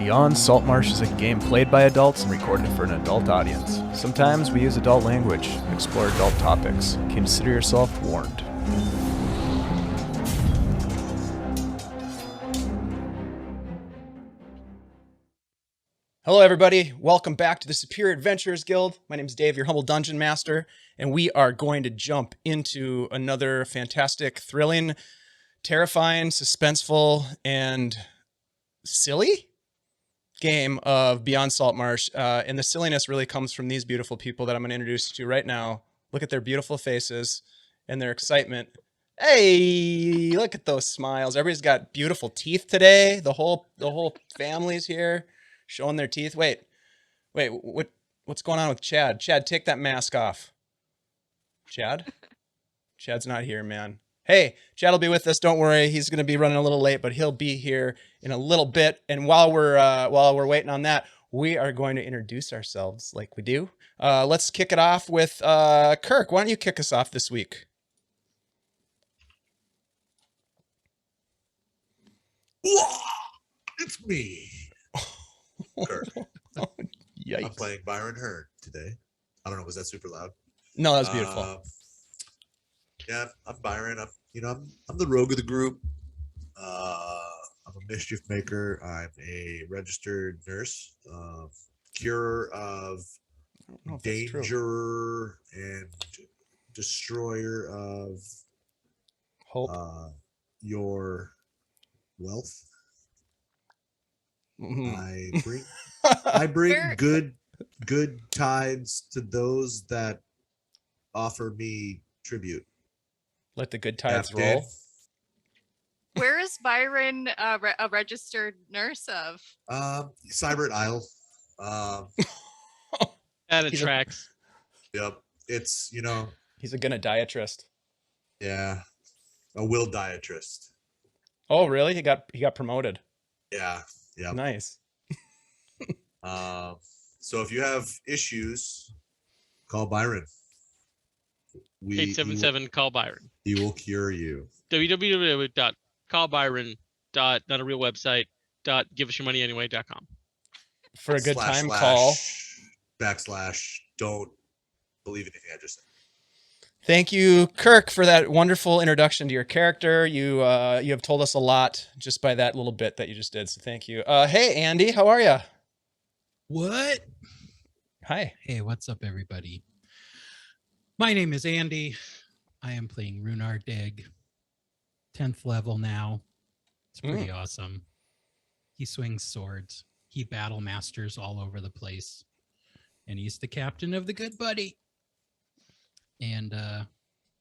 Beyond Saltmarsh is a game played by adults and recorded for an adult audience. Sometimes we use adult language, explore adult topics. Consider yourself warned. Hello everybody, welcome back to the Superior Adventurers Guild. My name is Dave, your humble dungeon master, and we are going to jump into another fantastic, thrilling, terrifying, suspenseful, and silly game of Beyond Saltmarsh. And the silliness really comes from these beautiful people that I'm going to introduce you to right now. Look at their beautiful faces and their excitement. Hey, look at those smiles. Everybody's got beautiful teeth today. The whole family's here showing their teeth. Wait, what's going on with Chad? Chad, take that mask off. Chad's not here, man. Hey, Chad will be with us. Don't worry. He's going to be running a little late, but he'll be here in a little bit. And while we're waiting on that, we are going to introduce ourselves like we do. Let's kick it off with Kirk. Why don't you kick us off this week? It's me, Kirk. Yikes. I'm playing Byron Hern today. I don't know, was that super loud? No, that was beautiful. Yeah, I'm Byron. I'm the rogue of the group. I'm a mischief maker. I'm a registered nurse, curer of danger and destroyer of hope. Your wealth. Mm-hmm. I bring good tides to those that offer me tribute. Let the good tides Captain. roll. Where is Byron a registered nurse of? Cybert Isle. That tracks. Yep. It's, he's a gynodiatrist. Yeah. A will diatrist. Oh, really? He got promoted. Yeah. Yeah. Nice. So if you have issues, call Byron. 877 call Byron. He will cure you. www.callbyron.not a real website. .giveusyourmoney.anyway.com. For a good time, call / don't believe anything I just said. Thank you, Kirk, for that wonderful introduction to your character. You have told us a lot just by that little bit that you just did. So thank you. Hey, Andy, how are you? What? Hi. Hey, what's up, everybody? My name is Andy. I am playing Rhunar Deg. 10th level now. It's pretty awesome. He swings swords. He Battlemasters all over the place. And he's the captain of the Good Buddy. And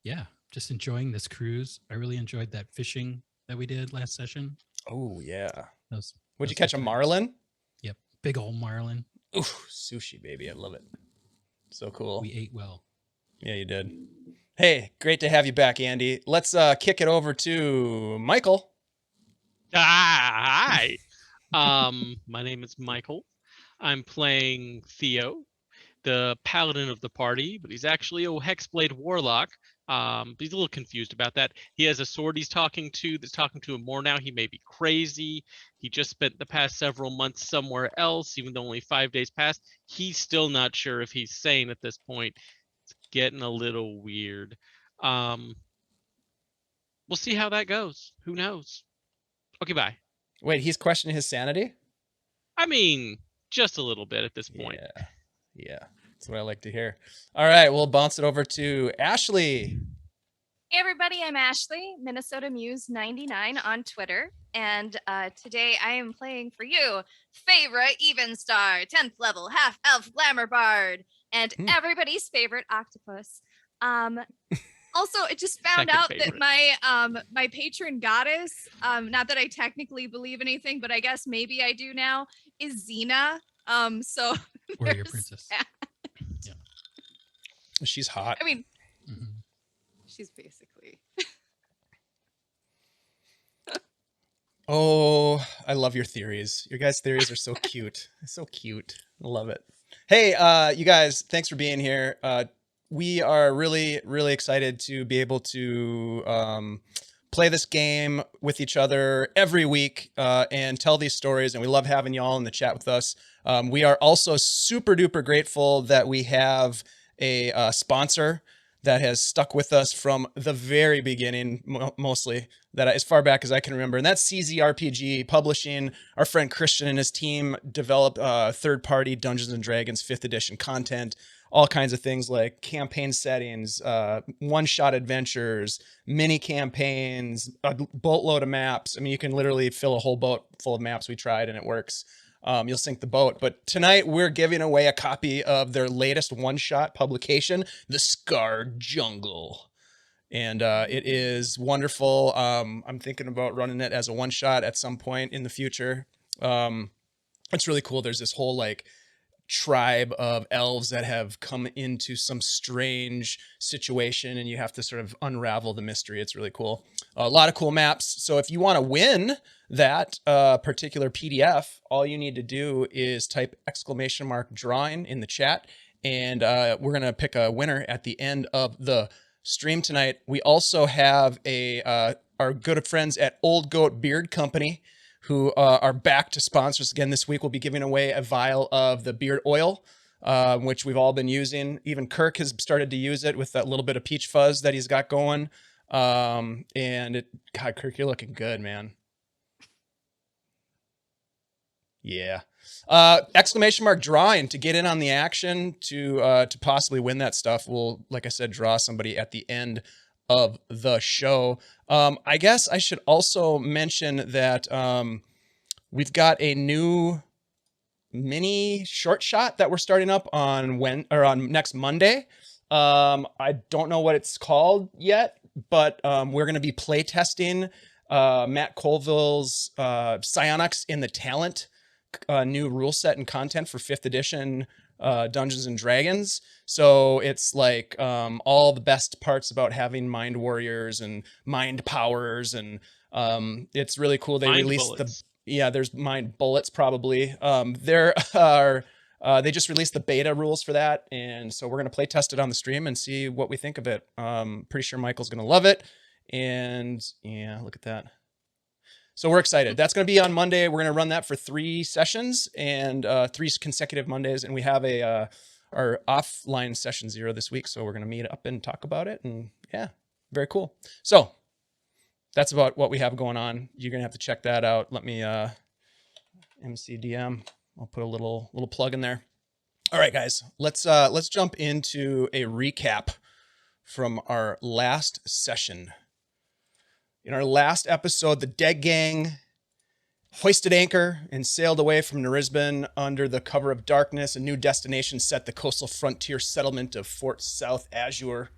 yeah, just enjoying this cruise. I really enjoyed that fishing that we did last session. Oh, yeah. Would you those catch a marlin? Yep. Big old marlin. Ooh, sushi, baby. I love it. So cool. We ate well. Yeah, you did. Hey, great to have you back, Andy. Let's kick it over to Michael. Hi. My name is Michael. I'm playing Theo, the paladin of the party, but he's actually a hexblade warlock. But he's a little confused about that. He has a sword he's talking to that's talking to him more now. He may be crazy. He just spent the past several months somewhere else, even though only 5 days passed. He's still not sure if he's sane at this point. It's getting a little weird. We'll see how that goes. Who knows? Okay, bye. Wait, he's questioning his sanity? I mean, just a little bit at this point. Yeah. That's what I like to hear. All right, we'll bounce it over to Ashley. Hey everybody, I'm Ashley, Minnesota Muse 99 on Twitter, and today I am playing for you, Feyre Evenstar, 10th level, half-elf glamour bard, and everybody's favorite octopus. Also, I just found out that my patron goddess, not that I technically believe anything, but I guess maybe I do now, is Xena. So Warrior princess. Yeah. She's hot. I mean, she's basically. Oh, I love your theories. Your guys' theories are so cute. So cute. I love it. Hey, you guys, thanks for being here. We are really, really excited to be able to play this game with each other every week and tell these stories. And we love having y'all in the chat with us. We are also super duper grateful that we have a sponsor that has stuck with us from the very beginning, mostly that as far back as I can remember. And that's CZRPG Publishing. Our friend Christian and his team develop third-party Dungeons & Dragons 5th edition content, all kinds of things like campaign settings, one-shot adventures, mini campaigns, a boatload of maps. I mean, you can literally fill a whole boat full of maps. We tried and it works. You'll sink the boat. But tonight we're giving away a copy of their latest one-shot publication, The Scarred Jungle. And it is wonderful. I'm thinking about running it as a one-shot at some point in the future. It's really cool. There's this whole like tribe of elves that have come into some strange situation, and you have to sort of unravel the mystery. It's really cool. A lot of cool maps. So if you want to win that particular PDF, all you need to do is type !drawing in the chat, and we're going to pick a winner at the end of the stream tonight. We also have our good friends at Old Goat Beard Company, who are back to sponsor us again this week. We'll be giving away a vial of the beard oil, which we've all been using. Even Kirk has started to use it with that little bit of peach fuzz that he's got going. God, Kirk, you're looking good, man. Yeah. !drawing to get in on the action to possibly win that stuff. We'll, like I said, draw somebody at the end of the show. I guess I should also mention that we've got a new mini short shot that we're starting up on next Monday. I don't know what it's called yet, but we're going to be play testing Matt Colville's Psionics in the Talent new rule set and content for 5th edition Dungeons and Dragons. So it's like all the best parts about having mind warriors and mind powers, and it's really cool. They Mind released bullets. there's mind bullets probably. There are they just released the beta rules for that, and so we're gonna play test it on the stream and see what we think of it. Pretty sure Michael's gonna love it, and yeah, look at that. So we're excited. That's going to be on Monday. We're going to run that for 3 sessions and 3 consecutive Mondays. And we have our offline session 0 this week. So we're going to meet up and talk about it. And yeah, very cool. So that's about what we have going on. You're going to have to check that out. Let me MCDM. I'll put a little plug in there. All right, guys, let's jump into a recap from our last session. In our last episode, the Deg gang hoisted anchor and sailed away from Nerisban under the cover of darkness. A new destination set the coastal frontier settlement of Fort South Azure,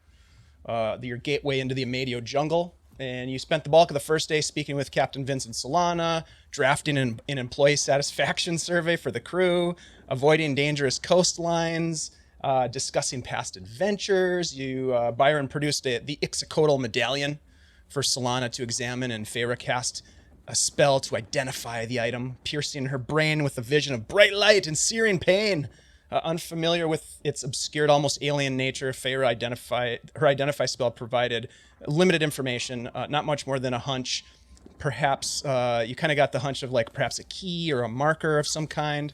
your gateway into the Amadio jungle. And you spent the bulk of the first day speaking with Captain Vincent Solana, drafting an employee satisfaction survey for the crew, avoiding dangerous coastlines, discussing past adventures. Byron produced the Ixicodal medallion for Solana to examine, and Feyre cast a spell to identify the item, piercing her brain with a vision of bright light and searing pain. Unfamiliar with its obscured, almost alien nature, Feyre identify spell provided limited information, not much more than a hunch. Perhaps you kind of got the hunch of like perhaps a key or a marker of some kind.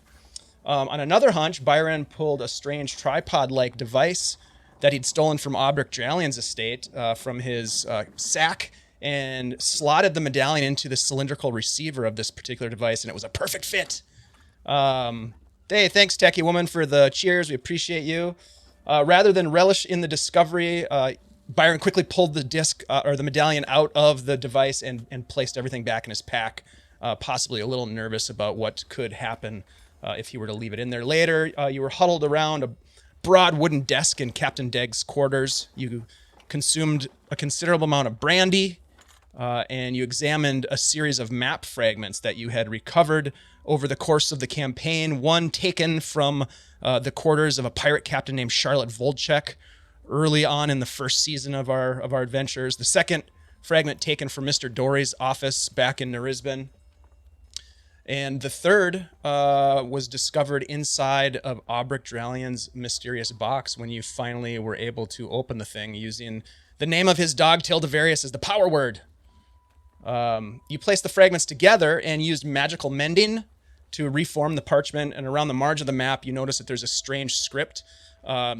On another hunch, Byron pulled a strange tripod-like device that he'd stolen from Aubrek Dralian's estate from his sack, and slotted the medallion into the cylindrical receiver of this particular device, and it was a perfect fit. Hey, thanks, Techie Woman, for the cheers. We appreciate you. Rather than relish in the discovery, Byron quickly pulled the disc or the medallion out of the device and placed everything back in his pack, possibly a little nervous about what could happen if he were to leave it in there later. You were huddled around a broad wooden desk in Captain Deg's quarters. You consumed a considerable amount of brandy, and you examined a series of map fragments that you had recovered over the course of the campaign. One taken from the quarters of a pirate captain named Charlotte Volchek early on in the first season of our adventures. The second fragment taken from Mr. Dory's office back in Nerisban. And the third was discovered inside of Aubrek Dralian's mysterious box when you finally were able to open the thing using the name of his dog, Tildavarius, as the power word. You place the fragments together and used magical mending to reform the parchment. And around the margin of the map, you notice that there's a strange script, I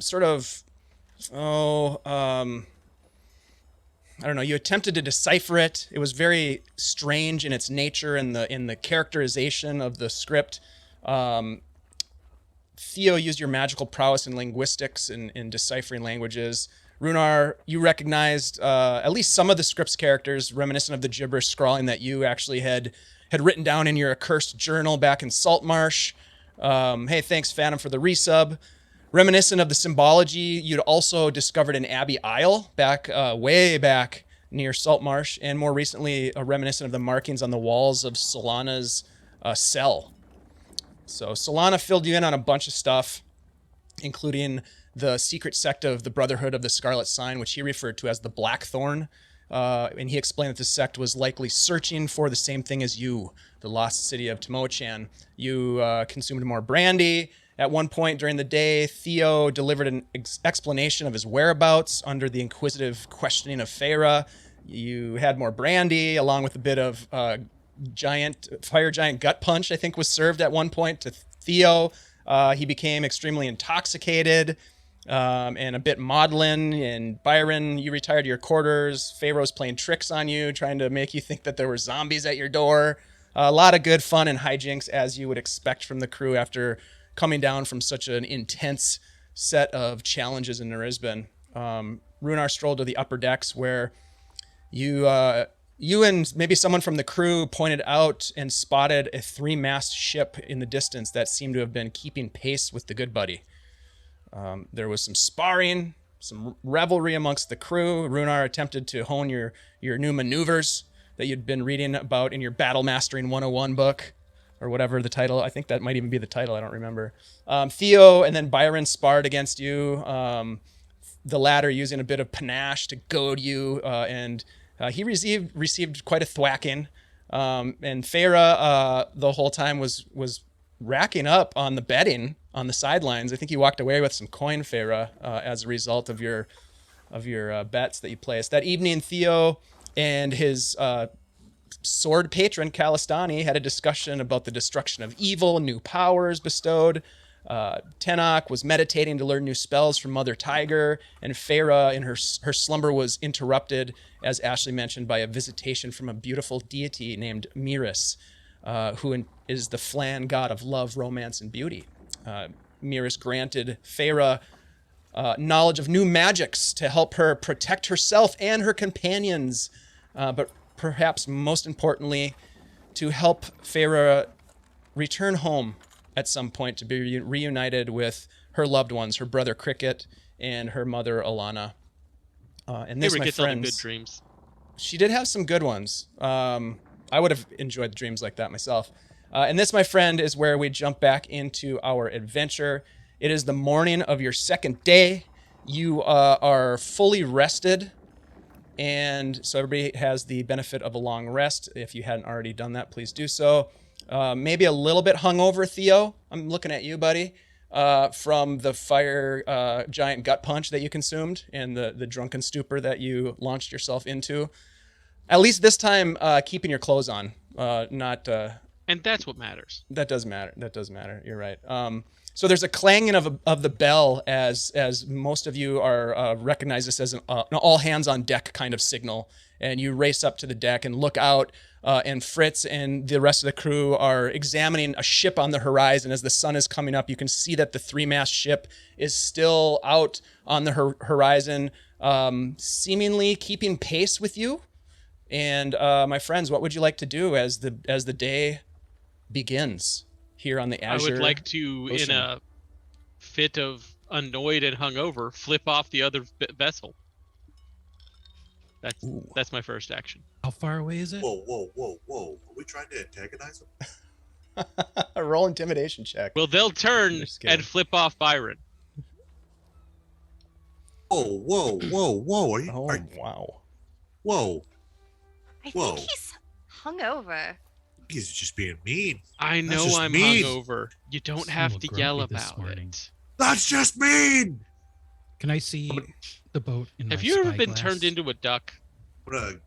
don't know. You attempted to decipher it. It was very strange in its nature and in the characterization of the script. Theo used your magical prowess in linguistics and in deciphering languages. Rhunar, you recognized at least some of the script's characters, reminiscent of the gibberish scrawling that you actually had written down in your accursed journal back in Saltmarsh. Hey, thanks, Phantom, for the resub. Reminiscent of the symbology, you'd also discovered in Abbey Isle back way back near Saltmarsh, and more recently, reminiscent of the markings on the walls of Solana's cell. So Solana filled you in on a bunch of stuff, including the secret sect of the Brotherhood of the Scarlet Sign, which he referred to as the Blackthorn. And he explained that the sect was likely searching for the same thing as you, the lost city of Temochan. You consumed more brandy. At one point during the day, Theo delivered an explanation of his whereabouts under the inquisitive questioning of Feyre. You had more brandy, along with a bit of fire giant gut punch, I think was served at one point to Theo. He became extremely intoxicated and a bit maudlin. And Byron, you retired to your quarters. Pharaoh's playing tricks on you, trying to make you think that there were zombies at your door. A lot of good fun and hijinks, as you would expect from the crew after coming down from such an intense set of challenges in Nerisban. Rhunar strolled to the upper decks where you and maybe someone from the crew pointed out and spotted a 3-mast ship in the distance that seemed to have been keeping pace with the Good Buddy. There was some sparring, some revelry amongst the crew. Rhunar attempted to hone your new maneuvers that you'd been reading about in your Battlemaster 101 book, or whatever the title. I think that might even be the title. I don't remember. Theo and then Byron sparred against you. The latter using a bit of panache to goad you, and he received quite a thwacking. And Feyre the whole time was racking up on the betting on the sidelines. I think he walked away with some coin, Feyre, as a result of your bets that you placed. That evening, Theo and his sword patron Kalistani had a discussion about the destruction of evil, new powers bestowed. Tenoch was meditating to learn new spells from Mother Tiger, and Feyre in her slumber was interrupted, as Ashley mentioned, by a visitation from a beautiful deity named Miris, who is the Flan god of love, romance, and beauty. Miris granted Feyre knowledge of new magics to help her protect herself and her companions, but perhaps most importantly, to help Feyre return home at some point to be reunited with her loved ones, her brother Cricket and her mother Alana. And this, Feyre my gets all the friends, good dreams. she did have some good ones. I would have enjoyed dreams like that myself. And this, my friend, is where we jump back into our adventure. It is the morning of your second day. You are fully rested, and so everybody has the benefit of a long rest. If you hadn't already done that, please do so. Maybe a little bit hungover, Theo. I'm looking at you, buddy, from the fire giant gut punch that you consumed and the drunken stupor that you launched yourself into. At least this time, keeping your clothes on, not... And that's what matters. That does matter. That does matter. You're right. So there's a clanging of the bell as most of you are recognize this as an all hands on deck kind of signal, and you race up to the deck and look out, and Fritz and the rest of the crew are examining a ship on the horizon. As the sun is coming up, you can see that the 3-mast ship is still out on the horizon, seemingly keeping pace with you. And my friends, what would you like to do as the day begins here on the Azure? I would like to, Ocean. in a fit of annoyed and hungover, flip off the other vessel. That's my first action. How far away is it? Whoa. Are we trying to antagonize him? Roll intimidation check. Well, they'll turn Just kidding. and flip off Byron. Whoa. Are you, Oh, are, wow. whoa. I Whoa. think he's hungover. He's just being mean. I That's know just I'm mean. hungover. You don't Seem a have little to yell grumpy this about morning. it. That's just mean. Can I see the boat in Have my you ever been spyglass? turned into a duck? I'm gonna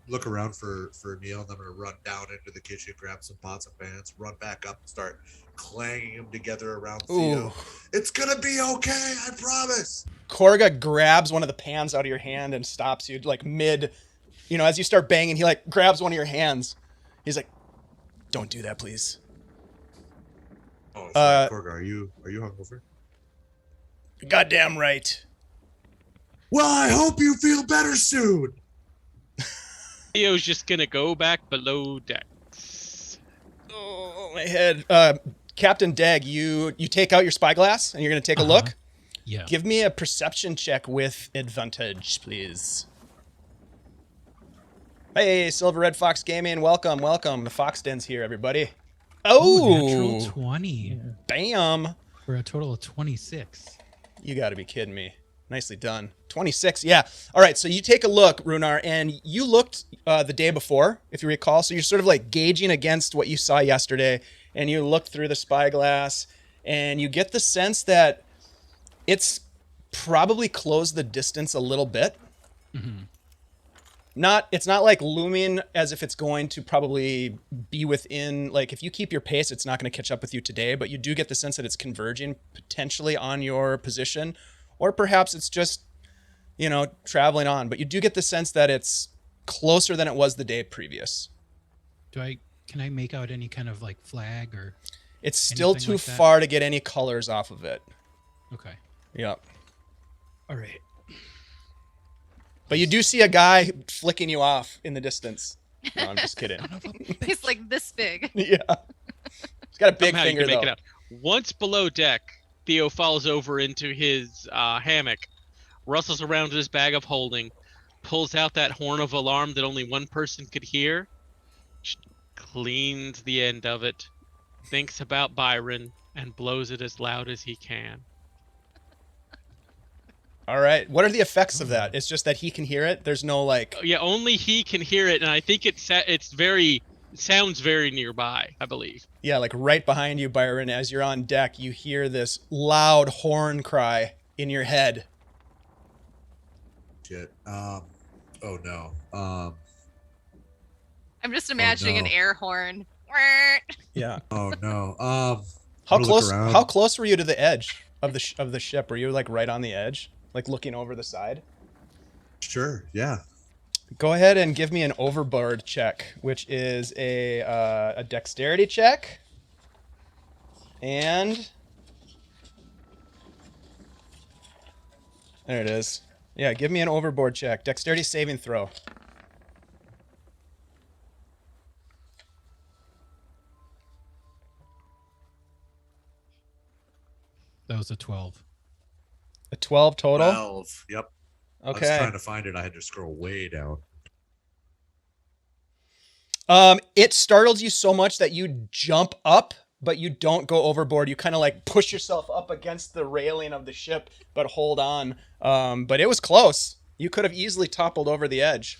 look around for a meal, and I'm gonna run down into the kitchen, grab some pots and pans, run back up, and start clanging them together around Theo. Ooh. It's gonna be okay, I promise. Korga grabs one of the pans out of your hand and stops you like mid, as you start banging, he like grabs one of your hands. He's like, "Don't do that, please." Oh, sorry, Korga, are you hungover? Goddamn right. Well, I hope you feel better soon. Theo's just gonna go back below decks. Oh, my head. Captain Deg, you take out your spyglass and you're gonna take a look. Yeah. Give me a perception check with advantage, please. Hey, Silver Red Fox Gaming, welcome. The Fox Den's here, everybody. Ooh, natural Oh, 20 bam. for a total of 26. You got to be kidding me. Nicely done. 26, yeah. All right, so you take a look, Rhunar, and you looked the day before, if you recall. So you're sort of like gauging against what you saw yesterday, and you look through the spyglass, and you get the sense that it's probably closed the distance a little bit. Mm-hmm. It's not like looming as if it's going to probably be within, like if you keep your pace, it's not going to catch up with you today, but you do get the sense that it's converging potentially on your position, or perhaps it's just, traveling on, but you do get the sense that it's closer than it was the day previous. Can I make out any kind of like flag or It's still anything too like that? far to get any colors off of it. Okay. Yep. All right. But you do see a guy flicking you off in the distance. No, I'm just kidding. He's like this big. Yeah. He's got a big Somehow finger, you can make though. it out. Once below deck, Theo falls over into his hammock, rustles around his bag of holding, pulls out that horn of alarm that only one person could hear, cleans the end of it, thinks about Byron, and blows it as loud as he can. All right. What are the effects of that? It's just that he can hear it. There's no like. Yeah, only he can hear it, and I think it sounds very nearby, I believe. Yeah, like right behind you, Byron. As you're on deck, you hear this loud horn cry in your head. Shit. Oh no. I'm just imagining an no. air horn. Yeah. Oh no. How I'm gonna look close? around. How close were you to the edge of the ship? Were you like right on the edge, like looking over the side? Sure. Yeah. Go ahead and give me an overboard check, which is a dexterity check. And there it is. Yeah, give me an overboard check. Dexterity saving throw. That was a 12. A 12 total? 12. Yep. I was Okay. trying to find it. I had to scroll way down. It startles you so much that you jump up, but you don't go overboard. You kind of like push yourself up against the railing of the ship, but hold on. But it was close. You could have easily toppled over the edge.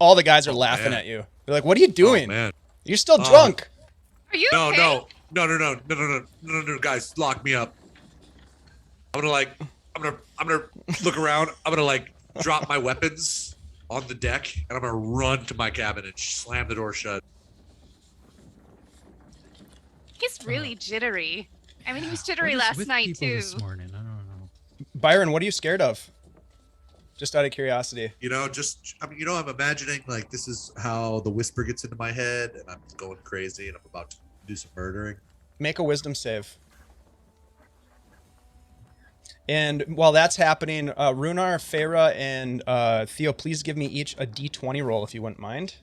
All the guys are laughing man. at you. They're like, "What are you doing? Oh, man. You're still drunk." Are you No, okay? no, guys, lock me up. I'm gonna look around. I'm gonna like drop my weapons on the deck, and I'm gonna run to my cabin and slam the door shut. He's really jittery. I mean, he was jittery What is last with night people too. This morning? I don't know. Byron, what are you scared of? Just out of curiosity. I'm imagining like this is how the whisper gets into my head, and I'm going crazy, and I'm about to do some murdering. Make a wisdom save. And while that's happening, Rhunar, Feyre, and Theo, please give me each a d20 roll if you wouldn't mind.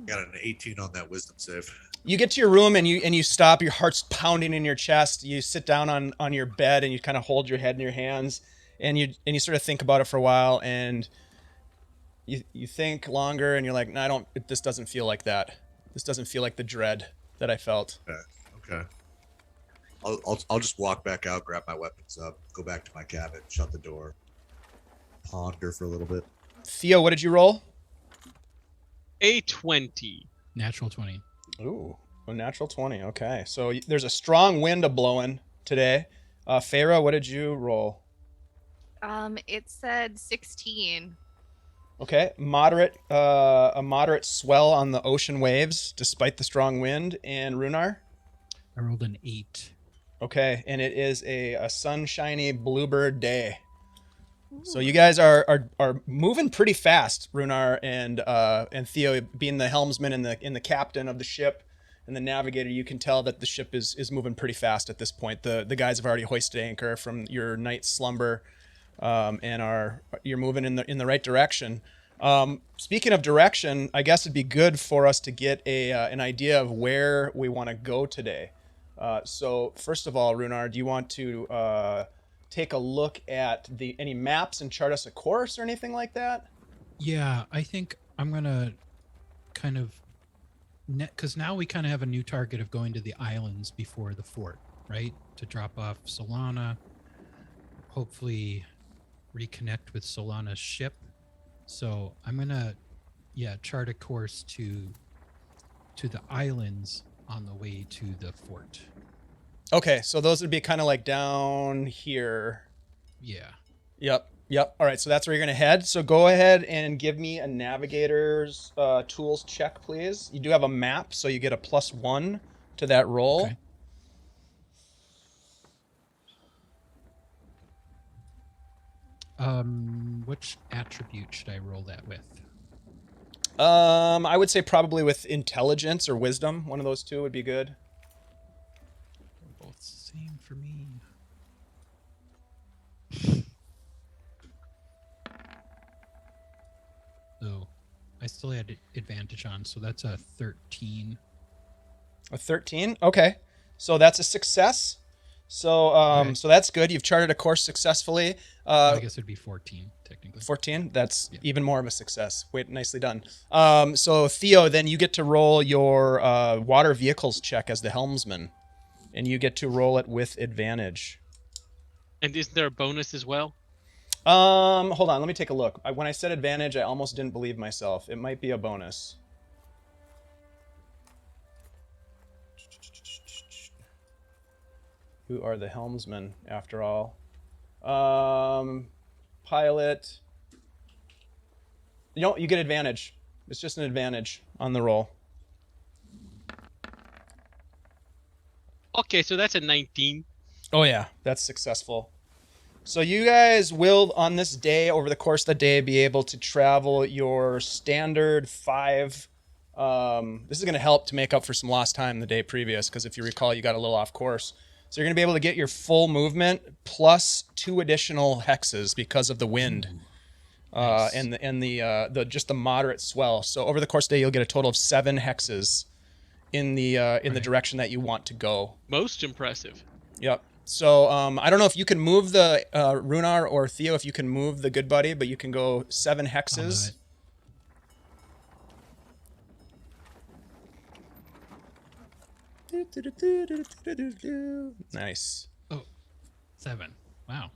Got an 18 on that wisdom save. You get to your room and you stop. Your heart's pounding in your chest. You sit down on your bed and you kind of hold your head in your hands, and you sort of think about it for a while, and you think longer, and you're like, no, this doesn't feel like that. This doesn't feel like the dread that I felt. Okay. I'll just walk back out, grab my weapons up, go back to my cabin, shut the door, ponder for a little bit. Theo, what did you roll? A 20. Natural 20. Ooh, a natural 20. Okay, so there's a strong wind a-blowing today. Feyre, what did you roll? It said 16. Okay, a moderate swell on the ocean waves despite the strong wind. And Rhunar? I rolled an 8. Okay, and it is a sunshiny bluebird day. So you guys are moving pretty fast, Rhunar and Theo, being the helmsman and the captain of the ship and the navigator. You can tell that the ship is moving pretty fast at this point. The guys have already hoisted anchor from your night's slumber, and you're moving in the right direction. Speaking of direction, I guess it'd be good for us to get an idea of where we want to go today. So first of all, Rhunar, do you want to take a look at any maps and chart us a course or anything like that? Yeah, I think I'm gonna kind of because now we kind of have a new target of going to the islands before the fort, right? To drop off Solana, hopefully reconnect with Solana's ship. So I'm gonna, chart a course to the islands on the way to the fort. Okay, so those would be kind of like down here. Yeah. Yep. All right, so that's where you're going to head. So go ahead and give me a navigator's tools check, please. You do have a map, so you get a +1 to that roll. Okay. Which attribute should I roll that with? I would say probably with intelligence or wisdom. One of those two would be good. They're both the same for me. So I still had advantage on, so that's a 13. A 13? Okay. So that's a success. So Okay. so that's good. You've charted a course successfully. I guess it'd be 14, technically. 14? That's Yeah. even more of a success. Wait, nicely done. So Theo, then you get to roll your water vehicles check as the helmsman, and you get to roll it with advantage. And isn't there a bonus as well? Hold on, let me take a look. When I said advantage, I almost didn't believe myself. It might be a bonus. Who are the helmsmen, after all? Pilot. You get advantage. It's just an advantage on the roll. Okay, so that's a 19. Oh yeah, that's successful. So you guys will, on this day, over the course of the day, be able to travel your standard 5. This is going to help to make up for some lost time the day previous, because if you recall, you got a little off course. So you're going to be able to get your full movement plus 2 additional hexes because of the wind. Nice. And the just the moderate swell. So over the course of the day, you'll get a total of 7 hexes in the direction that you want to go. Most impressive. Yep. So I don't know if you can move the Rhunar or Theo, if you can move the good buddy, but you can go 7 hexes. Nice. Oh, 7. Wow.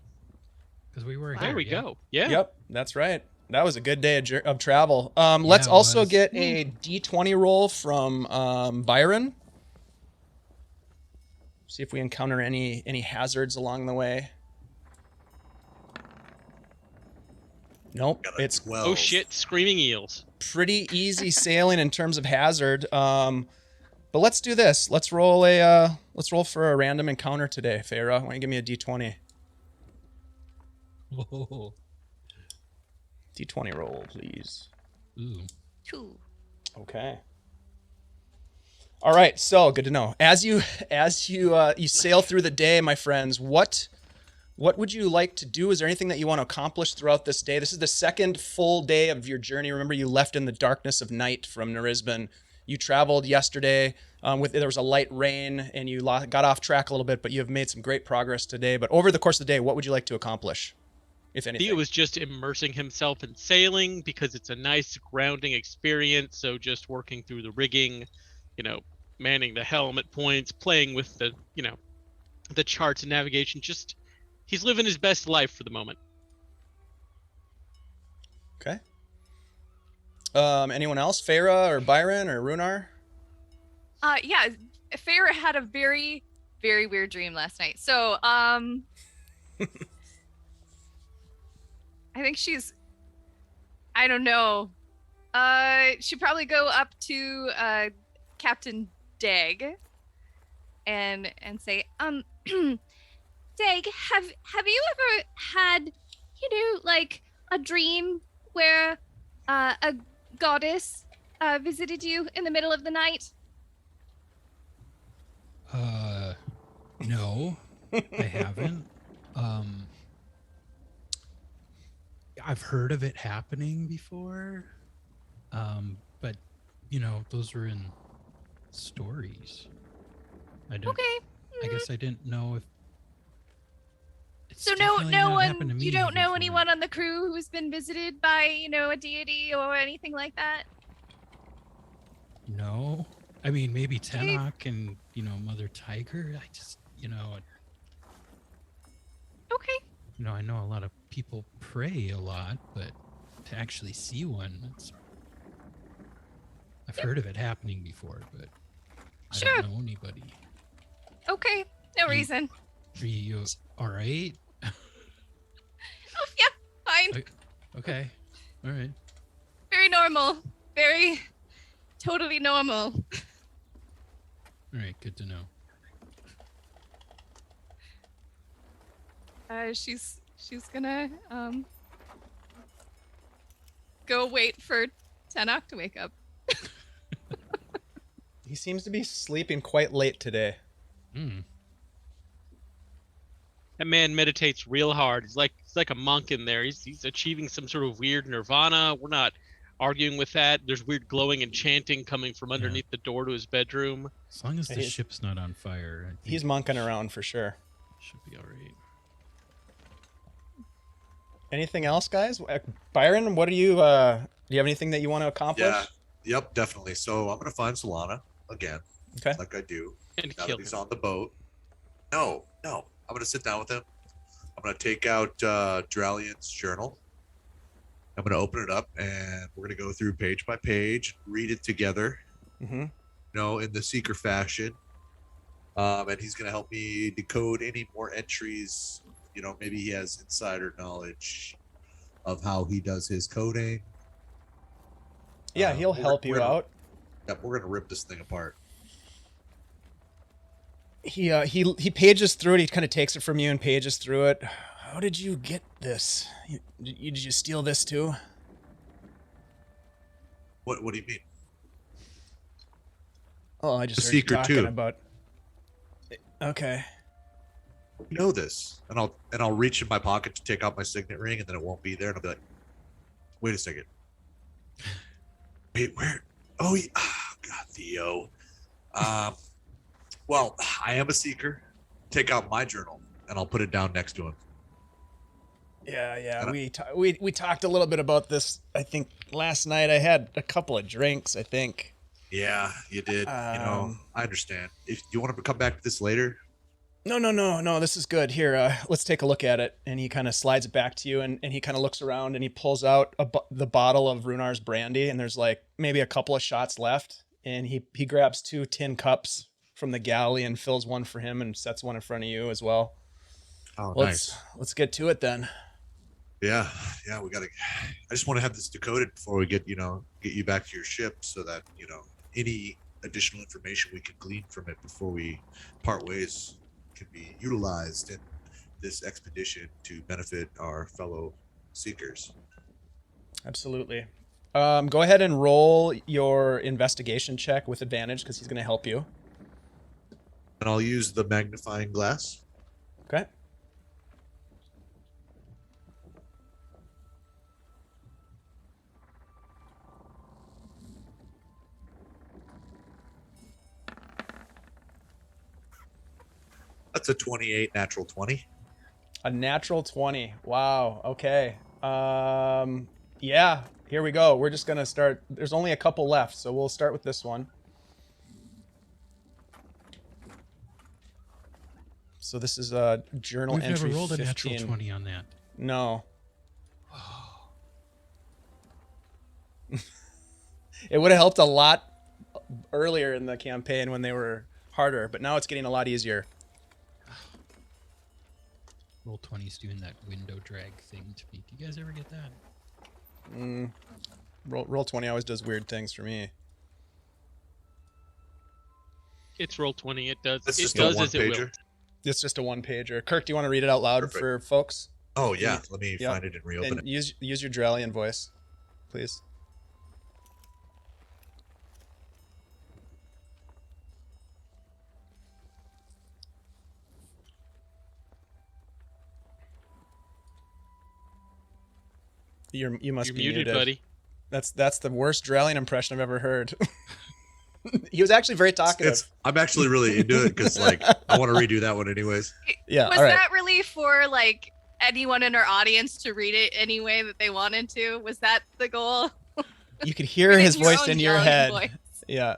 Because we were here. There we go. Yeah. Yep, that's right. That was a good day of travel. Let's it also was. get a D20 roll from Byron. See if we encounter any hazards along the way. Nope, Got a it's 12. Oh shit, screaming eels. pretty easy sailing in terms of hazard. But let's do this. Let's roll for a random encounter today. Feyre, why don't you give me a D20? Whoa. D20 roll, please. Ooh. 2. Okay. All right. So good to know. As you sail through the day, my friends, what would you like to do? Is there anything that you want to accomplish throughout this day? This is the second full day of your journey. Remember, you left in the darkness of night from Narisban. You traveled yesterday. There was a light rain, and you got off track a little bit, but you have made some great progress today. But over the course of the day, what would you like to accomplish, if anything? Theo was just immersing himself in sailing because it's a nice grounding experience. So just working through the rigging, manning the helm at points, playing with the charts and navigation. Just he's living his best life for the moment. Okay. Anyone else? Feyre or Byron or Rhunar? Yeah, Feyre had a very, very weird dream last night. So, I think I don't know. Should probably go up to Captain Deg and say, Deg, have you ever had, like a dream where a goddess visited you in the middle of the night? No, I haven't. I've heard of it happening before. But those were in stories. I don't. Okay. I guess I didn't know if. It's So definitely no not happened to one, me you don't know before. anyone on the crew who's been visited by, a deity or anything like that? No, I mean maybe Tenoch and Mother Tiger. I just Okay. I know a lot of people pray a lot, but to actually see one, I've heard of it happening before, but I Sure. don't know anybody. Okay. No You- reason. Are you all right? Oh, yeah, fine. Okay, all right. Very normal. Very totally normal. All right, good to know. She's gonna go wait for Tenoch to wake up. He seems to be sleeping quite late today. Hmm. That man meditates real hard. He's like a monk in there. He's achieving some sort of weird nirvana. We're not arguing with that. There's weird glowing and chanting coming from underneath the door to his bedroom. As long as the He's- ship's not on fire, I think He's monking around for sure. should be all right. Anything else, guys? Byron, what do you have anything that you want to accomplish? Yeah. Yep, definitely. So I'm gonna find Solana again, Okay. like I do. And Now kill that he's him. on the boat. No. I'm gonna sit down with him. I'm gonna take out Dralian's journal. I'm gonna open it up and we're gonna go through page by page, read it together, Mm-hmm. in the seeker fashion. And he's gonna help me decode any more entries. Maybe he has insider knowledge of how he does his coding. Yeah, he'll we're- help we're you gonna- out. Yep, we're gonna rip this thing apart. He pages through it. He kind of takes it from you and pages through it. How did you get this? Did you steal this too? What do you mean? Oh, I just The heard you secret, talking too. about. Okay. You know this, and I'll reach in my pocket to take out my signet ring, and then it won't be there, and I'll be like, "Wait a second, wait, where? Oh, yeah. God, Theo. Well, I am a seeker. Take out my journal, and I'll put it down next to him. Yeah. And We talked a little bit about this. I think last night I had a couple of drinks. I think. Yeah, you did. Um, I understand. If you want to come back to this later, No. This is good. Here, let's take a look at it. And he kind of slides it back to you, and he kind of looks around and he pulls out the bottle of Runar's brandy, and there's like maybe a couple of shots left. And he grabs 2 tin cups from the galley and fills one for him and sets one in front of you as well. oh, Let's get to it then. Yeah, we gotta. I just want to have this decoded before we get you back to your ship, so that any additional information we can glean from it before we part ways can be utilized in this expedition to benefit our fellow seekers. Absolutely. Go ahead and roll your investigation check with advantage because he's going to help you. And I'll use the magnifying glass. Okay. That's a 28 natural 20. A natural 20. Wow. Okay. Yeah, here we go. We're just going to start. There's only a couple left, so we'll start with this one. So this is a journal We've entry never rolled a 15. natural 20 on that. No. It would have helped a lot earlier in the campaign when they were harder, but now it's getting a lot easier. Roll 20's doing that window drag thing to me. Do you guys ever get that? Roll 20 always does weird things for me. It's roll 20. It does. That's It just does a one as it will. pager. It's just a one pager. Kirk, do you want to read it out loud Perfect. for folks? Oh yeah, let me Yep. find it and reopen And it. use your Drellian voice, please. You must You're be muted, buddy. That's the worst Drellian impression I've ever heard. He was actually very talkative. I'm actually really into it because like I want to redo that one anyways. Yeah. Was All right. that really for like anyone in our audience to read it any way that they wanted to? Was that the goal? You could hear Read it his in your voice own in your Drellian head. voice. Yeah.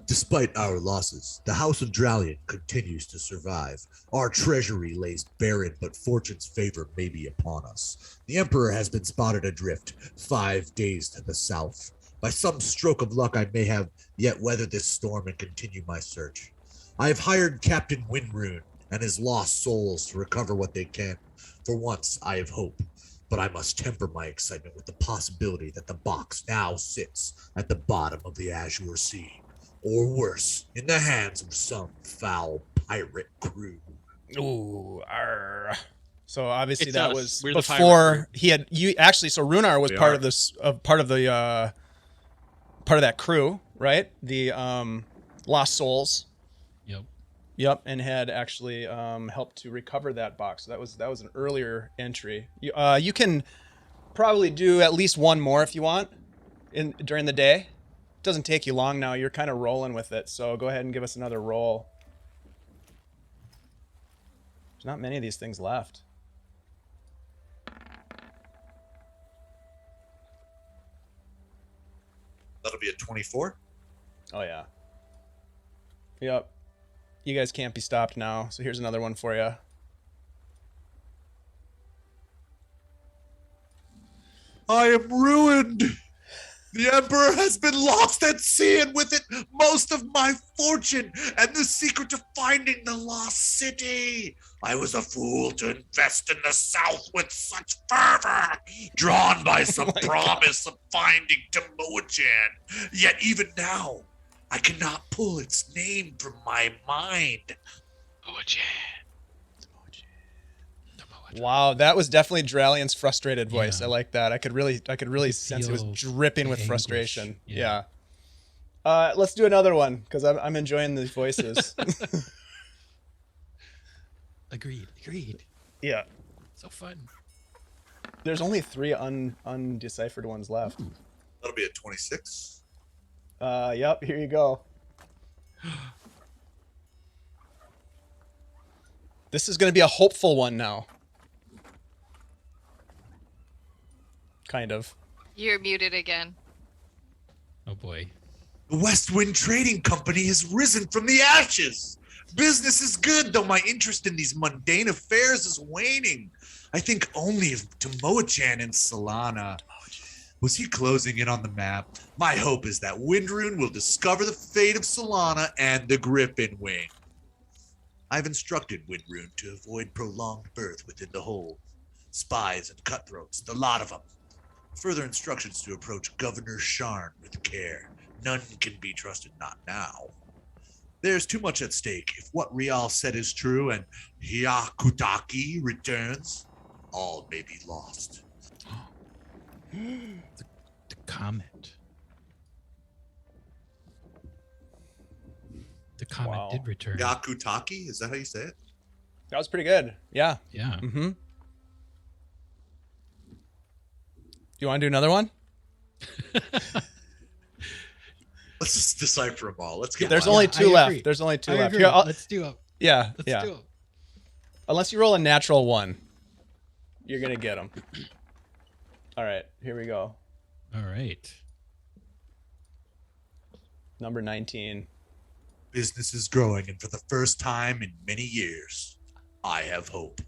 Despite our losses, the House of Drallian continues to survive. Our treasury lays barren, but fortune's favor may be upon us. The Emperor has been spotted adrift 5 days to the south. By some stroke of luck, I may have yet weathered this storm and continue my search. I have hired Captain Windrune and his lost souls to recover what they can. For once, I have hope, but I must temper my excitement with the possibility that the box now sits at the bottom of the Azure Sea, or worse, in the hands of some foul pirate crew. Ooh. Arr. So obviously It's that us. was We're the pirate before he had you actually. So Rhunar was We part are. of this part of the part of that crew, right? The Lost Souls. Yep. Yep, and had actually helped to recover that box. So that was an earlier entry. You can probably do at least one more if you want during the day. It doesn't take you long now. You're kind of rolling with it, so go ahead and give us another roll. There's not many of these things left. That'll be a 24. Oh yeah. Yep. You guys can't be stopped now. So here's another one for you. I am ruined. The Emperor has been lost at sea, and with it most of my fortune and the secret of finding the lost city. I was a fool to invest in the South with such fervor, drawn by some my promise of finding Tomoachan. Yet even now, I cannot pull its name from my mind. Wow, that was definitely Drallian's frustrated voice. Yeah. I like that. I could really could sense it was feel dripping with the frustration. anguish. Yeah. Yeah. Let's do another one because I'm enjoying these voices. Agreed. Yeah. So fun. There's only 3 undeciphered ones left. That'll be a 26. Yep. Here you go. This is going to be a hopeful one now. Kind of. You're muted again. Oh boy. The West Wind Trading Company has risen from the ashes. Business is good, though my interest in these mundane affairs is waning. I think only of Tomoachan and Solana. Was he closing in on the map? My hope is that Windrune will discover the fate of Solana and the Griffin Wing. I've instructed Windrune to avoid prolonged berth within the hold. Spies and cutthroats, the lot of them. Further instructions to approach Governor Sharn with care. None can be trusted, not now. There's too much at stake. If what Rial said is true and Hyakutake returns, all may be lost. The comet. The comet Wow. did return. Hyakutake? Is that how you say it? That was pretty good. Yeah. Yeah. Mm-hmm. You want to do another one? Let's just decipher them all. Let's get There's one. only I 2 agree. left. There's only 2 I left. agree. Here, Let's do it. yeah. Let's Yeah. do it. Unless you roll a natural 1, you're going to get them. All right. Here we go. All right. Number 19. Business is growing, and for the first time in many years, I have hope.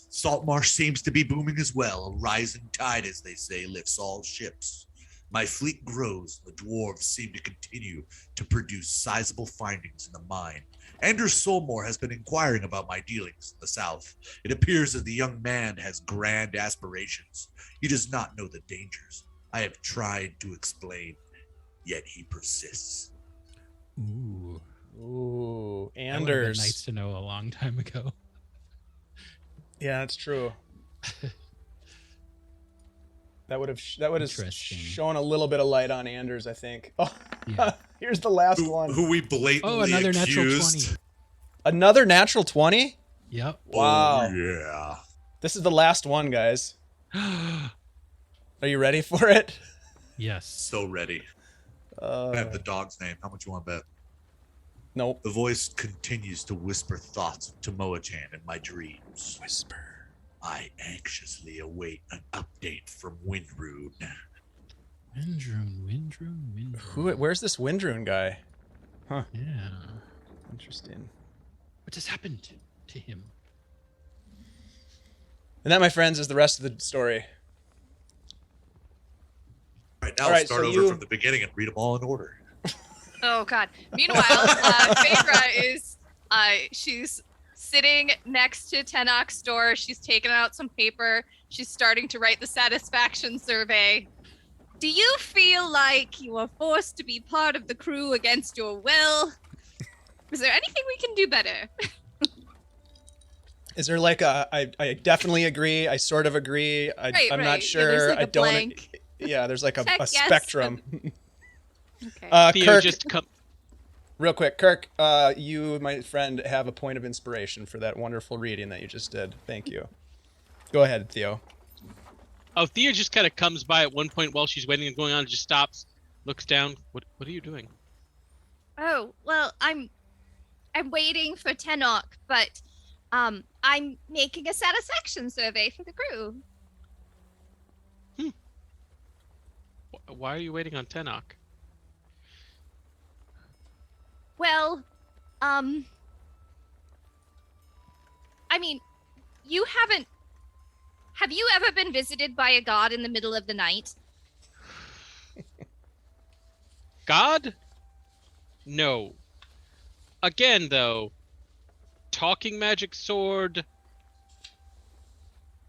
Saltmarsh seems to be booming as well. A rising tide, as they say, lifts all ships. My fleet grows, and the dwarves seem to continue to produce sizable findings in the mine. Anders Solmore has been inquiring about my dealings in the south. It appears that the young man has grand aspirations. He does not know the dangers. I have tried to explain, yet he persists. Ooh. Ooh, That would have been Anders. nice to know a long time ago. Yeah, that's true. That would have Interesting. shown a little bit of light on Anders, I think. Oh, Yeah. here's the last one. Who we blatantly Another natural accused. 20. Another natural 20? Yep. Wow. Oh, yeah. This is the last one, guys. Are you ready for it? Yes. So ready. I have the dog's name. How much you want to bet? Nope. The voice continues to whisper thoughts to Moa-chan in my dreams. Whisper. I anxiously await an update from Windrune. Windrune. Where's this Windrune guy? Huh. Yeah. Interesting. What has happened to him? And that, my friends, is the rest of the story. All right, now All we'll right, start so over you- from the beginning and read them all in order. Oh God. Meanwhile, Phaedra is she's sitting next to Tenoch's door. She's taken out some paper. She's starting to write the satisfaction survey. Do you feel like you are forced to be part of the crew against your will? Is there anything we can do better? Is there like I definitely agree. I sort of agree. I'm Right. not Yeah, sure. there's like I a don't. blank. Yeah, there's like a Check yes. spectrum. Okay. Theo Kirk, just come. real quick, Kirk, you, my friend, have a point of inspiration for that wonderful reading that you just did. Thank you. Go ahead, Theo. Oh, Thea just kind of comes by at one point while she's waiting and going on, and just stops, looks down. What are you doing? Oh, well, I'm waiting for Tenoch, but I'm making a satisfaction survey for the crew. Why are you waiting on Tenoch? Well, I mean, have you ever been visited by a god in the middle of the night? God? No. Again, though, talking magic sword.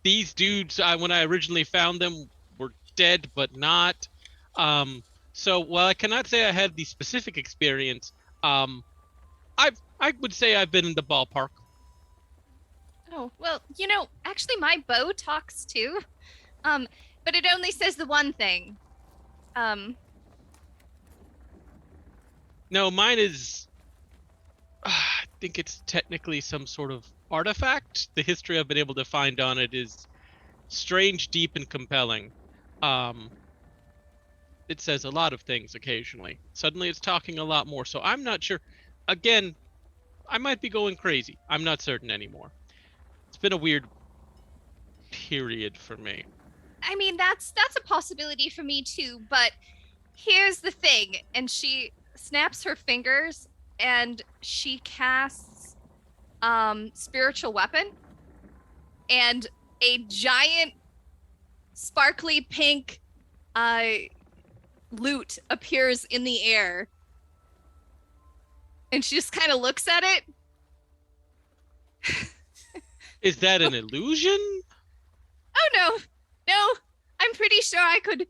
These dudes, when I originally found them, were dead, but not. So while I cannot say I had the specific experience, I would say I've been in the ballpark. Oh, well, actually my bow talks too. But it only says the one thing. No, mine is. I think it's technically some sort of artifact. The history I've been able to find on it is strange, deep, and compelling. It says a lot of things occasionally. Suddenly it's talking a lot more, so I'm not sure. Again, I might be going crazy. I'm not certain anymore. It's been a weird period for me. I mean, that's a possibility for me too, but here's the thing. And she snaps her fingers and she casts spiritual weapon, and a giant sparkly pink loot appears in the air. And she just kind of looks at it. Is that an illusion? Oh no, I'm pretty sure I could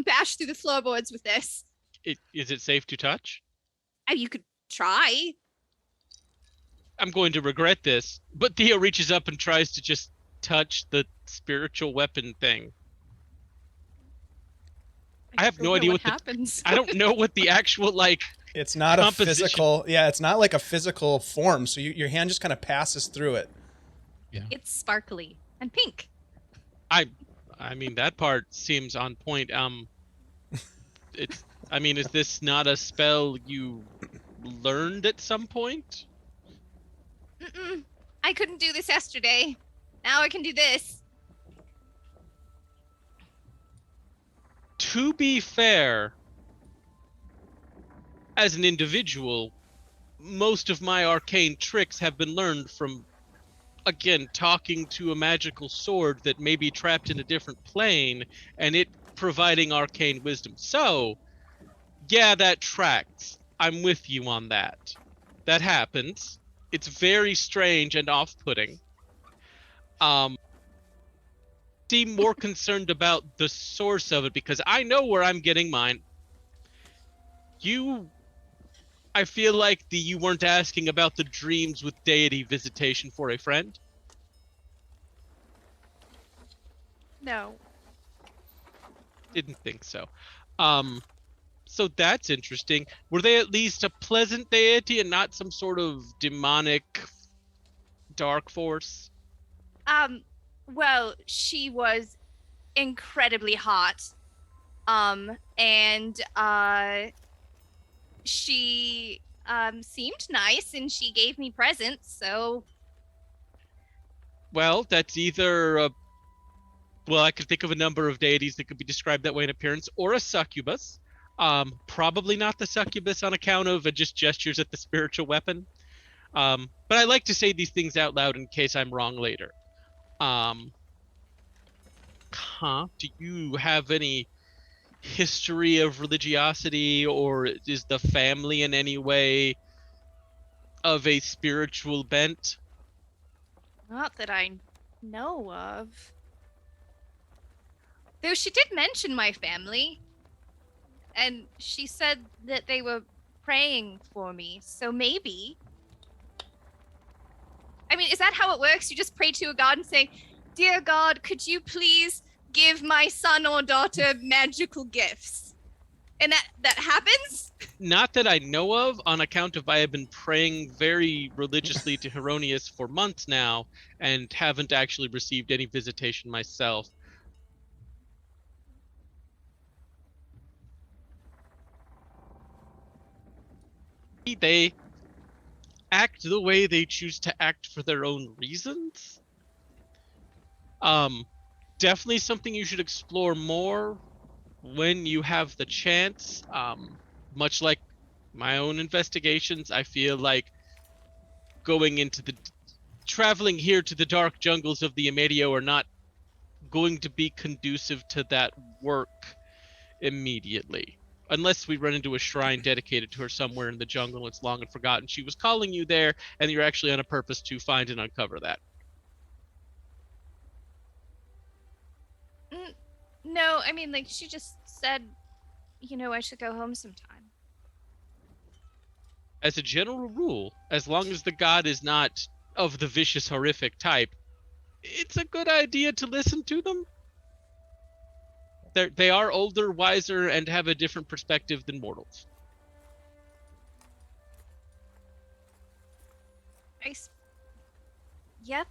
bash through the floorboards with this. Is it safe to touch? You could try. I'm going to regret this, but Theo reaches up and tries to just touch the spiritual weapon thing. I have no idea what happens. I don't know what the actual It's not a composition. physical. Yeah, it's not like a physical form. So your hand just kind of passes through it. It's sparkly and pink. I mean, that part seems on point. Is this not a spell you learned at some point? Mm-mm. I couldn't do this yesterday. Now I can do this. To be fair, as an individual, most of my arcane tricks have been learned from, again, talking to a magical sword that may be trapped in a different plane, and it providing arcane wisdom. So, yeah, that tracks. I'm with you on that. That happens. It's very strange and off-putting. Seem more concerned about the source of it, because I know where I'm getting mine. I feel like you weren't asking about the dreams with deity visitation for a friend. No. Didn't think so. So that's interesting. Were they at least a pleasant deity and not some sort of demonic dark force? Well, she was incredibly hot. And she seemed nice and she gave me presents, so Well, that's either well, I could think of a number of deities that could be described that way in appearance, or a succubus. Probably not the succubus on account of just gestures at the spiritual weapon. But I like to say these things out loud in case I'm wrong later. Do you have any history of religiosity, or is the family in any way of a spiritual bent? not that I know of. Though she did mention my family, and she said that they were praying for me, so maybe. I mean, is that how it works? You just pray to a god and say, "Dear God, could you please give my son or daughter magical gifts?" And that happens? Not that I know of, on account of I have been praying very religiously to Heronius for months now and haven't actually received any visitation myself. They act the way they choose to act for their own reasons. Definitely something you should explore more when you have the chance. Much like my own investigations, I feel like traveling here to the dark jungles of the Amedio are not going to be conducive to that work immediately. Unless we run into a shrine dedicated to her somewhere in the jungle, it's long and forgotten she was calling you there, and you're actually on a purpose to find and uncover that. No, I mean, like, she just said, I should go home sometime. As a general rule, as long as the god is not of the vicious, horrific type, it's a good idea to listen to them. They are older, wiser, and have a different perspective than mortals. Yep.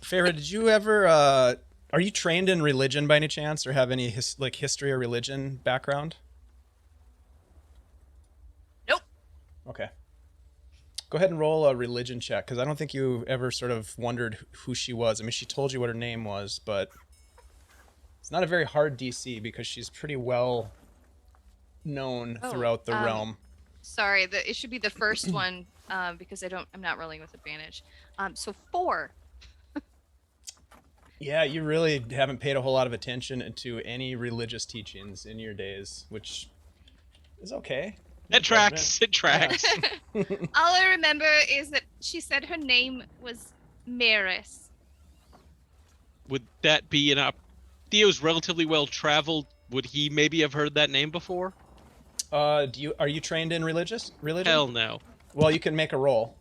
Feyre, did you ever are you trained in religion by any chance, or have any history or religion background? Nope. Okay. Go ahead and roll a religion check, because I don't think you ever sort of wondered who she was. I mean, she told you what her name was, but it's not a very hard DC because she's pretty well known throughout the realm. Sorry, it should be the first one because I'm not rolling with advantage. So 4. Yeah, you really haven't paid a whole lot of attention to any religious teachings in your days, which is okay. It tracks. It tracks. All I remember is that she said her name was Maris. Would that be Theo's relatively well traveled. Would he maybe have heard that name before? Are you trained in religion? Hell no. Well, you can make a roll.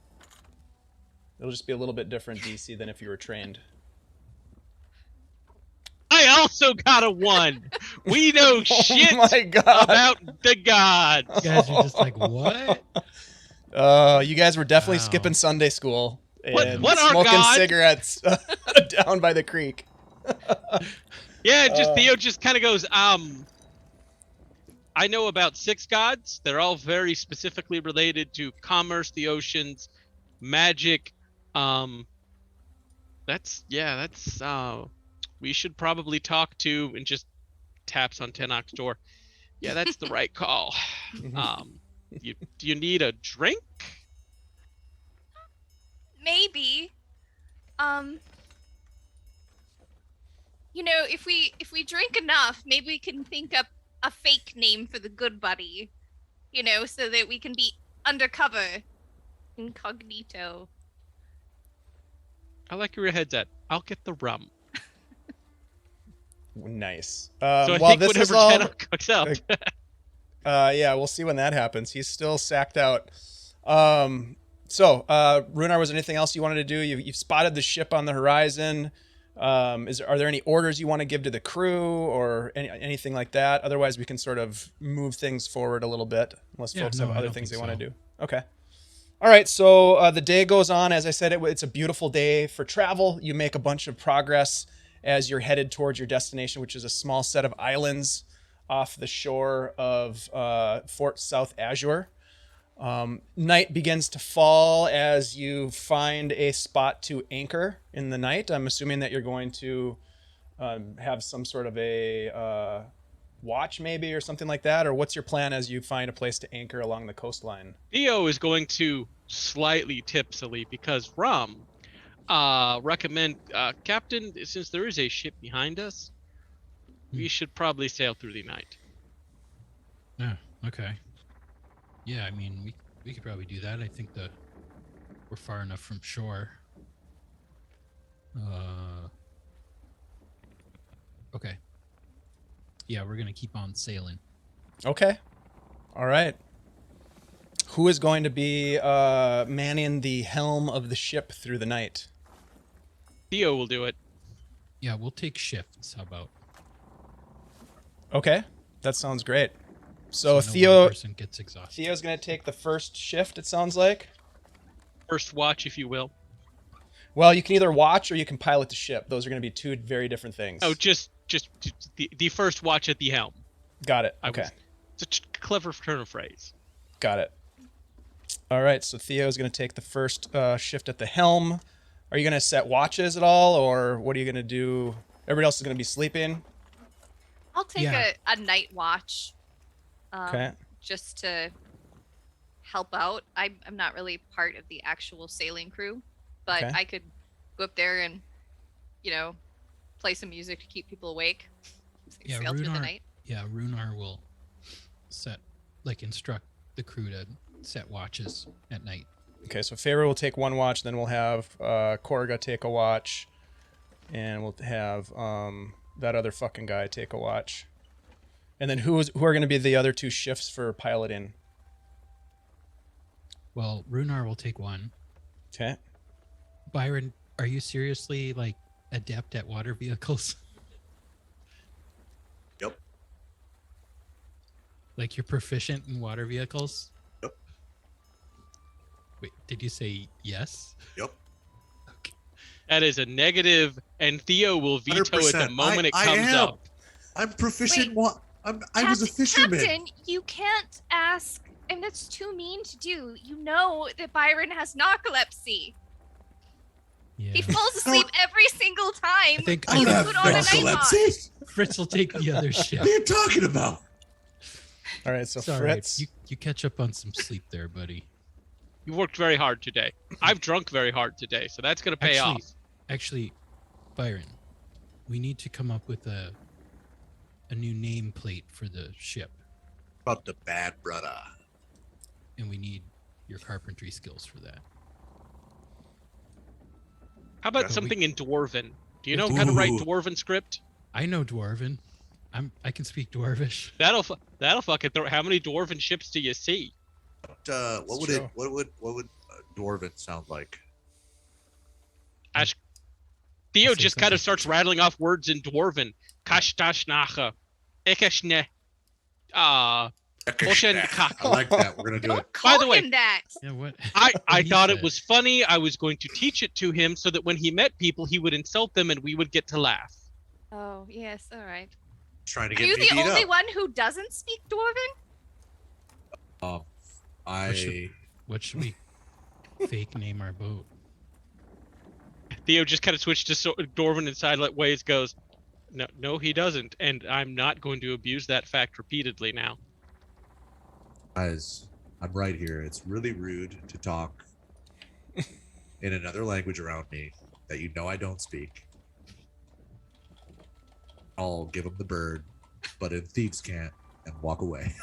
It'll just be a little bit different DC than if you were trained. I also got a 1. We know shit my God. about the gods. You guys are just like, what? You guys were definitely skipping Sunday school and what are smoking gods? cigarettes down by the creek. Yeah, Theo just kind of goes, I know about 6 gods. They're all very specifically related to commerce, the oceans, magic. We should probably talk to, and just taps on Tenoch's door. Yeah, that's the right call. Do you need a drink? Maybe. You know, if we drink enough, maybe we can think up a fake name for the good buddy. You know, so that we can be undercover, incognito. I like where your head's at. I'll get the rum. Nice. So I while think this is whatever all, Tenoch cooks up. yeah, we'll see when that happens. He's still sacked out. Rhunar, was there anything else you wanted to do? You've spotted the ship on the horizon. Are there any orders you want to give to the crew or anything like that? Otherwise, we can sort of move things forward a little bit, unless folks have other things they want to do. Okay. All right. So the day goes on. As I said, it's a beautiful day for travel. You make a bunch of progress as you're headed towards your destination, which is a small set of islands off the shore of Fort South Azure. Night begins to fall as you find a spot to anchor in the night. I'm assuming that you're going to have some sort of a watch maybe or something like that, or what's your plan as you find a place to anchor along the coastline? Theo is going to slightly tipsily because rum recommend Captain, since there is a ship behind us, we should probably sail through the night. Yeah, okay. Yeah, I mean, we could probably do that. I think we're far enough from shore. Okay. Yeah, we're gonna keep on sailing. Okay. All right. Who is going to be manning the helm of the ship through the night? Theo will do it. Yeah, we'll take shifts. How about? Okay, that sounds great. So no Theo, one person gets exhausted. Theo's going to take the first shift, it sounds like. First watch, if you will. Well, you can either watch or you can pilot the ship. Those are going to be two very different things. Oh, just the first watch at the helm. Got it. Okay. It's a clever turn of phrase. Got it. All right, so Theo's going to take the first shift at the helm. Are you going to set watches at all, or what are you going to do? Everybody else is going to be sleeping? I'll take a night watch. Okay. Just to help out. I'm not really part of the actual sailing crew, but Okay. I could go up there and, play some music to keep people awake. Yeah, sail through the night. Yeah, Rhunar will instruct the crew to set watches at night. Okay, so Feyre will take one watch, then we'll have Korga take a watch, and we'll have that other fucking guy take a watch. And then who are going to be the other two shifts for piloting? Well, Rhunar will take one. Okay. Byron, are you seriously adept at water vehicles? Yep. You're proficient in water vehicles? Yep. Wait, did you say yes? Yep. Okay. That is a negative, and Theo will veto it the 100%. moment it I comes am. up. I'm proficient. Wait. I was a fisherman. Captain, you can't ask, and that's too mean to do. You know that Byron has narcolepsy. Yeah. He falls asleep every single time. I think I don't have put on a night narcolepsy. Fritz will take the other What ship. are you talking about? All right, so It's all right. Fritz. You catch up on some sleep there, buddy. You worked very hard today. I've drunk very hard today, so that's going to pay off. Actually, Byron, we need to come up with a new nameplate for the ship, About the bad brother. and we need your carpentry skills for that. How about Yeah. something in Dwarven? Do you know how to write Ooh. Dwarven script? I know Dwarven. I can speak Dwarvish. That'll fucking throw. How many Dwarven ships do you see? What would true. What would Dwarven sound like? Theo I'll say just kind of something. starts rattling off words in Dwarven. Kashtashnacha. Ekeshne. Ocean I like that. We're gonna do Don't it. call By the way- him that. Yeah, what? I He thought it said. was funny. I was going to teach it to him so that when he met people, he would insult them and we would get to laugh. Oh, yes, all right. Trying to Are get you me the beat only up. one who doesn't speak Dwarven? What should we fake name our boat? Theo just kind of switched to Dwarven in silent ways, goes, no, he doesn't. And I'm not going to abuse that fact repeatedly now. Guys, I'm right here. It's really rude to talk in another language around me that you know I don't speak. I'll give him the bird, but in thieves can't, and walk away.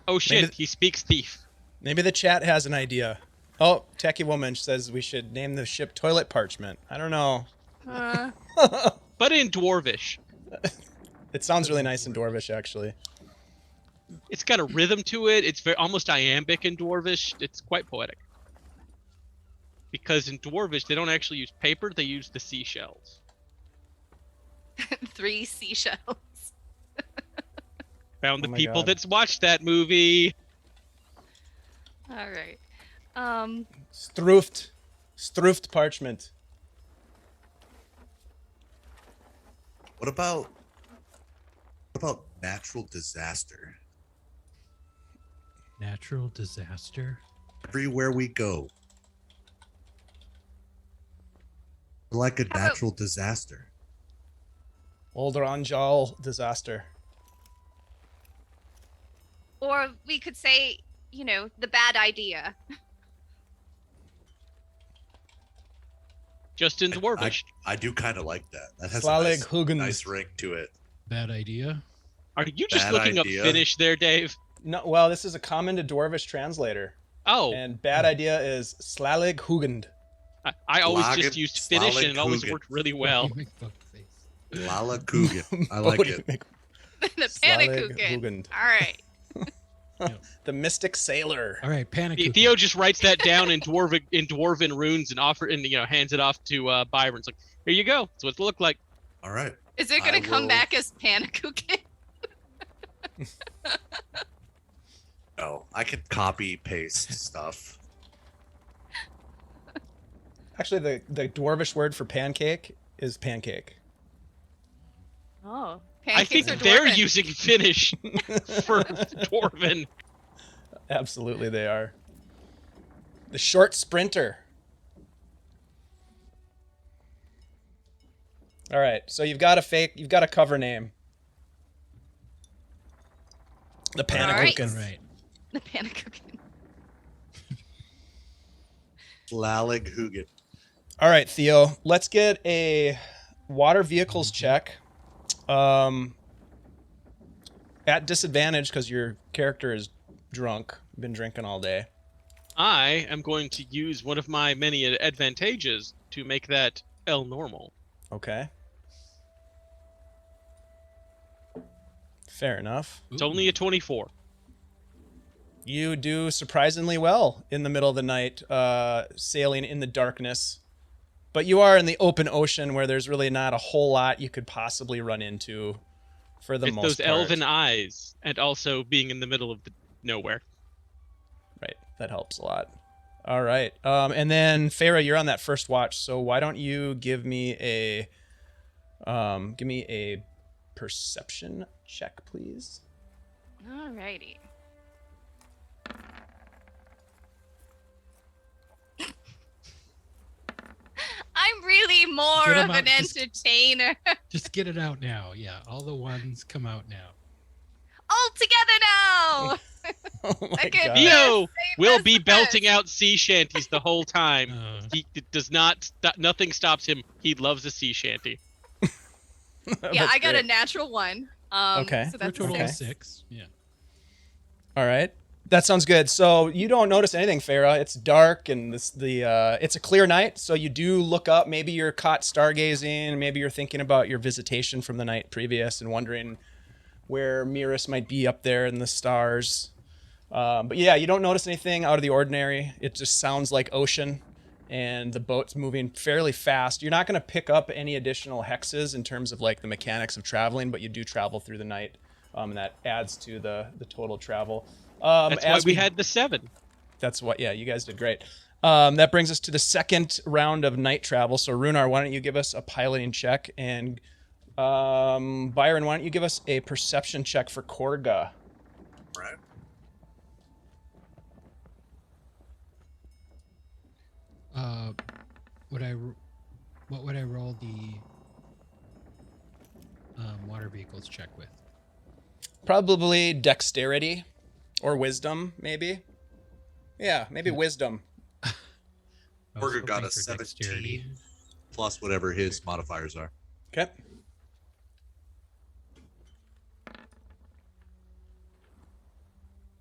Oh shit, Maybe- he speaks thief. Maybe the chat has an idea. Oh, Techie Woman says we should name the ship Toilet Parchment. I don't know. But in Dwarvish. It sounds really nice in Dwarvish, actually. It's got a rhythm to it. It's very almost iambic in Dwarvish. It's quite poetic. Because in Dwarvish, they don't actually use paper, they use the seashells. 3 seashells. Found the my people God. that's watched that movie. All right. Stroofed Parchment. What about natural disaster? Natural disaster. Everywhere we go, we're like a How about- natural disaster. Old Ranjal Disaster. Or we could say, the bad idea. Just in Dwarvish. I do kind of like that. That has a Slalig nice, Hugans. nice ring to it. Bad idea. Are you just Bad looking idea. up Finnish there, Dave? No, well, this is a common to Dwarvish translator. Oh, And bad idea is Slalig Hugand. I always Slagen- just used Finnish and it always Slagen worked really well. You make fuck face. Lala Coogan. I like Bodhi it. Mc- The Slalig Panakukin. Hugand. All right. The Mystic Sailor. All right, panic. Theo just writes that down in dwarven runes and hands it off to Byron. It's like, here you go. That's what it look like. All right. Is it going I to come will- back as Panakukin? No, I can copy paste stuff. Actually, the Dwarvish word for pancake is pancake. Oh. I think Pancakes are they're dwarven. using Finnish for dwarven. Absolutely, they are. The Short Sprinter. All right, so you've got a cover name. The All right. Panakukin. Right. The Panakukin. Lalig Hugin. All right, Theo, let's get a water vehicles check. At disadvantage because your character is drunk, been drinking all day. I am going to use one of my many advantages to make that L normal. Okay. Fair enough. It's only a 24. You do surprisingly well in the middle of the night, sailing in the darkness. But you are in the open ocean where there's really not a whole lot you could possibly run into for the It's most those part. elven eyes, and also being in the middle of the nowhere. Right, that helps a lot. All right, and then Farah, you're on that first watch, so why don't you give me a perception check, please? Alrighty. I'm really more Get 'em of an out, just- entertainer. Just get it out now. Yeah, all the ones come out now. All together now. Oh my I could- god. Theo will this be with belting this. out sea shanties the whole time. He does not. Nothing stops him. He loves a sea shanty. Yeah, That's I got a great. natural one. Okay. So For a that's total okay. of 6. Yeah. All right. That sounds good. So you don't notice anything, Farah. It's dark and it's a clear night. So you do look up. Maybe you're caught stargazing. Maybe you're thinking about your visitation from the night previous and wondering where Miras might be up there in the stars. But yeah, you don't notice anything out of the ordinary. It just sounds like ocean, and the boat's moving fairly fast. You're not going to pick up any additional hexes in terms of like the mechanics of traveling, but you do travel through the night, and that adds to the total travel. That's why as we had the 7. That's what. Yeah, you guys did great. That brings us to the second round of night travel. So Rhunar, why don't you give us a piloting check, and Byron, why don't you give us a perception check for Korga? Right. What would I roll the water vehicles check with? Probably dexterity or wisdom, maybe. Yeah, maybe wisdom. I was Borger got hoping a for 17 dexterity. plus whatever his modifiers are. Okay.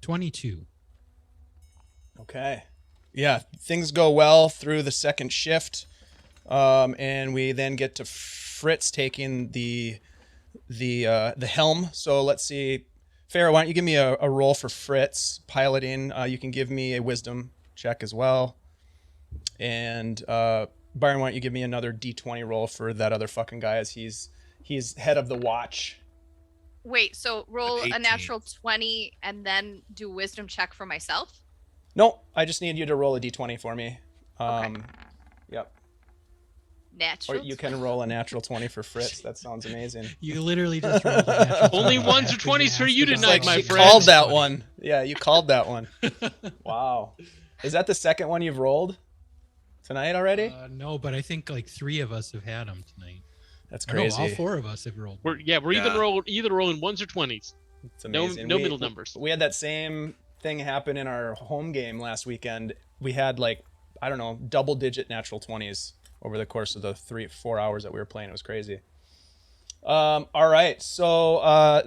$22. Okay. Yeah, things go well through the second shift, and we then get to Fritz taking the helm. So let's see, Farrah, why don't you give me a roll for Fritz piloting? You can give me a wisdom check as well, and Byron, why don't you give me another D20 roll for that other fucking guy as he's head of the watch. Wait, so roll a 18. natural 20 and then do wisdom check for myself? No, I just need you to roll a D20 for me. Okay. Yep. Or Natural. you can roll a natural 20 for Fritz. That sounds amazing. You literally just rolled a natural Only 20 ones or after 20s for asked you about tonight, Like my she friend. called that one. Yeah, you called that one. Wow. Is that the second one you've rolled tonight already? No, but I think like 3 of us have had them tonight. That's Or no, crazy. all 4 of us have rolled. We're Yeah. either rolling 1s or 20s. It's No amazing. middle numbers. We had that same thing happen in our home game last weekend. We had like, I don't know, double-digit natural 20s over the course of the 3-4 hours that we were playing. It was crazy. All right, so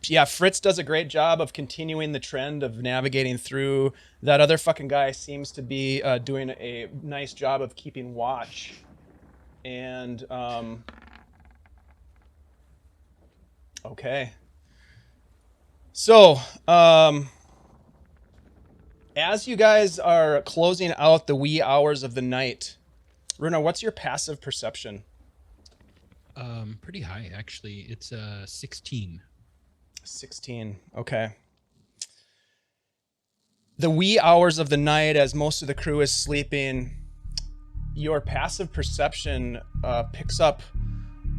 yeah, Fritz does a great job of continuing the trend of navigating through. That other fucking guy seems to be doing a nice job of keeping watch. And okay. So, as you guys are closing out the wee hours of the night, Rhunar, what's your passive perception? Pretty high actually. It's 16. 16. Okay. The wee hours of the night, as most of the crew is sleeping, your passive perception picks up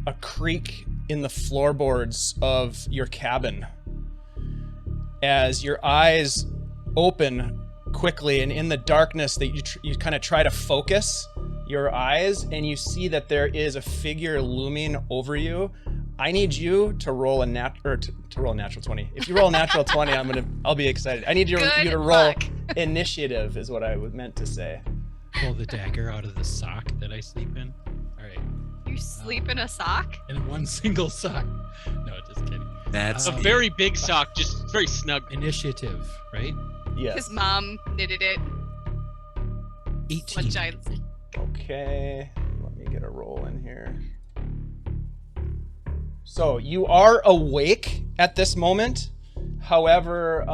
a creak in the floorboards of your cabin as your eyes open quickly, and in the darkness that you kind of try to focus your eyes, and you see that there is a figure looming over you. I need you to roll a to roll a natural 20. If you roll a natural 20, I'll be excited. I need you Good to roll luck. initiative is what I meant to say. Pull the dagger out of the sock that I sleep in. All right. You sleep in a sock? In one single sock. No, just kidding. That's A very big sock, just very snug. Initiative, right? Yes. His mom knitted it. 18. One giant. Okay, let me get a roll in here. So you are awake at this moment. However,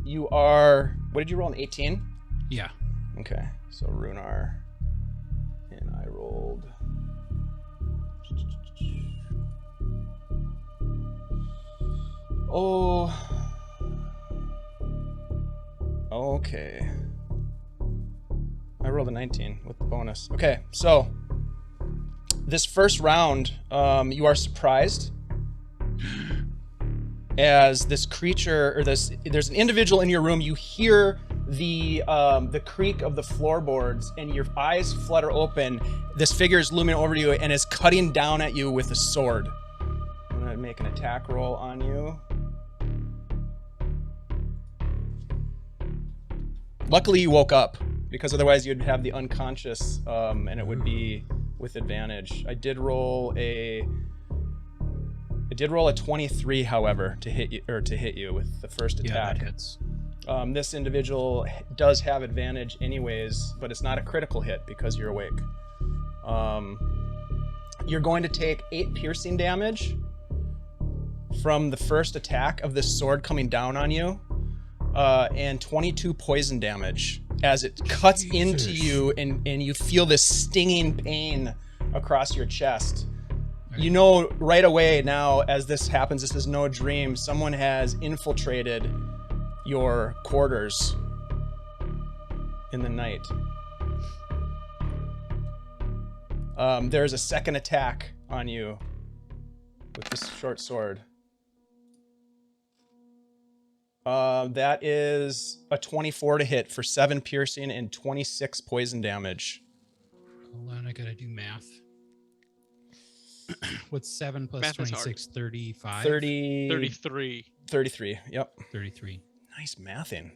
you are. What did you roll? An 18? Yeah. Okay, so Rhunar, and I rolled. Oh. Okay. I rolled a 19 with the bonus. Okay, so this first round, you are surprised as this creature, or there's an individual in your room. You hear the creak of the floorboards, and your eyes flutter open. This figure is looming over you and is cutting down at you with a sword. I'm gonna make an attack roll on you. Luckily, you woke up, because otherwise you'd have the unconscious, and it would be with advantage. I did roll a 23, however, to hit you with the first Yeah, attack. that hits. This individual does have advantage anyways, but it's not a critical hit because you're awake. You're going to take 8 piercing damage from the first attack of this sword coming down on you, and 22 poison damage as it cuts into you, and you feel this stinging pain across your chest. You know right away now, as this happens, this is no dream. Someone has infiltrated your quarters in the night. There's a second attack on you with this short sword. That is a 24 to hit for 7 piercing and 26 poison damage. Hold on, I gotta do math. What's 7 plus Math is hard. 26? 35? 33. 33, yep. 33. Nice mathing.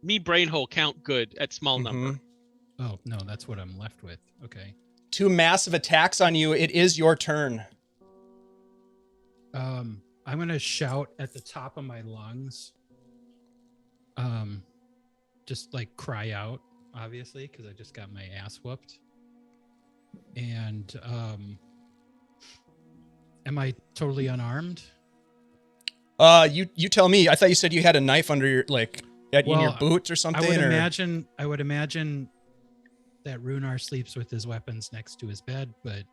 Me brain hole count good at small number. Mhm. Oh, no, that's what I'm left with. Okay. two massive attacks on you. It is your turn. I'm gonna shout at the top of my lungs. Just like cry out, obviously, because I just got my ass whooped. And am I totally unarmed? You tell me. I thought you said you had a knife under your in your boot or something. I would imagine that Rhunar sleeps with his weapons next to his bed, but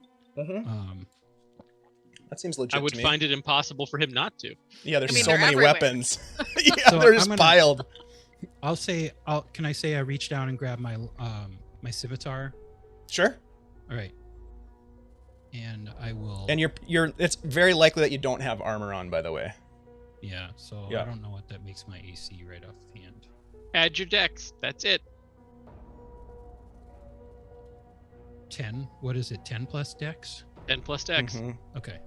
that seems legit. I would to me. find it impossible for him not to. Yeah, there's I mean, so they're many everywhere. weapons. Yeah, So they're just I'm gonna- piled. Can I say I reach down and grab my my scimitar? Sure. All right. And I will. And you're. It's very likely that you don't have armor on, by the way. Yeah. So Yeah. I don't know what that makes my AC right offhand. Add your dex. That's it. 10. What is it? 10 plus dex? 10 plus dex. Mhm. Okay.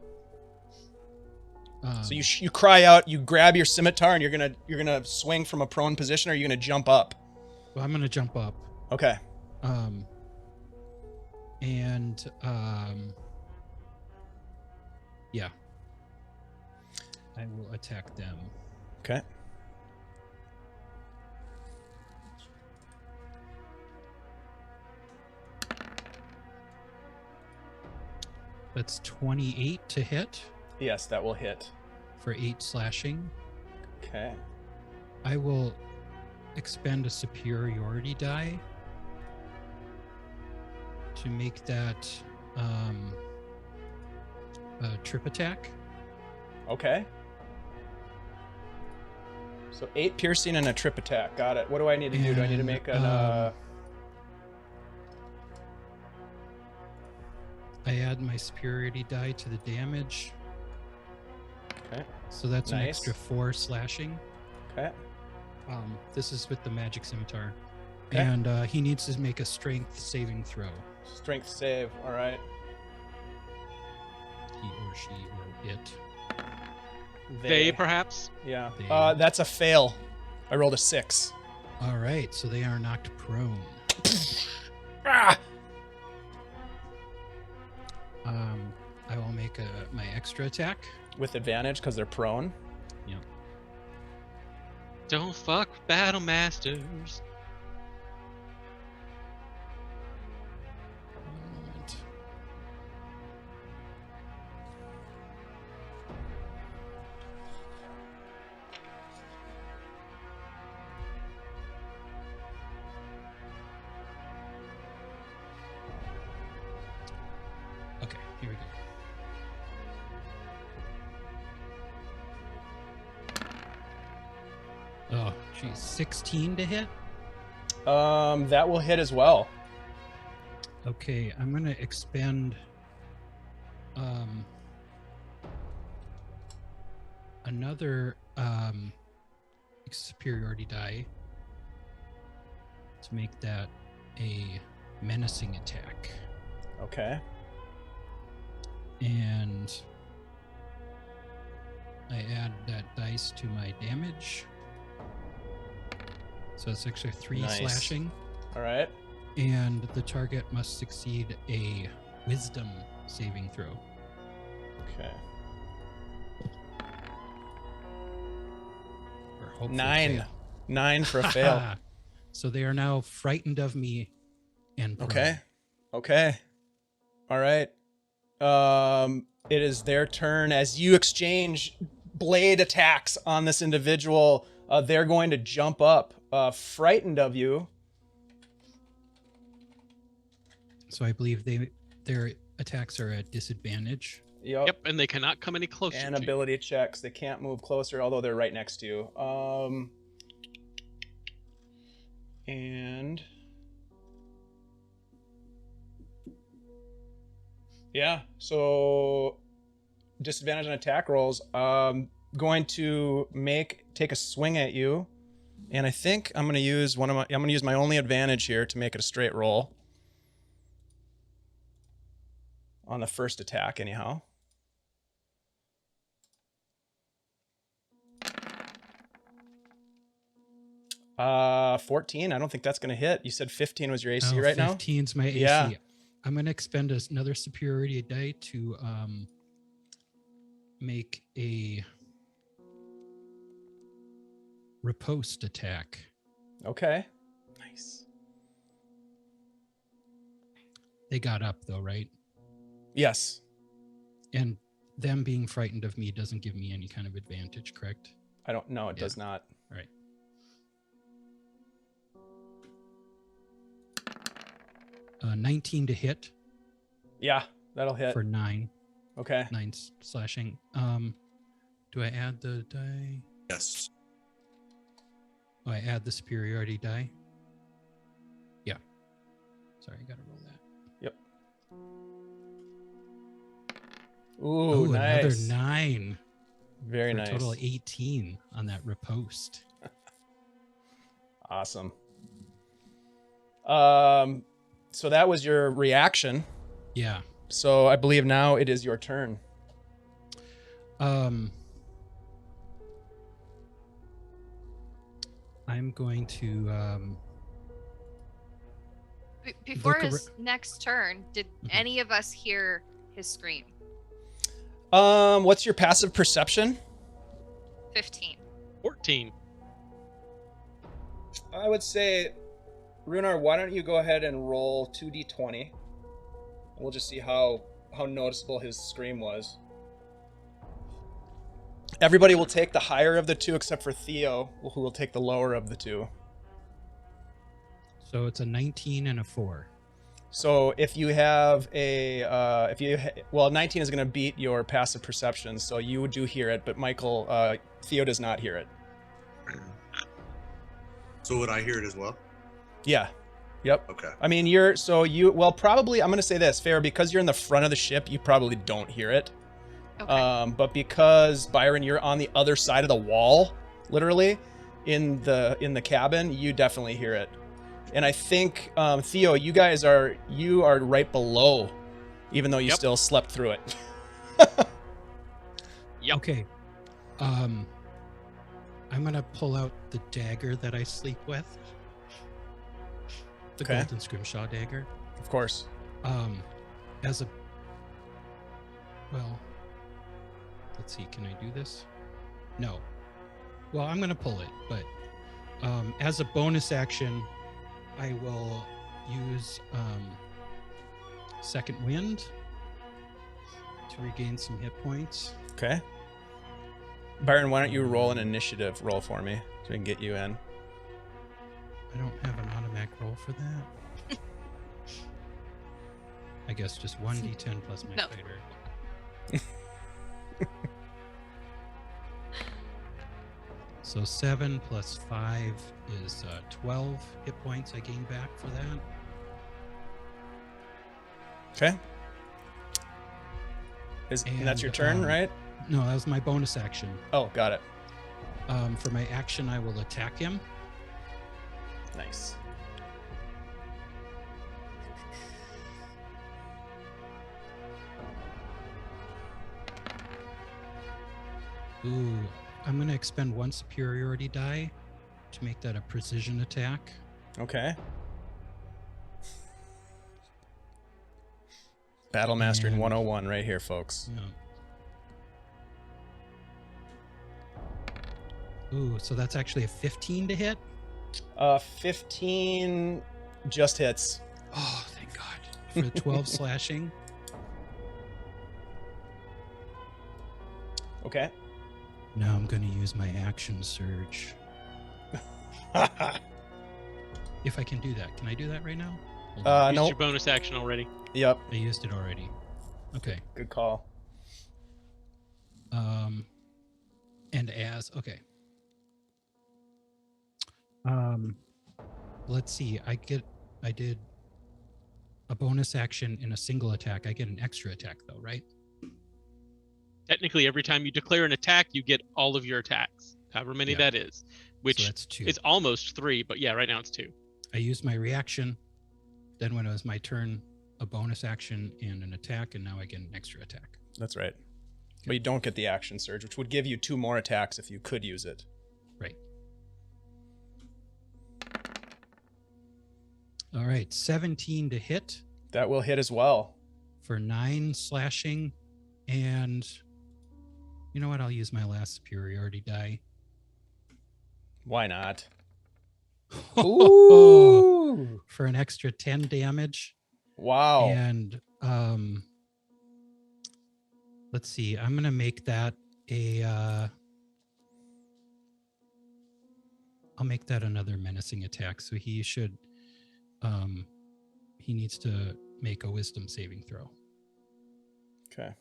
So you cry out. You grab your scimitar, and you're gonna swing from a prone position, or you're gonna jump up. Well, I'm gonna jump up. Okay. Yeah. I will attack them. Okay. That's 28 to hit Yes, that will hit. for 8 slashing. Okay. I will expend a superiority die to make that a trip attack. Okay. So 8 piercing and a trip attack. Got it. What do I need to do? Do I need to And, make an I add my superiority die to the damage. Okay. So that's an Nice. extra 4 slashing. Okay. This is with the magic scimitar. Okay. And he needs to make a strength saving throw. Strength save. All right. He or she or it. They perhaps. Yeah. They. That's a fail. I rolled a 6. All right, so they are knocked prone. Ah! I will make my extra attack. With advantage because they're prone. Yep. Don't fuck with Battlemasters. One moment. Okay, here we go. Oh, geez, 16 to hit. That will hit as well. Okay, I'm gonna expend another superiority die to make that a menacing attack. Okay. And I add that dice to my damage. So it's extra 3 Nice. slashing. All right. And the target must succeed a wisdom saving throw. Okay. Or hopefully 9. fail. 9 for a fail. So they are now frightened of me and prone. Okay. Okay. All right. It is their turn as you exchange blade attacks on this individual. They're going to jump up, frightened of you. So I believe their attacks are at disadvantage. Yep, and they cannot come any closer. And to you. ability checks. They can't move closer, although they're right next to you. And yeah, so disadvantage on attack rolls. Going to take a swing at you, and I think I'm going to use my only advantage here to make it a straight roll on the first attack, anyhow. Uh, 14. I don't think that's going to hit. You said 15 was your AC right now? 15's my AC. Yeah. I'm going to expend another superiority die to make a riposte attack. Okay. Nice. They got up though, right? Yes. And them being frightened of me doesn't give me any kind of advantage, correct? I don't know. It does not. Right. Uh, 19 to hit Yeah, that'll hit. for 9. Okay. 9 slashing. Do I add the die? Yes. Oh, I add the superiority die? Yeah. Sorry, I gotta roll that. Yep. Oh, Ooh, another nice. 9. Very for nice. a total of 18 on that riposte. Awesome. So that was your reaction. Yeah. So I believe now it is your turn. I'm going to Before Look his next turn, did any of us hear his scream? What's your passive perception? 15. 14. I would say, Rhunar, why don't you go ahead and roll 2d20. We'll just see how noticeable his scream was. Everybody will take the higher of the two except for Theo, who will take the lower of the two. So it's a 19 and a 4. So if you have a, 19 is going to beat your passive perception, so you do hear it, but Michael, Theo does not hear it. So would I hear it as well? Yeah. Yep. Okay. I mean, probably, I'm going to say this, Fair, because you're in the front of the ship, you probably don't hear it. Okay. But because, Byron, you're on the other side of the wall, literally, in the cabin, you definitely hear it. And I think, Theo, you are right below, even though you still slept through it. Yep. Okay. I'm going to pull out the dagger that I sleep with. The Okay. golden scrimshaw dagger. Of course. As a... Well... Let's see, can I do this? No. Well, I'm going to pull it, but as a bonus action, I will use Second Wind to regain some hit points. Okay. Byron, why don't you roll an initiative roll for me so we can get you in? I don't have an automatic roll for that. I guess just 1d10 plus my No. fighter. So 7 plus 5 is 12 hit points I gain back for that. Okay. And that's your turn, right? No, that was my bonus action. Oh, got it. For my action, I will attack him. Nice. Ooh, I'm going to expend 1 superiority die to make that a precision attack. Okay. Battlemaster in And- 101 right here, folks. Yeah. Ooh, so that's actually a 15 to hit? 15 just hits. Oh, thank God. For the 12 slashing. Okay. Now I'm going to use my action surge. If I can do that. Can I do that right now? Hold on. Used Nope. your bonus action already. Yep. I used it already. Okay. Good call. Okay. Let's see. I did a bonus action in a single attack. I get an extra attack though, right? Technically, every time you declare an attack, you get all of your attacks, however many Yeah. that is, So which that's 2. is almost 3, but yeah, right now it's 2. I used my reaction. Then when it was my turn, a bonus action and an attack, and now I get an extra attack. That's right. But you don't get the action surge, which would give you 2 more attacks if you could use it. Right. All right, 17 to hit That will hit as well. for 9 slashing. And you know what? I'll use my last superiority die. Why not? Ooh. Ooh. For an extra 10 damage. Wow. And let's see. I'm going to make that I'll make that another menacing attack. So he should he needs to make a wisdom saving throw. Okay.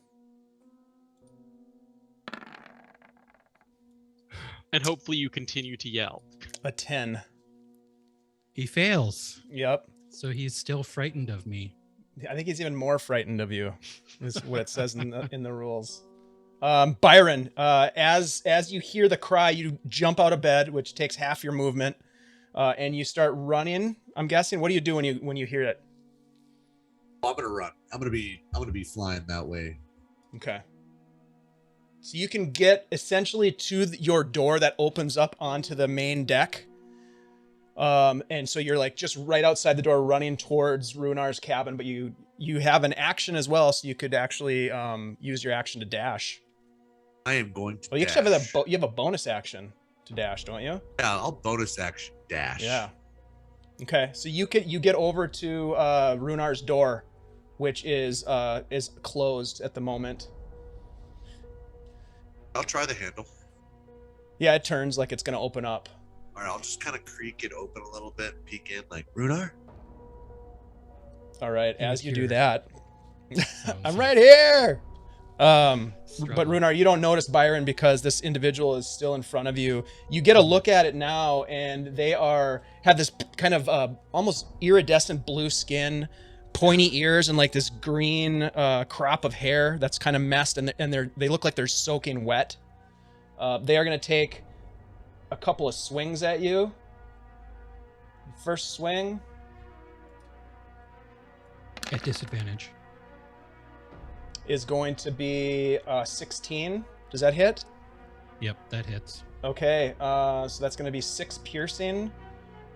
And hopefully you continue to yell. A 10. He fails. Yep. So he's still frightened of me. I think he's even more frightened of you, is what it says in the rules. Byron, as you hear the cry, you jump out of bed, which takes half your movement, and you start running. I'm guessing. What do you do when you hear it? I'm gonna run. I'm gonna be flying that way. Okay. So you can get essentially to your door that opens up onto the main deck. And so you're like just right outside the door running towards Rhunnar's cabin, but you have an action as well, so you could actually use your action to dash. I am going to. Well, you actually have you have a bonus action to dash, don't you? Yeah, I'll bonus action dash. Yeah. Okay, so you get over to Rhunnar's door, which is closed at the moment. I'll try the handle. Yeah, it turns like it's gonna open up. All right, I'll just kind of creak it open a little bit, peek in, like Rhunar. All right, And as you here. do that, Oh, I'm so- right here. But Struggle. Rhunar, you don't notice Byron because this individual is still in front of you. You get a look at it now, and they have this kind of almost iridescent blue skin, pointy ears, and like this green crop of hair that's kind of messed, and they look like they're soaking wet. They are going to take a couple of swings at you. First swing At disadvantage. is going to be 16. Does that hit? Yep, that hits. Okay, so that's going to be 6 piercing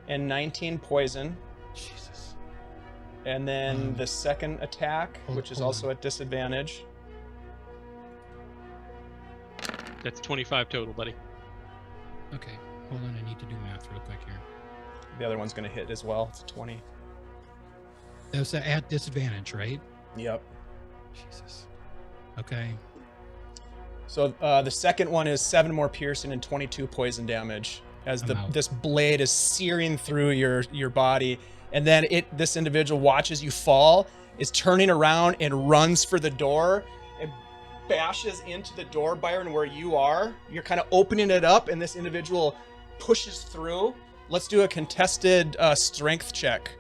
and 19 poison. Jesus. And then the second attack, which is hold also on. at disadvantage. That's 25 total, buddy. Okay, hold on. I need to do math real quick here. The other one's going to hit as well. It's a 20. That was at disadvantage, right? Yep. Jesus. Okay. So the second one is 7 more piercing and 22 poison damage as I'm out. this blade is searing through your body. And then this individual watches you fall, is turning around and runs for the door and bashes into the door, Byron, where you are. You're kind of opening it up, and this individual pushes through. Let's do a contested strength check.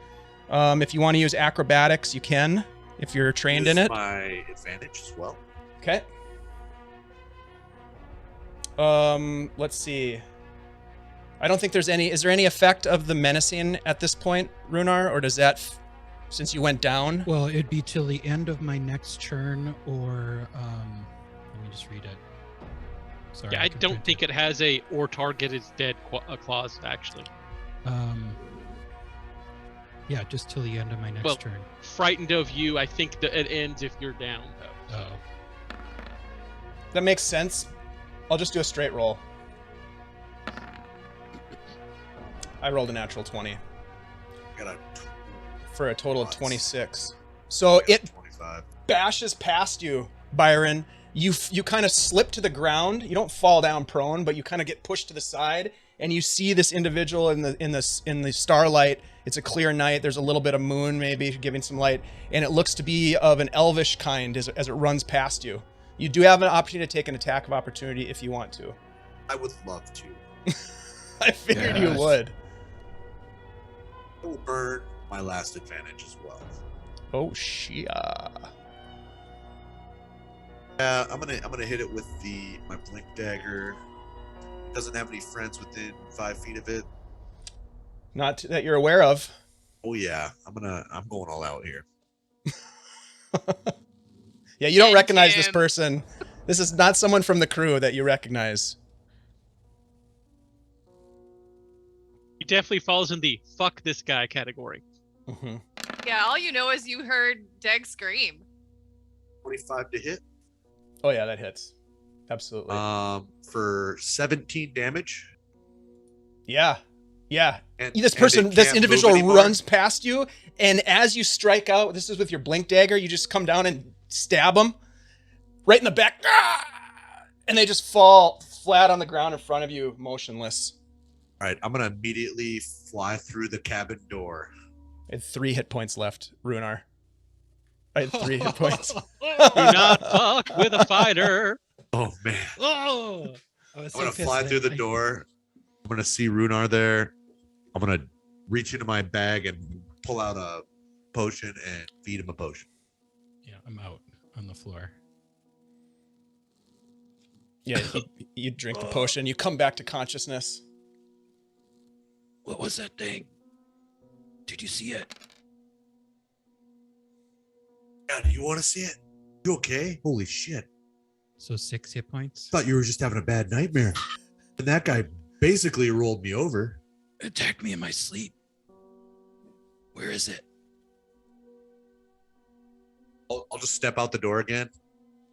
If you want to use acrobatics, you can, if you're trained in Use it. my advantage as well. Okay. Let's see. I don't think there's any. Is there any effect of the menacing at this point, Rhunar, or does that, since you went down? Well, it'd be till the end of my next turn, or let me just read it. Sorry. Yeah, I can don't print think it has a or target is dead clause, actually. Yeah, just till the end of my next Well, turn. Frightened of you, I think that it ends if you're down, though. Oh, That makes sense. I'll just do a straight roll. I rolled a natural 20 Got a for a total of Nice. 26. So it 25. bashes past you, Byron. You kind of slip to the ground. You don't fall down prone, but you kind of get pushed to the side, and you see this individual in the starlight. It's a clear night. There's a little bit of moon maybe giving some light, and it looks to be of an elvish kind as it runs past you. You do have an opportunity to take an attack of opportunity if you want to. I would love to. I figured you Yes. would. I will burn my last advantage as well. Oh shit. Yeah, I'm gonna hit it with my blink dagger. Doesn't have any friends within 5 feet of it. Not that you're aware of. Oh yeah, I'm going all out here. Yeah, you don't Thank recognize this him. person. This is not someone from the crew that you recognize. He definitely falls in the fuck this guy category. Mm-hmm. Yeah, all you know is you heard Deg scream. 25 to hit. Oh yeah, that hits. Absolutely. For 17 damage. Yeah. And This and person, it this can't individual move anymore? runs past you, and as you strike out, this is with your blink dagger, you just come down and stab them right in the back. Ah! And they just fall flat on the ground in front of you, motionless. All right, I'm gonna immediately fly through the cabin door. I had 3 hit points left, Rhunar. I had 3 hit points. Do not fuck with a fighter. Oh man! Oh, I was I'm so gonna pissed fly that through the I- door. I'm gonna see Rhunar there. I'm gonna reach into my bag and pull out a potion and feed him a potion. Yeah, I'm out on the floor. Yeah, you drink the potion, you come back to consciousness. What was that thing? Did you see it? Yeah, do you want to see it? You okay? Holy shit! So 6 hit points. Thought you were just having a bad nightmare. And that guy basically rolled me over. It attacked me in my sleep. Where is it? I'll just step out the door again.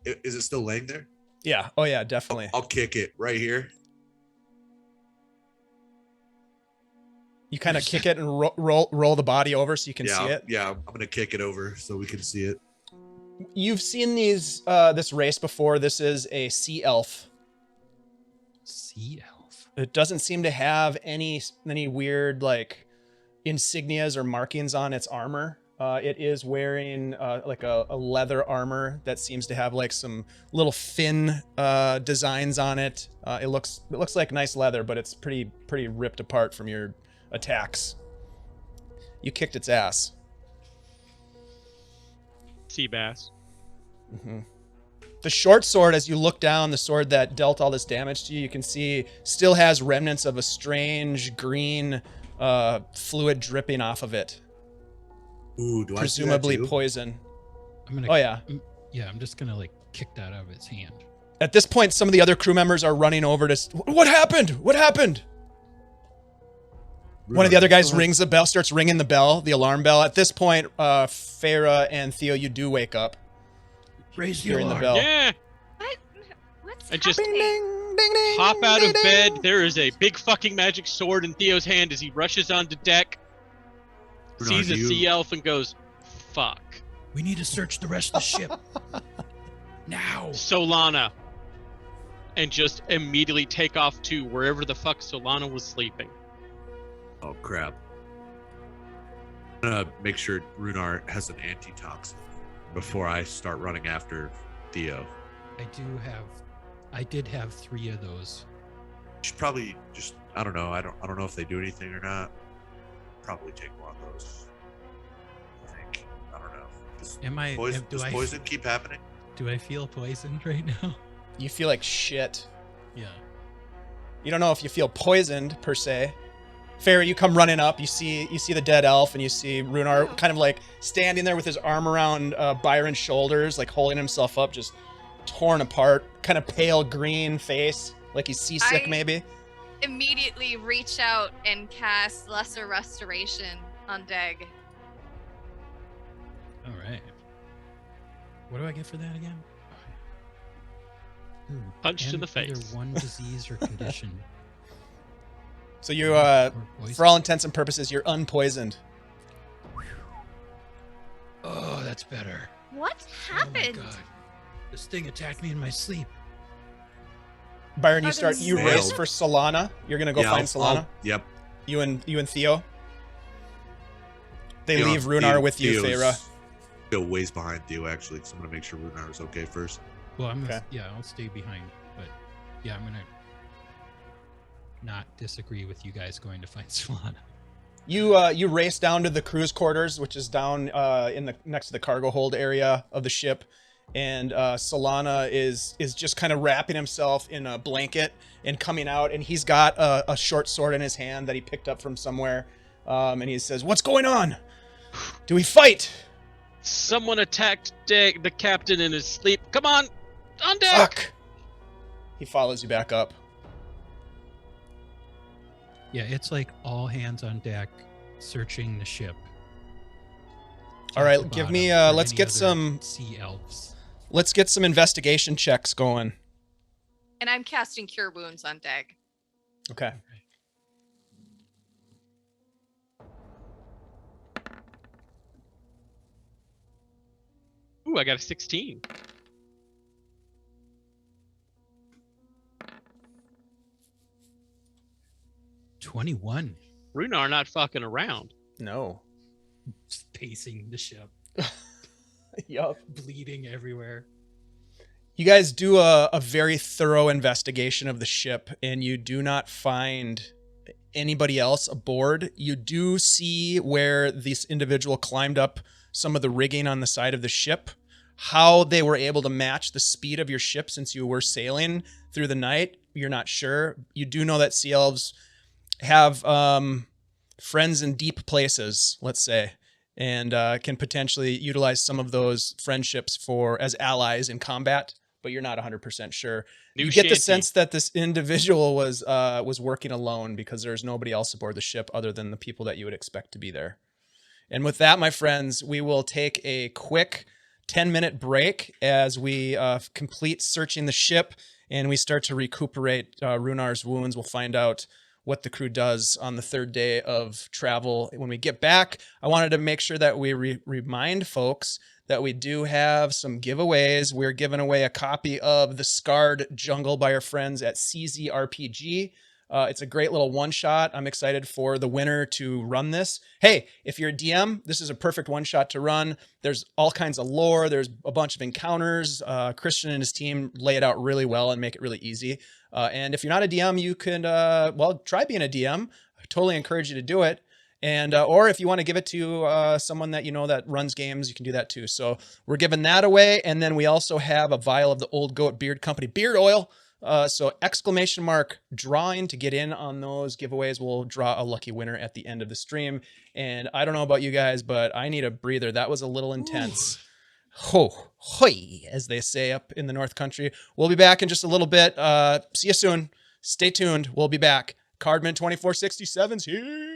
Is it still laying there? Yeah, oh yeah, definitely. I'll kick it right here. You kind of kick it and roll the body over so you can see it. Yeah, I'm gonna kick it over so we can see it. You've seen this race before. This is a sea elf. Sea elf. It doesn't seem to have any weird like insignias or markings on its armor. It is wearing like a leather armor that seems to have like some little fin designs on it. It looks like nice leather, but it's pretty ripped apart from your attacks. You kicked its ass. Sea bass. Mm-hmm. The short sword, as you look down, the sword that dealt all this damage to you, you can see still has remnants of a strange green fluid dripping off of it. Ooh, do Presumably I see that too? poison. I'm gonna. Oh yeah. I'm just gonna like kick that out of its hand. At this point, some of the other crew members are running over to. What happened? What happened? One of the other guys rings the bell, starts ringing the bell, the alarm bell. At this point, Farah and Theo, you do wake up. Raise the Hearing the alarm. bell. Yeah. What's I just- happening? Ding, ding, ding, Hop out ding, of ding. bed. There is a big fucking magic sword in Theo's hand as he rushes onto deck, Rhunar, sees a do you- sea elf, and goes, "Fuck." We need to search the rest of the ship. Now. Solana. And just immediately take off to wherever the fuck Solana was sleeping. Oh crap! I'm gonna make sure Rhunar has an antitoxin before I start running after Theo. I did have 3 of those. You should probably just I don't know know if they do anything or not. Probably take one of those. I think I don't know. Does poison keep happening? Do I feel poisoned right now? You feel like shit. Yeah. You don't know if you feel poisoned per se. Farah, you come running up. You see the dead elf, and you see Rhunar kind of like standing there with his arm around Byron's shoulders, like holding himself up, just torn apart, kind of pale green face, like he's seasick maybe. Immediately reach out and cast Lesser Restoration on Deg. All right. What do I get for that again? Ooh, Punched in and the face. Either one disease or condition. So you, Or poison. for all intents and purposes, you're unpoisoned. Oh, that's better. What Oh my happened? god. This thing attacked me in my sleep. Byron, you Fucking you snail. race for Solana. You're gonna go find Solana. Yep. You and Theo. They Theo- leave Rhunar Theo- with you, Theo's Farah. Still ways behind Theo actually, because I'm gonna make sure Rhunar is okay first. Well, Okay. I'll stay behind, but yeah, I'm gonna not disagree with you guys going to find Solana. You race down to the crew's quarters, which is down in the next to the cargo hold area of the ship, and Solana is just kind of wrapping himself in a blanket and coming out, and he's got a short sword in his hand that he picked up from somewhere, and he says, "What's going on? Do we fight?" Someone attacked Deg, the captain, in his sleep. Come on deck. Fuck. He follows you back up. Yeah, it's like all hands on deck, searching the ship. All right, top to give bottom me, for let's any get other some- sea elves. Let's get some investigation checks going. And I'm casting Cure Wounds on Deg. Okay. Ooh, I got a 16. $21. Rhunar not fucking around. No. Just pacing the ship, Yup. bleeding everywhere. You guys do a very thorough investigation of the ship, and you do not find anybody else aboard. You do see where this individual climbed up some of the rigging on the side of the ship. How they were able to match the speed of your ship since you were sailing through the night, you're not sure. You do know that sea elves have friends in deep places, let's say, and can potentially utilize some of those friendships as allies in combat, but you're not 100% sure. New You get the shanty. sense that this individual was working alone because there's nobody else aboard the ship other than the people that you would expect to be there. And with that, my friends, we will take a quick 10-minute break as we complete searching the ship and we start to recuperate Rhunnar's wounds. We'll find out what the crew does on the third day of travel. When we get back, I wanted to make sure that we remind folks that we do have some giveaways. We're giving away a copy of The Scarred Jungle by our friends at CZRPG. It's a great little one-shot. I'm excited for the winner to run this. Hey, if you're a DM, this is a perfect one-shot to run. There's all kinds of lore. There's a bunch of encounters. Christian and his team lay it out really well and make it really easy. And if you're not a DM, you can, try being a DM. I totally encourage you to do it. And or if you want to give it to someone that you know that runs games, you can do that too. So we're giving that away. And then we also have a vial of the Old Goat Beard Company beard oil. So ! drawing to get in on those giveaways. We'll draw a lucky winner at the end of the stream. And I don't know about you guys, but I need a breather. That was a little intense. Ho, hoi, as they say up in the North Country. We'll be back in just a little bit. See you soon. Stay tuned. We'll be back. Cardman 2467's here.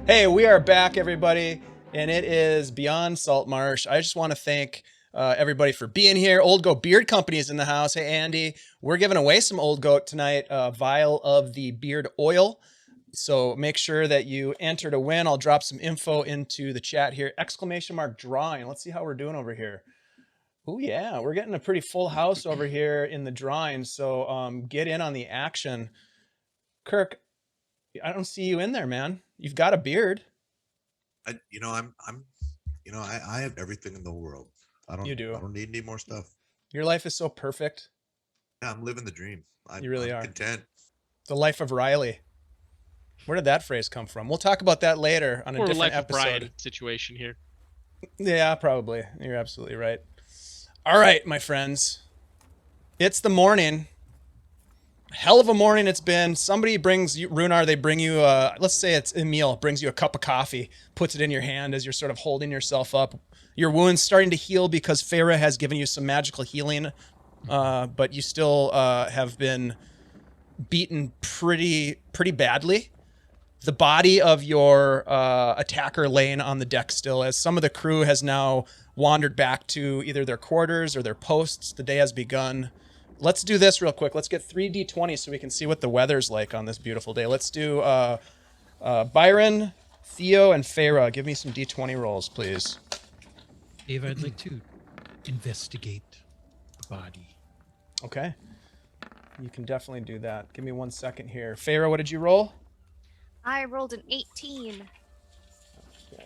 Hey, we are back, everybody, and it is Beyond Saltmarsh. I just want to thank everybody for being here. Old Goat Beard Company is in the house. Hey, Andy, we're giving away some Old Goat tonight, a vial of the beard oil. So make sure that you enter to win. I'll drop some info into the chat here. ! Drawing. Let's see how we're doing over here. Oh, yeah, we're getting a pretty full house over here in the drawing. So get in on the action. Kirk, I don't see you in there, man. You've got a beard. I have everything in the world. You do. I don't need any more stuff. Your life is so perfect. Yeah, I'm living the dream. You really I'm are. content. The life of Riley. Where did that phrase come from? We'll talk about that later on a Or different Life of episode. Brian situation here. Yeah, probably. You're absolutely right. All right, my friends. It's the morning. Hell of a morning it's been. Somebody brings you, Rhunar, they bring you, let's say it's Emil, brings you a cup of coffee, puts it in your hand as you're sort of holding yourself up. Your wound's starting to heal because Feyre has given you some magical healing, but you still have been beaten pretty badly. The body of your attacker laying on the deck still, as some of the crew has now wandered back to either their quarters or their posts. The day has begun. Let's do this real quick. Let's get 3 D20 so we can see what the weather's like on this beautiful day. Let's do Byron, Theo, and Feyre. Give me some D20 rolls, please. Dave, I'd like to investigate the body. Okay. You can definitely do that. Give me 1 second here. Feyre, what did you roll? I rolled an 18. Okay.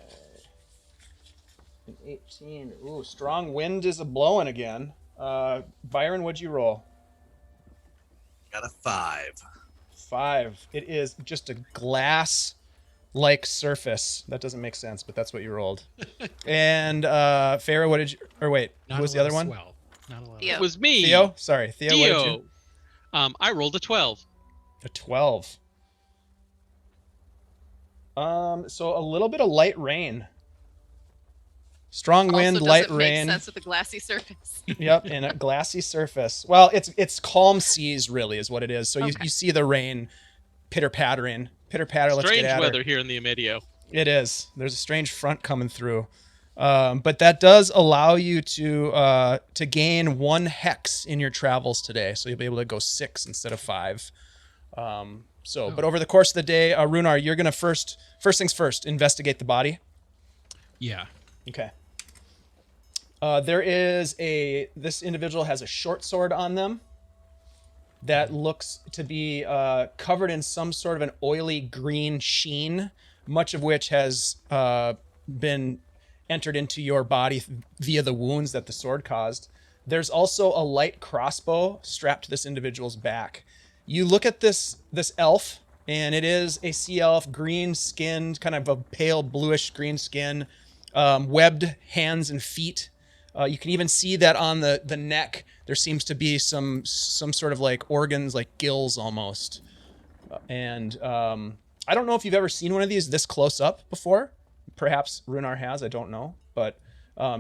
An 18. Ooh, strong wind is a blowing again. Byron, what'd you roll? Got a 5. 5. It is just a glass-like surface. That doesn't make sense, but that's what you rolled. And Feyre, what did you? Or wait, who was the other one? Swell. Not a lot. Theo. It was me. Theo. Sorry, Theo. What did you? I rolled a 12. A 12. So a little bit of light rain. Strong wind, Also light doesn't make rain. sense with the glassy surface. Yep, and a glassy surface. Well, it's calm seas, really, is what it is. So Okay. you see the rain pitter pattering, pitter patter. Let's Strange get at weather her. here in the Amedio. It is. There's a strange front coming through, but that does allow you to gain 1 hex in your travels today. So you'll be able to go 6 instead of 5. But over the course of the day, Rhunar, you're gonna first things first, investigate the body. Yeah. Okay. This individual has a short sword on them that looks to be covered in some sort of an oily green sheen, much of which has been entered into your body via the wounds that the sword caused. There's also a light crossbow strapped to this individual's back. You look at this elf, and it is a sea elf, green-skinned, kind of a pale bluish green skin, webbed hands and feet. You can even see that on the neck there seems to be some sort of like organs, like gills almost. And I don't know if you've ever seen one of these this close up before. Perhaps Rhunar has, I don't know. But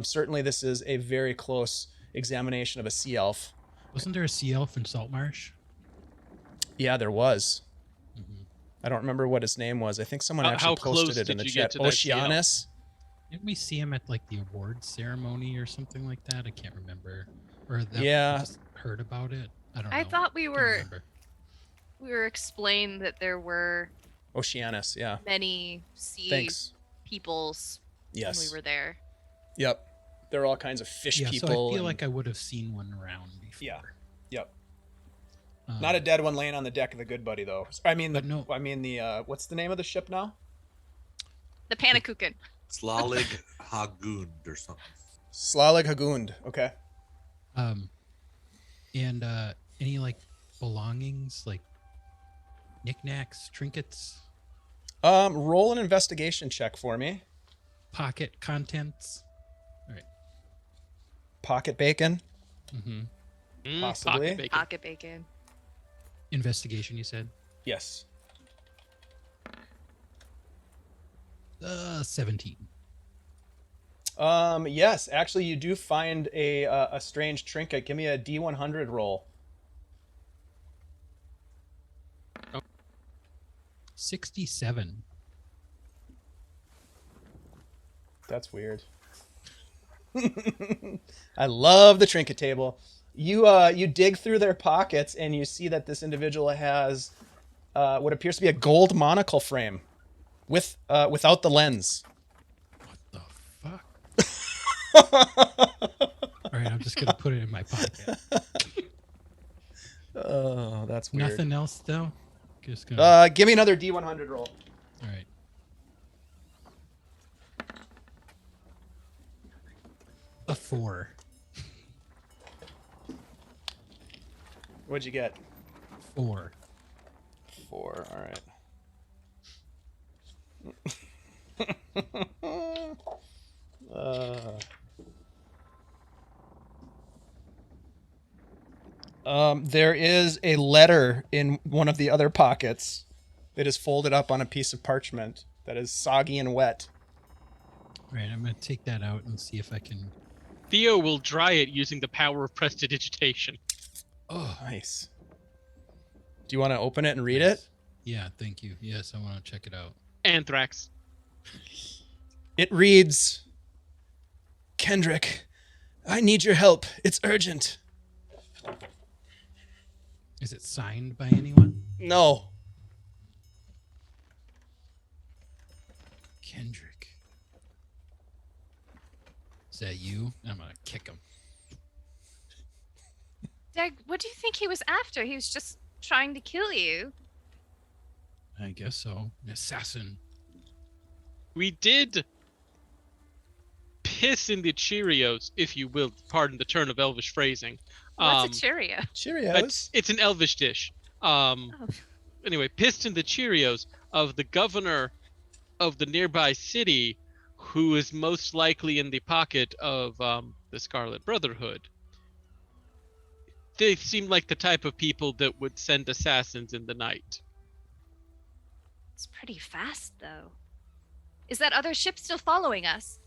certainly this is a very close examination of a sea elf. Wasn't there a sea elf in Saltmarsh? Yeah, there was. Mm-hmm. I don't remember what his name was. I think someone How actually close posted it did in the you chat. get to that sea elf? Oceanus. Didn't we see him at like the awards ceremony or something like that? I can't remember. Or that Yeah. I just heard about it. I don't know. I thought we Can't were remember. explained that there were Oceanus, yeah. many sea Thanks. peoples when Yes. we were there. Yep. There are all kinds of fish Yeah, people. so I feel and- like I would have seen one around before. Yeah. Yep. Um, Not a dead one laying on the deck of the Good Buddy, though. I mean, But no. what's the name of the ship now? The Panakukin. Slalig Hagund or something. Slalig Hagund. Okay. And any like belongings, like knickknacks, trinkets, Roll an investigation check for me. pocket contents. All right. Pocket bacon. Mm-hmm. Possibly. Pocket bacon. Pocket bacon. Investigation, you said? Yes. 17. Yes. Actually, you do find a strange trinket. Give me a D100 roll. 67. That's weird. I love the trinket table. You dig through their pockets and you see that this individual has what appears to be a gold monocle frame with without the lens. What the fuck? All right, I'm just gonna put it in my pocket. Oh, that's weird. Nothing else though. Just gonna. Give me another D100 roll. All right. A 4. What'd you get? 4. 4. All right. There is a letter in one of the other pockets that is folded up on a piece of parchment that is soggy and wet. All right, I'm gonna take that out and see if I can. Theo will dry it using the power of prestidigitation. Oh, Nice. Do you want to open it and read it? yeah. Thank you. Yes, I want to check it out. Anthrax. It reads, Kendrick, I need your help. It's urgent. Is it signed by anyone? No. Kendrick. Is that you? I'm gonna kick him. Deg, what do you think he was after? He was just trying to kill you. I guess so. An assassin. We did piss in the Cheerios, if you will, pardon the turn of Elvish phrasing. What's a Cheerio? Cheerios. It's an Elvish dish. Oh. Anyway, pissed in the Cheerios of the governor of the nearby city, who is most likely in the pocket of the Scarlet Brotherhood. They seem like the type of people that would send assassins in the night. It's pretty fast, though. Is that other ship still following us?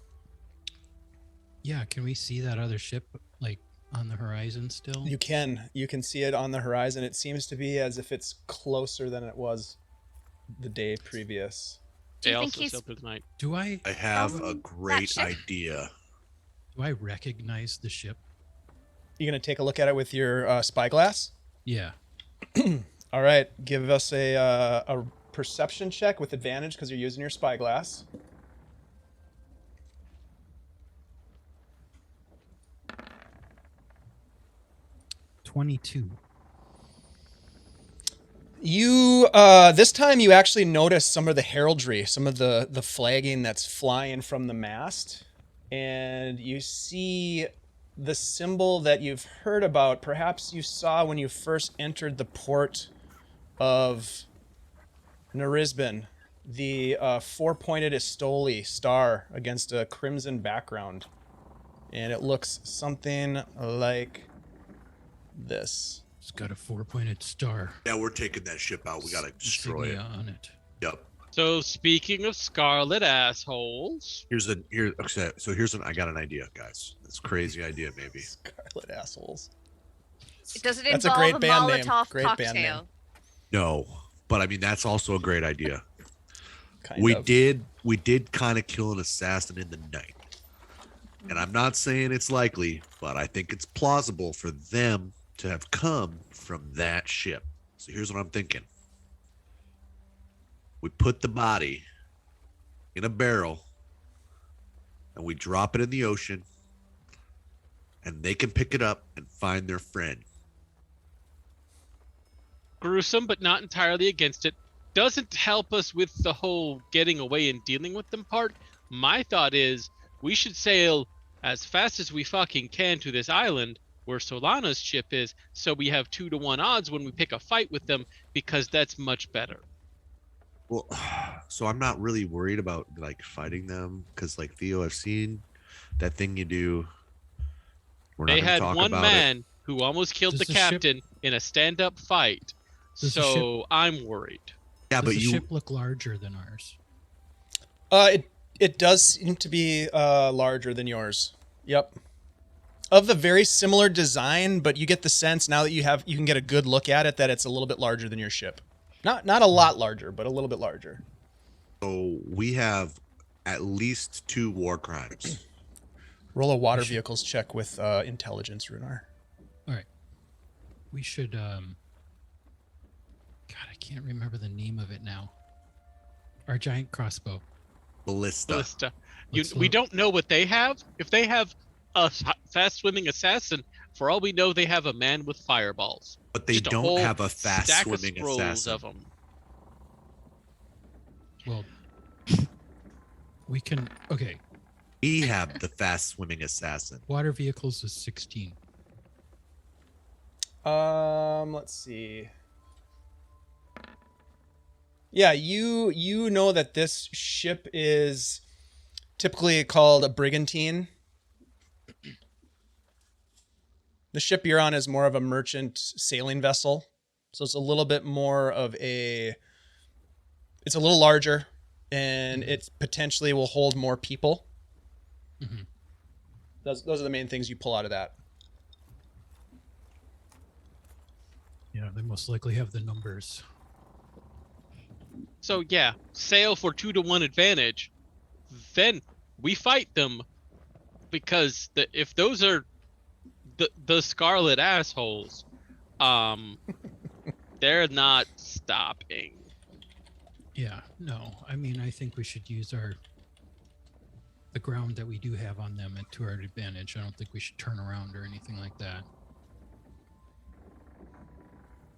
Yeah, can we see that other ship like on the horizon still? You can see it on the horizon. It seems to be as if it's closer than it was the day previous. Do They you think also he's sailed through the night. Do I I have From a that great ship? idea. recognize the ship? You gonna take a look at it with your spyglass? Yeah. All right, give us a perception check with advantage because you're using your spyglass. $22. You this time you actually notice some of the heraldry, some of the flagging that's flying from the mast, and you see the symbol that you've heard about. Perhaps you saw when you first entered the port of Narisbin, the four-pointed Estoli star against a crimson background, and it looks something like this. It's got a 4-pointed star. Yeah, we're taking that ship out. We gotta destroy it. Insignia on it. Yep. So speaking of scarlet assholes, Okay, so here's I got an idea, guys. It's a crazy idea, maybe. Scarlet assholes. Does it That's a involve great a band name. Molotov Great band name. cocktail? No, but I mean that's also a great idea. Kind we of. did kind of kill an assassin in the night, and I'm not saying it's likely, but I think it's plausible for them to have come from that ship. So here's what I'm thinking. We put the body in a barrel and we drop it in the ocean, and they can pick it up and find their friend. gruesome but not entirely against it. Doesn't help us with the whole getting away and dealing with them part. My thought is we should sail as fast as we fucking can to this island where Solana's ship is, so we have 2-to-1 odds when we pick a fight with them, because that's much better. Well, so I'm not really worried about like fighting them because, like Theo, I've seen that thing you do. We're not They gonna had talk one about man it. who almost killed Does the the ship- captain in a stand-up fight, Does the so I'm worried. Yeah, Does but the you. ship look larger than ours? It does seem to be larger than yours. Yep. Of the very similar design, but you get the sense now that you can get a good look at it that it's a little bit larger than your ship. Not a lot larger, but a little bit larger. So we have at least 2 war crimes. Roll a water vehicles check with intelligence, Rhunar. All right. We should God, I can't remember the name of it now. Our giant crossbow. Ballista. Ballista. Let's We look. don't know what they have. If they have a fast-swimming assassin, for all we know, they have a man with fireballs. But they Just don't whole have a fast stack of swimming scrolls assassin. of them. Well, we can. Okay. We have the fast swimming assassin. Water vehicles is 16. Let's see. Yeah, you know that this ship is typically called a brigantine. The ship you're on is more of a merchant sailing vessel. So it's a little bit more of it's a little larger, and it potentially will hold more people. Mhm. Those are the main things you pull out of that. Yeah, they most likely have the numbers. So yeah, sail for 2-to-1 advantage. Then we fight them, because if those are the scarlet assholes, they're not stopping. Yeah, no. I mean, I think we should use the ground that we do have on them to our advantage. I don't think we should turn around or anything like that.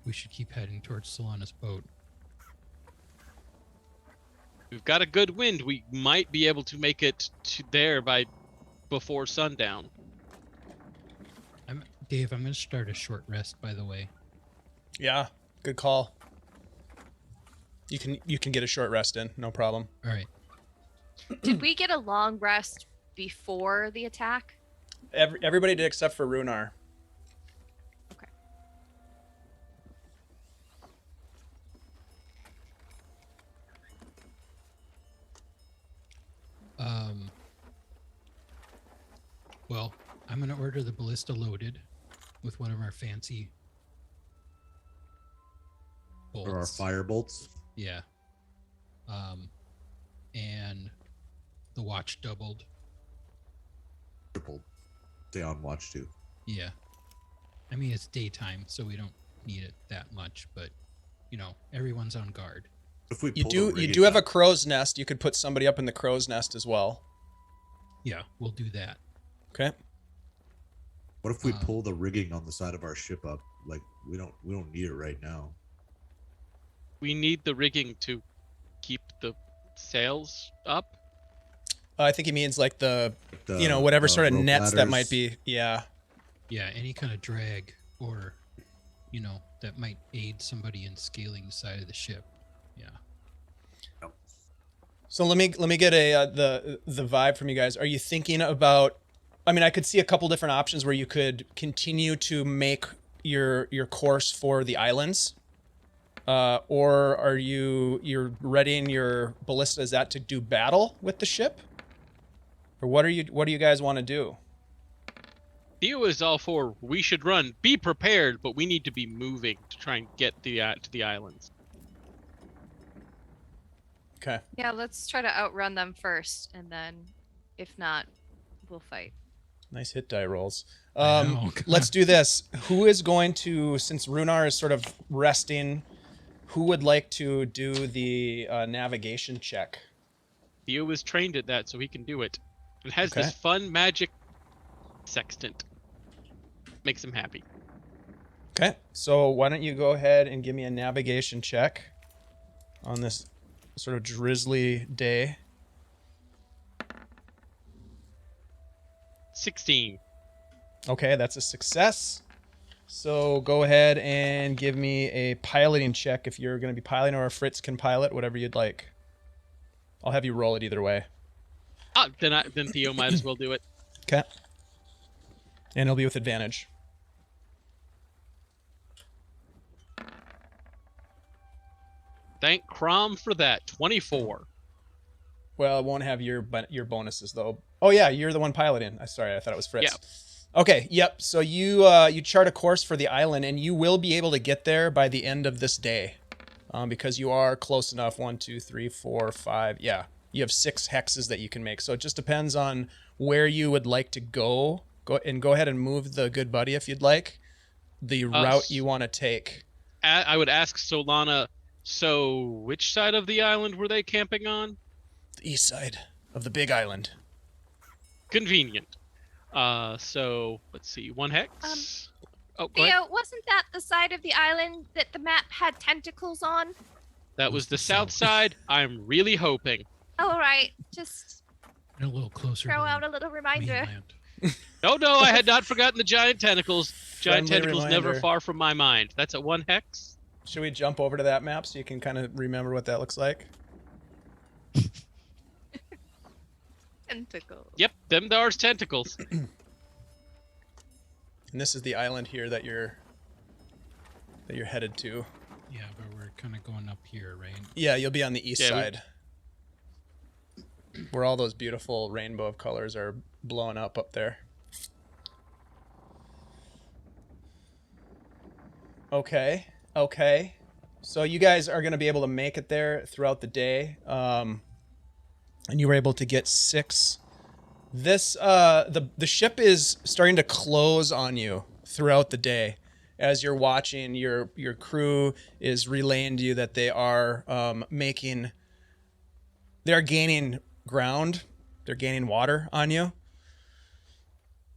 we should keep heading towards Solana's boat. We've got a good wind. We might be able to make it to there by before sundown. Dave, I'm going to start a short rest, by the way. Yeah, good call. You can get a short rest in, no problem. All right. Did we get a long rest before the attack? Everybody did except for Rhunar. Okay. Well, I'm going to order the ballista loaded with one of our fancy bolts. Or our fire bolts. Yeah. And the watch doubled. Tripled. Stay on watch too. Yeah. I mean, it's daytime, so we don't need it that much, but, you know, everyone's on guard. If we You pull the do rigging have a up- crow's nest. You could put somebody up in the crow's nest as well. Yeah, we'll do that. Okay. What if we pull the rigging on the side of our ship up? Like we don't need it right now. We need the rigging to keep the sails up. I think he means like the The, whatever sort of rope nets that ladders. might be. Yeah. Yeah, any kind of drag or, you know, that might aid somebody in scaling the side of the ship. Yeah. So let me get a the vibe from you guys. Are you thinking about? I mean, I could see a couple different options where you could continue to make your course for the islands, or are you're readying your ballista? Is that to do battle with the ship, or what do you guys want to do? Theo is all for we should run. Be prepared, but we need to be moving to try and get to the islands. Okay. Yeah, let's try to outrun them first, and then, if not, we'll fight. Nice hit die rolls. I know. Let's do this. Who is going to, since Rhunar is sort of resting, who would like to do the navigation check? Theo is trained at that, so he can do it. And has Okay. this fun magic sextant. Makes him happy. Okay, so why don't you go ahead and give me a navigation check on this sort of drizzly day. 16. Okay, that's a success. So go ahead and give me a piloting check if you're going to be piloting, or if Fritz can pilot, whatever you'd like. I'll have you roll it either way. Ah, then Theo might as well do it. Okay. And it'll be with advantage. Thank Crom for that. 24. Well, it won't have your bonuses though. Oh yeah, you're the one piloting. Sorry, I thought it was Fritz. Yeah. Okay. Yep. So you chart a course for the island, and you will be able to get there by the end of this day, because you are close enough. 1, 2, 3, 4, 5. Yeah, you have 6 hexes that you can make. So it just depends on where you would like to go. Go ahead and move the good buddy if you'd like. The route you want to take. I would ask Solana, so which side of the island were they camping on? The east side of the big island. Convenient. So let's see, 1 hex. Oh, go ahead. Theo, wasn't that the side of the island that the map had tentacles on? That was the south side. I'm really hoping. All right, just And a little closer. throw to out a little reminder. mainland. No, I had not forgotten the giant tentacles. Giant Friendly tentacles never reminder. far from my mind. That's at 1 hex. Should we jump over to that map so you can kind of remember what that looks like? Tentacles. Yep, them there's tentacles. And this is the island here that you're headed to. Yeah, but we're kind of going up here, right? Yeah, you'll be on the east Yeah, side, where all those beautiful rainbow of colors are blowing up there. Okay. So you guys are going to be able to make it there throughout the day, and you were able to get 6. This the ship is starting to close on you throughout the day. As you're watching, your crew is relaying to you that they are gaining ground. They're gaining water on you.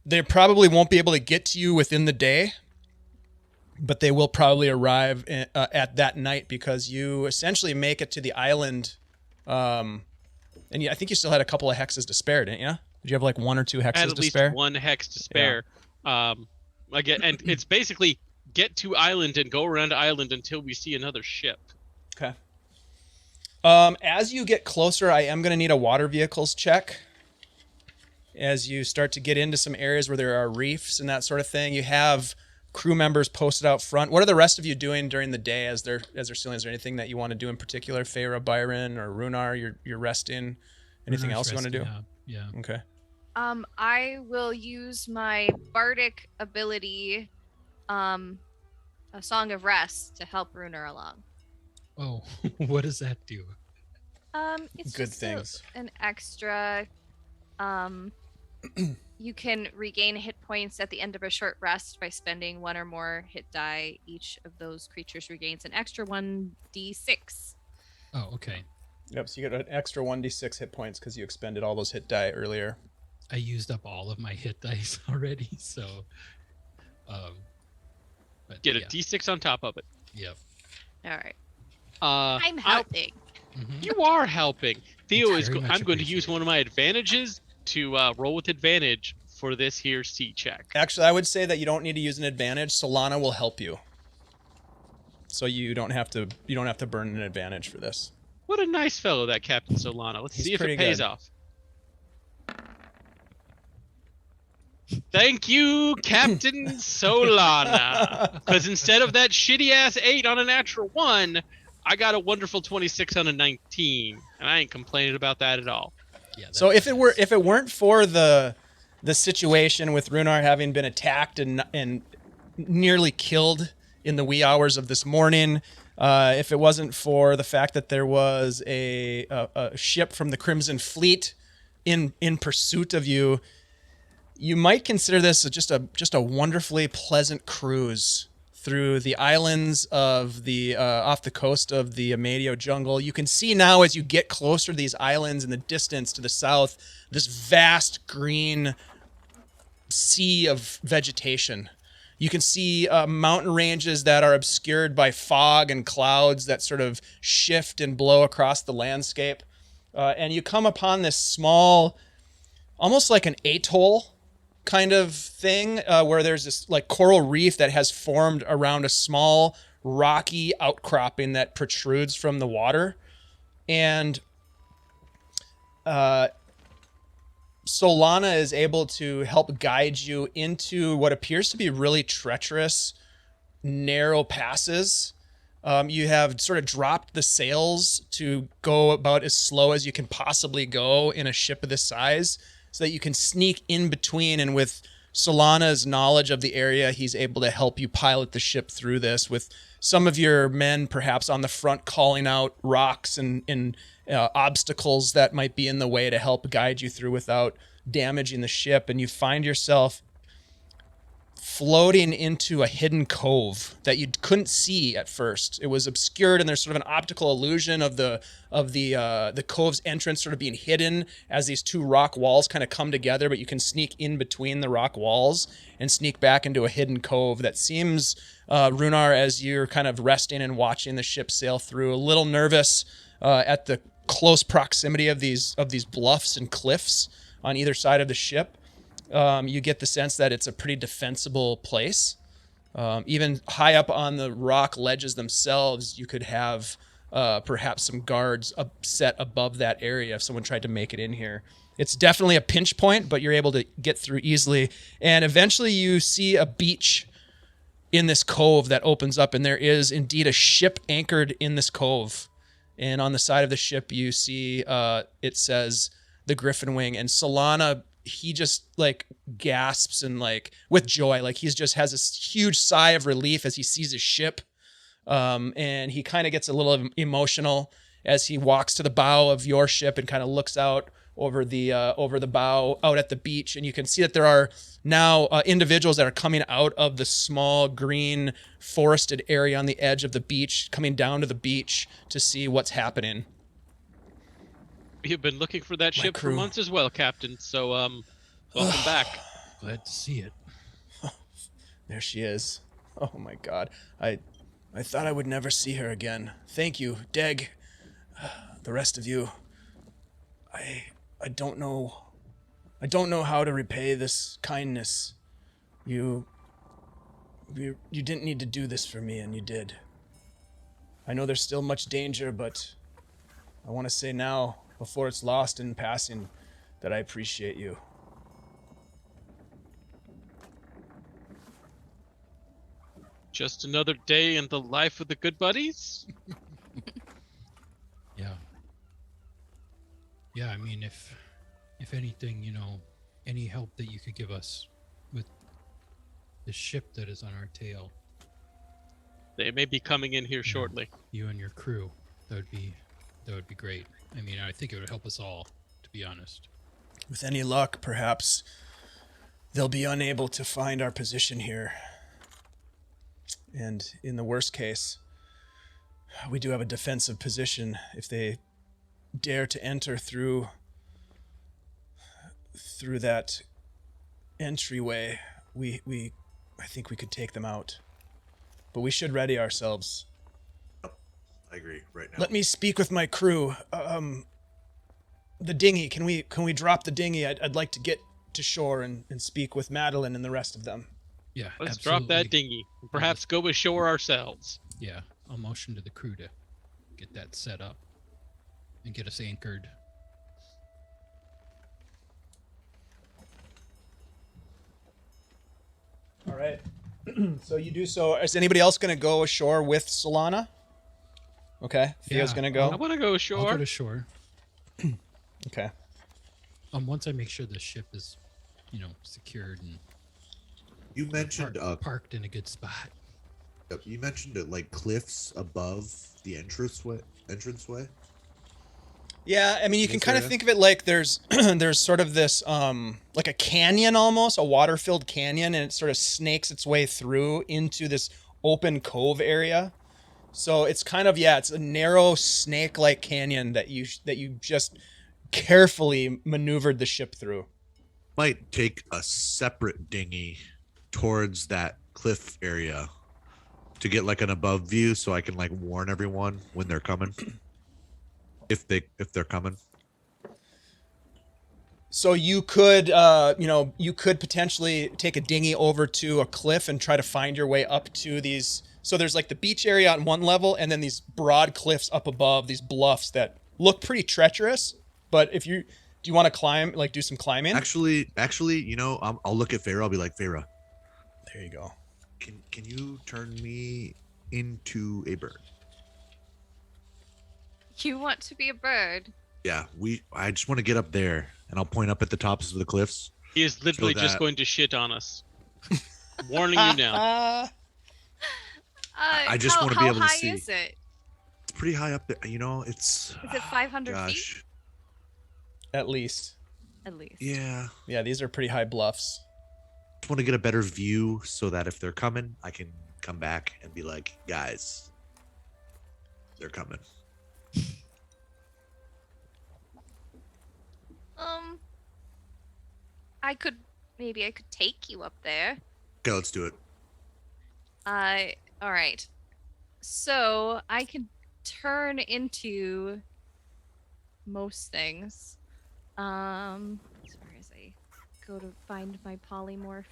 They probably won't be able to get to you within the day, but they will probably arrive at that night because you essentially make it to the island. And I think you still had a couple of hexes to spare, didn't you? Did you have like 1 or 2 hexes I had at to least spare? 1 hex to spare. Again, and it's basically get to island and go around island until we see another ship. Okay. As you get closer, I am going to need a water vehicles check. As you start to get into some areas where there are reefs and that sort of thing, you have crew members posted out front. What are the rest of you doing during the day as they're sailing? Is there anything that you want to do in particular? Feyre, Byron, or Rhunar, you're resting. Anything Runar's else you want to do? resting up, Yeah. Okay. I will use my bardic ability, a Song of Rest, to help Rhunar along. Oh, what does that do? It's Good just things. an extra. You can regain hit points at the end of a short rest by spending 1 or more hit die. Each of those creatures regains an extra 1d6. Oh, okay. Yep. So you get an extra 1d6 hit points because you expended all those hit die earlier. I used up all of my hit dice already, so. But Get a yeah. D6 on top of it. Yep. All right. I'm helping. Mhm. You are helping. Theo It's is. very much I'm going to use appreciated. one of my advantages to roll with advantage for this here C check. Actually, I would say that you don't need to use an advantage. Solana will help you. So you don't have to burn an advantage for this. What a nice fellow that Captain Solana. Let's He's see if pretty it pays good. off. Thank you, Captain Solana. Because instead of that shitty ass 8 on a natural 1, I got a wonderful 26 on a 19, and I ain't complaining about that at all. Yeah. So that's nice. if it weren't for the situation with Rhunar having been attacked and nearly killed in the wee hours of this morning, if it wasn't for the fact that there was a ship from the Crimson Fleet in pursuit of you, you might consider this just a wonderfully pleasant cruise through the islands of the off the coast of the Amadio jungle. You can see now as you get closer to these islands in the distance to the south, this vast green sea of vegetation. You can see mountain ranges that are obscured by fog and clouds that sort of shift and blow across the landscape. And you come upon this small, almost like an atoll kind of thing, where there's this like coral reef that has formed around a small rocky outcropping that protrudes from the water. And Solana is able to help guide you into what appears to be really treacherous, narrow passes. You have sort of dropped the sails to go about as slow as you can possibly go in a ship of this size, so that you can sneak in between. And with Solana's knowledge of the area, he's able to help you pilot the ship through this, with some of your men perhaps on the front calling out rocks and obstacles that might be in the way to help guide you through without damaging the ship. And you find yourself floating into a hidden cove that you couldn't see at first. It was obscured, and there's sort of an optical illusion of the cove's entrance sort of being hidden as these two rock walls kind of come together, but you can sneak in between the rock walls and sneak back into a hidden cove that seems, Rhunar, as you're kind of resting and watching the ship sail through, a little nervous at the close proximity of these bluffs and cliffs on either side of the ship. You get the sense that it's a pretty defensible place. Even high up on the rock ledges themselves, you could have perhaps some guards set above that area if someone tried to make it in here. It's definitely a pinch point, but you're able to get through easily. And eventually you see a beach in this cove that opens up, and there is indeed a ship anchored in this cove. And on the side of the ship, you see it says the Griffin Wing, and Solana, he just like gasps and like with joy, like he's just has this huge sigh of relief as he sees his ship. And he kind of gets a little emotional as he walks to the bow of your ship and kind of looks out over the bow out at the beach. And you can see that there are now individuals that are coming out of the small green forested area on the edge of the beach, coming down to the beach to see what's happening. You've been looking for that My ship for crew. months as well, Captain. So, welcome back. Glad to see it. There she is. Oh my God. I thought I would never see her again. Thank you, Deg. The rest of you. I don't know. I don't know how to repay this kindness. You didn't need to do this for me, and you did. I know there's still much danger, but I want to say now, before it's lost in passing, that I appreciate you. Just another day in the life of the good buddies? Yeah. Yeah, I mean, if anything, any help that you could give us with the ship that is on our tail, They may be coming in here shortly. you and your crew, that would be great. I mean, I think it would help us all, to be honest. With any luck, perhaps they'll be unable to find our position here. And in the worst case, we do have a defensive position. If they dare to enter through that entryway, I think we could take them out. But we should ready ourselves. I agree right now. Let me speak with my crew. The dinghy, can we drop the dinghy? I'd like to get to shore and speak with Madeline and the rest of them. Yeah, Let's absolutely. drop that dinghy. And perhaps go ashore ourselves. Yeah, I'll motion to the crew to get that set up and get us anchored. All right. So you do so. Is anybody else going to go ashore with Solana? Okay. Theo's Yeah, going to I go. want to go I'll ashore. go to shore. Okay. Once I make sure the ship is, secured and You mentioned parked in a good spot. you mentioned like cliffs above the entranceway. Yeah, I mean, you can This kind of area? think of it like there's there's sort of this like a canyon almost, a water-filled canyon, and it sort of snakes its way through into this open cove area. So it's kind of it's a narrow snake-like canyon that you just carefully maneuvered the ship through. Might take a separate dinghy towards that cliff area to get like an above view, so I can like warn everyone when they're coming. If they're coming. So you could you could potentially take a dinghy over to a cliff and try to find your way up to these. So there's like the beach area on one level, and then these broad cliffs up above, these bluffs that look pretty treacherous. But do you want to climb, like do some climbing? Actually, I'll look at Farah. I'll be like, Farah, There you go. can you turn me into a bird? You want to be a bird? Yeah, I just want to get up there, and I'll point up at the tops of the cliffs. He is literally So just that- going to shit on us. Warning you now. I just wanna be able to How high see. is it? It's pretty high up there. It's. Is it 500 feet? Gosh. At least. At least. Yeah. Yeah, these are pretty high bluffs. Just want to get a better view so that if they're coming, I can come back and be like, guys, they're coming. I could take you up there. Okay, let's do it. All right. So I can turn into most things. As far as I go to find my polymorph.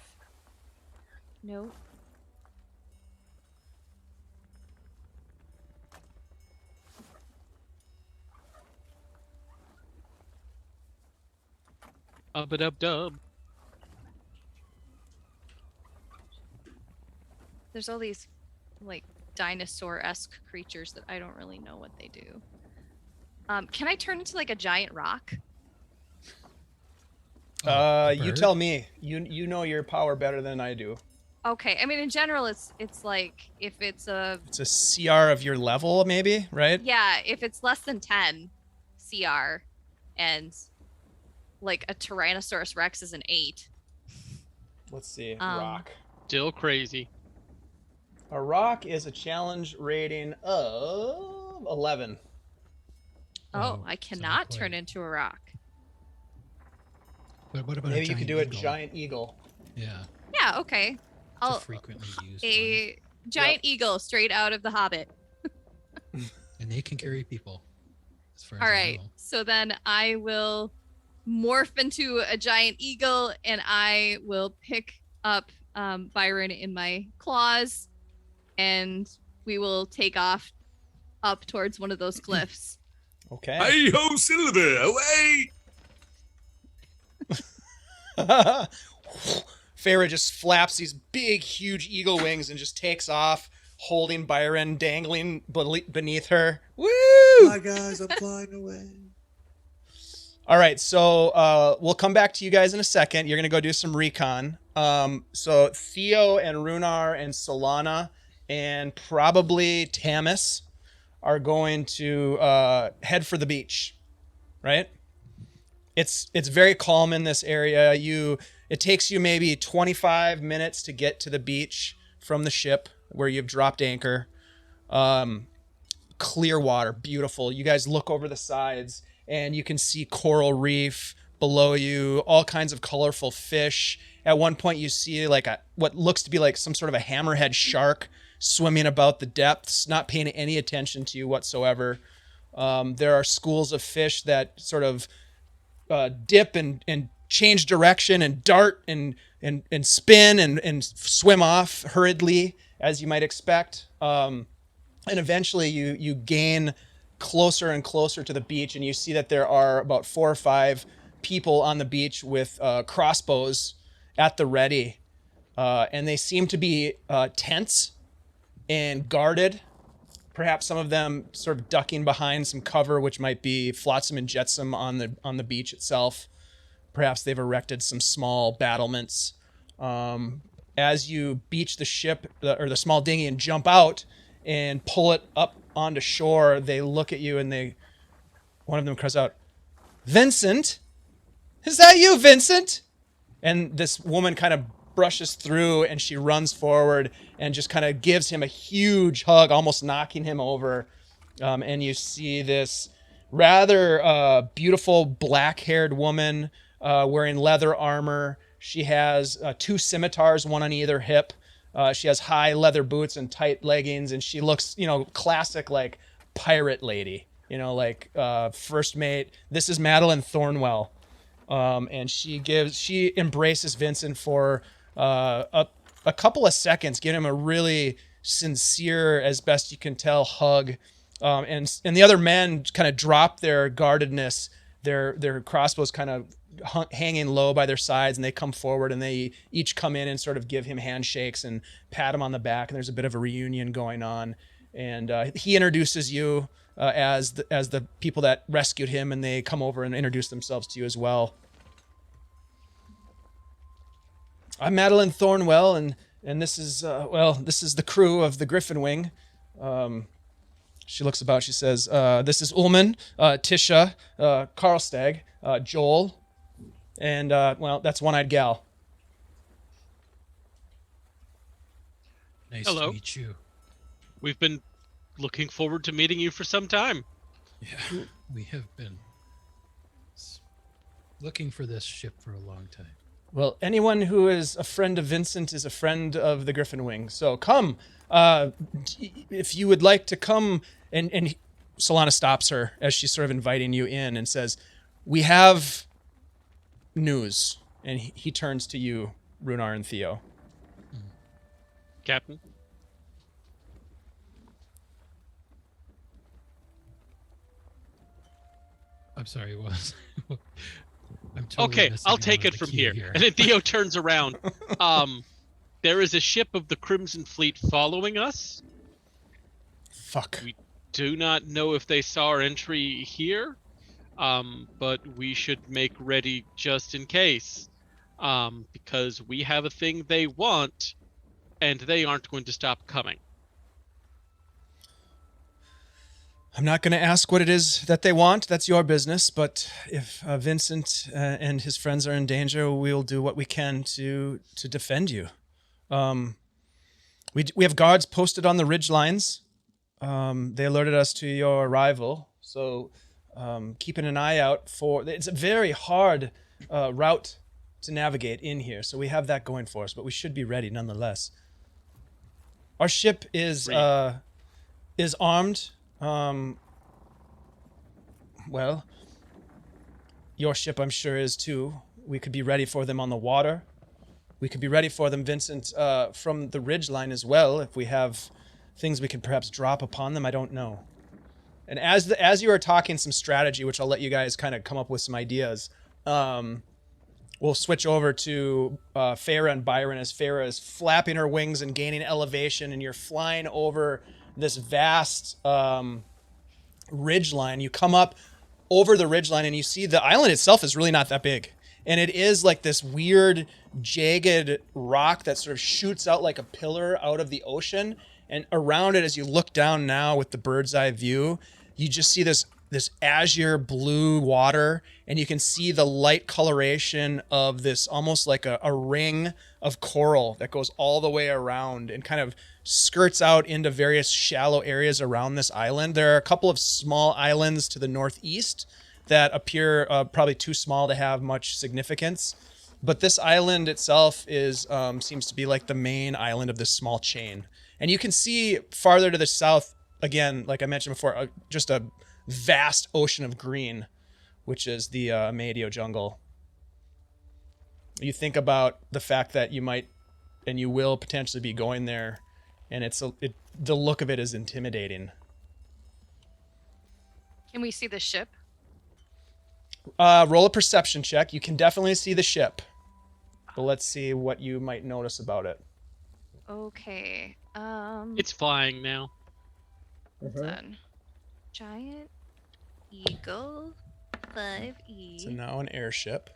Nope. Dub. There's all these like dinosaur-esque creatures that I don't really know what they do. Can I turn into like a giant rock? You Bird? tell me. You know your power better than I do. Okay, I mean in general it's like if it's a It's a CR of your level, maybe, right? yeah, if it's less than 10 CR and like a Tyrannosaurus Rex is an 8. Let's see. Um, Rock. Still crazy. A rock is a challenge rating of 11. Oh, I so not cannot turn quite. into a rock. But what about Maybe a you could giant do a eagle? giant eagle. Yeah. Yeah, okay. a I'll frequently used a giant eagle straight out of The Hobbit. one. And they can carry people, as far All as right. I know. So then I will morph into a giant eagle and I will pick up Byron in my claws and we will take off up towards one of those cliffs. Okay. Hey ho, Silver, away! Farah just flaps these big, huge eagle wings and just takes off, holding Byron dangling beneath her. Woo! Hi guys, I'm flying away. All right, so we'll come back to you guys in a second. You're gonna go do some recon. So Theo and Rhunar and Solana and probably Tamis are going to head for the beach, right? It's very calm in this area. It takes you maybe 25 minutes to get to the beach from the ship where you've dropped anchor. Clear water, beautiful. You guys look over the sides and you can see coral reef below you, all kinds of colorful fish. At one point you see like what looks to be like some sort of a hammerhead shark swimming about the depths, not paying any attention to you whatsoever. There are schools of fish that sort of dip and change direction and dart and spin and swim off hurriedly, as you might expect. And eventually you gain closer and closer to the beach, and you see that there are about 4 or 5 people on the beach with crossbows at the ready. And they seem to be tense and guarded. Perhaps some of them sort of ducking behind some cover, which might be flotsam and jetsam on the beach itself. Perhaps they've erected some small battlements. As you beach the ship or the small dinghy and jump out and pull it up onto shore, they look at you and one of them cries out, "Vincent? Is that you, Vincent?" And this woman kind of brushes through and she runs forward and just kind of gives him a huge hug, almost knocking him over. And you see this rather beautiful black-haired woman wearing leather armor. She has 2 scimitars, one on either hip. She has high leather boots and tight leggings, and she looks, classic like pirate lady, like first mate. This is Madeline Thornwell. And she embraces Vincent for a couple of seconds, giving him a really sincere, as best you can tell, hug. And the other men kind of drop their guardedness, their crossbows kind of hanging low by their sides, and they come forward and they each come in and sort of give him handshakes and pat him on the back. And there's a bit of a reunion going on. And he introduces you as the people that rescued him, and they come over and introduce themselves to you as well. I'm Madeline Thornwell, and this is the crew of the Griffin Wing. She looks about. She says, "This is Ullman, Tisha, Karlstag, Joel, and that's One-Eyed Gal." Nice Hello. to meet you. We've been looking forward to meeting you for some time. Yeah, we have been looking for this ship for a long time. Well, anyone who is a friend of Vincent is a friend of the Griffin Wing. So come, if you would like to come, and Solana stops her as she's sort of inviting you in and says, "We have news." And he turns to you, Rhunar and Theo. Captain? I'm sorry, what was I'm totally Okay, missing I'll out take on it the from cue here. And then Theo turns around. There is a ship of the Crimson Fleet following us. Fuck. We do not know if they saw our entry here, but we should make ready just in case, because we have a thing they want, and they aren't going to stop coming. I'm not going to ask what it is that they want. That's your business. But if Vincent and his friends are in danger, we'll do what we can to defend you. We have guards posted on the ridge lines. They alerted us to your arrival. So keeping an eye out for... It's a very hard route to navigate in here, so we have that going for us. But we should be ready nonetheless. Our ship is armed. Well, your ship, I'm sure, is too. We could be ready for them on the water. We could be ready for them, Vincent, from the ridgeline as well. If we have things we could perhaps drop upon them, I don't know. And as you are talking some strategy, which I'll let you guys kind of come up with some ideas, we'll switch over to Farah and Byron as Farah is flapping her wings and gaining elevation, and you're flying over this vast ridgeline. You come up over the ridgeline, and you see the island itself is really not that big. And it is like this weird, jagged rock that sort of shoots out like a pillar out of the ocean. And around it, as you look down now with the bird's eye view, you just see this azure blue water, and you can see the light coloration of this almost like a ring of coral that goes all the way around and kind of skirts out into various shallow areas around this island. There are a couple of small islands to the northeast that appear probably too small to have much significance. But this island itself is seems to be like the main island of this small chain. And you can see farther to the south, again, like I mentioned before, just a vast ocean of green, which is the Amadio jungle. You think about the fact that you might and you will potentially be going there, and the look of it is intimidating. Can we see the ship? Roll a perception check. You can definitely see the ship, but let's see what you might notice about it. Okay. It's flying now. Done. Giant Eagle 5E. So now an airship.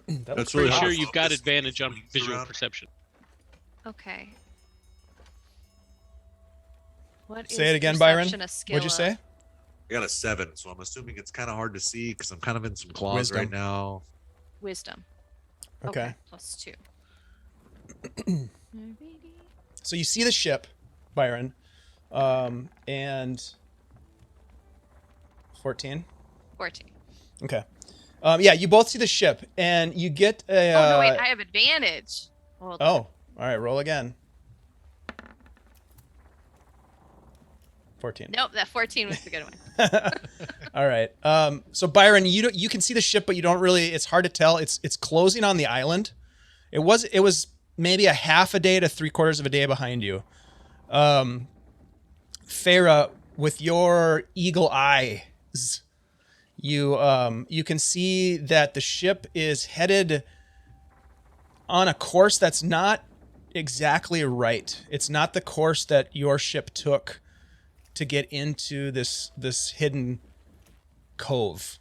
That's Pretty really sure hot. you've got Focus advantage on swings visual around. perception. Okay. What Say is it again, Byron. perception a skill What'd you say? of? I got a 7, so I'm assuming it's kind of hard to see because I'm kind of in some claws Wisdom. right now. Wisdom. Okay. +2. So you see the ship, Byron, and 14. 14. Okay. Yeah, you both see the ship, and you get a. Oh no! Wait, I have advantage. Hold on. Oh, all right. Roll again. 14. Nope, that 14 was the good one. All right. So Byron, you can see the ship, but you don't really. It's hard to tell. It's closing on the island. It was maybe a half a day to 3/4 of a day behind you. Farah, with your eagle eyes, you can see that the ship is headed on a course that's not exactly right. It's not the course that your ship took to get into this hidden cove.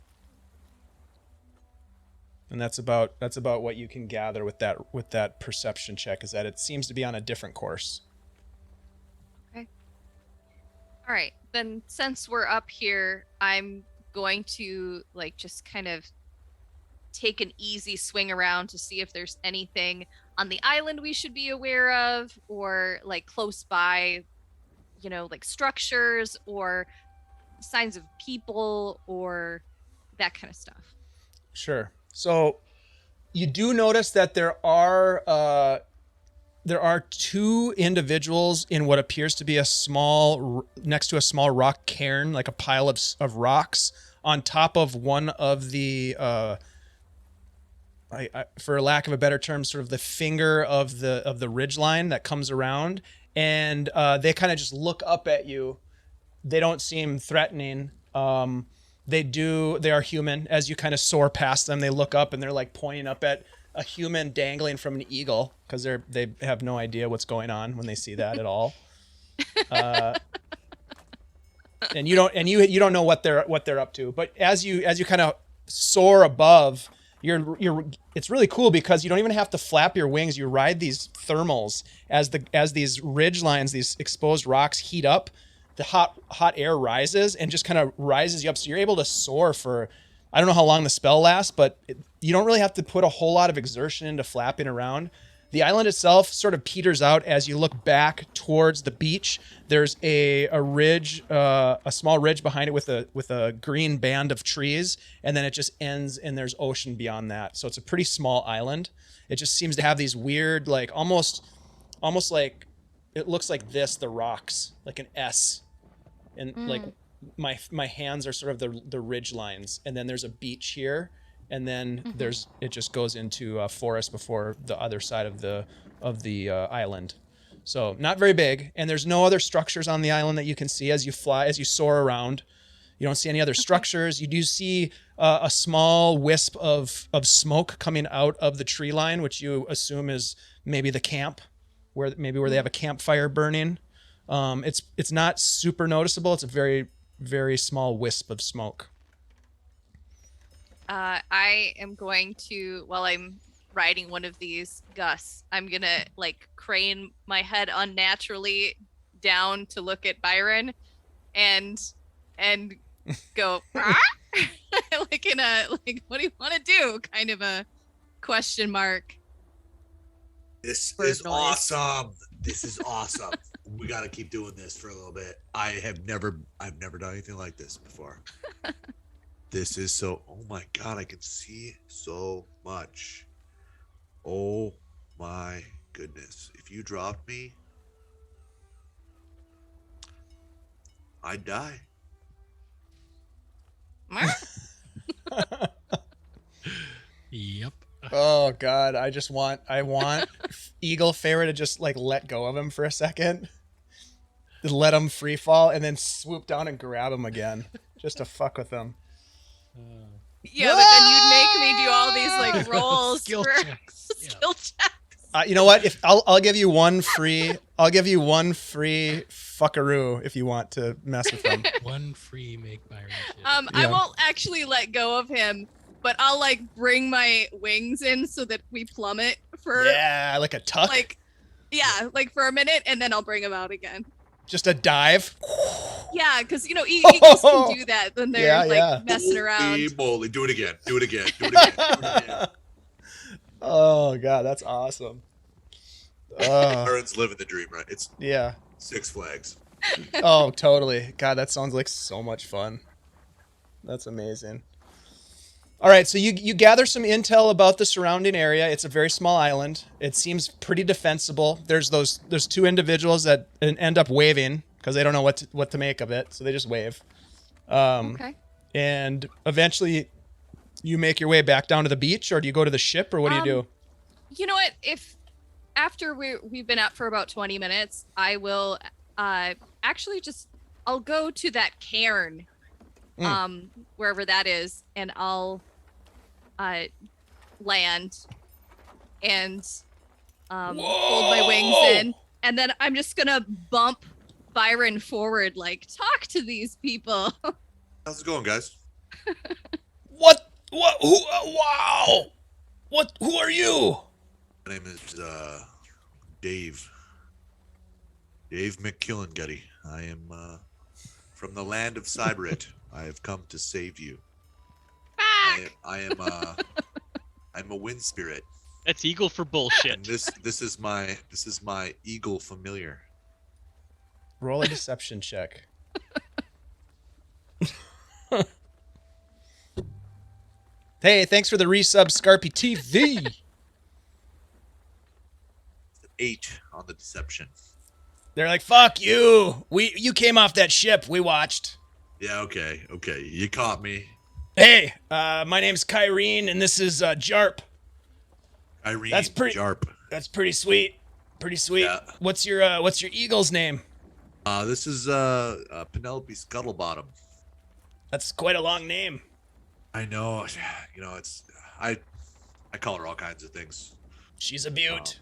And that's about what you can gather with that perception check, is that it seems to be on a different course. Okay. All right. Then since we're up here, I'm going to just kind of take an easy swing around to see if there's anything on the island we should be aware of, or close by, structures or signs of people or that kind of stuff. Sure. So you do notice that there are two individuals in what appears to be next to a small rock cairn, like a pile of rocks on top of one of the, for lack of a better term, sort of the finger of the ridgeline that comes around, and they kind of just look up at you. They don't seem threatening. They are human. As you kind of soar past them, they look up and they're pointing up at a human dangling from an eagle, because they have no idea what's going on when they see that at all. And you don't know what they're up to. But as you kind of soar above, it's really cool because you don't even have to flap your wings. You ride these thermals as these ridge lines, these exposed rocks heat up. The hot air rises and just kind of rises you up, so you're able to soar for, I don't know how long the spell lasts, but you don't really have to put a whole lot of exertion into flapping around. The island itself sort of peters out as you look back towards the beach. There's a ridge, a small ridge behind it with a green band of trees, and then it just ends and there's ocean beyond that. So it's a pretty small island. It just seems to have these weird, like almost like it looks like this, the rocks, like an S, and like my hands are sort of the ridge lines, and then there's a beach here. And then it just goes into a forest before the other side of the island. So not very big. And there's no other structures on the island that you can see as you soar around. You don't see any other structures. You do see a small wisp of smoke coming out of the tree line, which you assume is maybe the camp, where they have a campfire burning. It's not super noticeable. It's a very, very small wisp of smoke. I am going to, while I'm riding one of these Gus, I'm gonna like crane my head unnaturally down to look at Byron, and go like in a like, what do you want to do? Kind of a question mark. This Bird is noise. awesome. This is awesome. We got to keep doing this for a little bit. I've never done anything like this before. This is so, oh my God, I can see so much. Oh my goodness. If you dropped me, I'd die. Yep. Oh God, I want Eagle Feyre to just like let go of him for a second. Just let him free fall and then swoop down and grab him again. Just to fuck with him. Yeah, but then you'd make me do all these like rolls Skill for checks. Yeah. skill checks. You know what? If I'll give you one free fuckaroo if you want to mess with him. One free make Byron shit. I Yeah. won't actually let go of him, but I'll like bring my wings in so that we plummet for Yeah, like a tuck. like for a minute, and then I'll bring him out again. Just a dive. Yeah, because eagles can do that when they're Yeah, like yeah. messing around. Holy moly. Do it again. Do it again. Do it again. Do it again. Oh God, that's awesome. Oh, Byron's living the dream, right? It's yeah. Six Flags. Oh, totally. God, that sounds like so much fun. That's amazing. All right, so you gather some intel about the surrounding area. It's a very small island. It seems pretty defensible. There's two individuals that end up waving because they don't know what to make of it, so they just wave. Okay. And eventually, you make your way back down to the beach, or do you go to the ship, or what do you do? You know what? If after we've been out for about 20 minutes, I will actually I'll go to that cairn, wherever that is, and I'll land and hold my wings in, and then I'm just gonna bump Byron forward, like, talk to these people. How's it going, guys? What? Who? Wow! Who are you? My name is Dave. Dave McKillengetty. I am from the land of Cybrit. I have come to save you. I'm a wind spirit. That's eagle for bullshit. And this is my eagle familiar. Roll a deception check. Hey, thanks for the resub, Scarpy TV. 8 on the deception. They're like, fuck you. You came off that ship. We watched. Yeah, okay. You caught me. Hey, my name's Kyrene, and this is Jarp. Irene. That's pretty- Jarp. That's pretty sweet. Pretty sweet. Yeah. What's your eagle's name? This is Penelope Scuttlebottom. That's quite a long name. I know. It's I call her all kinds of things. She's a beaut.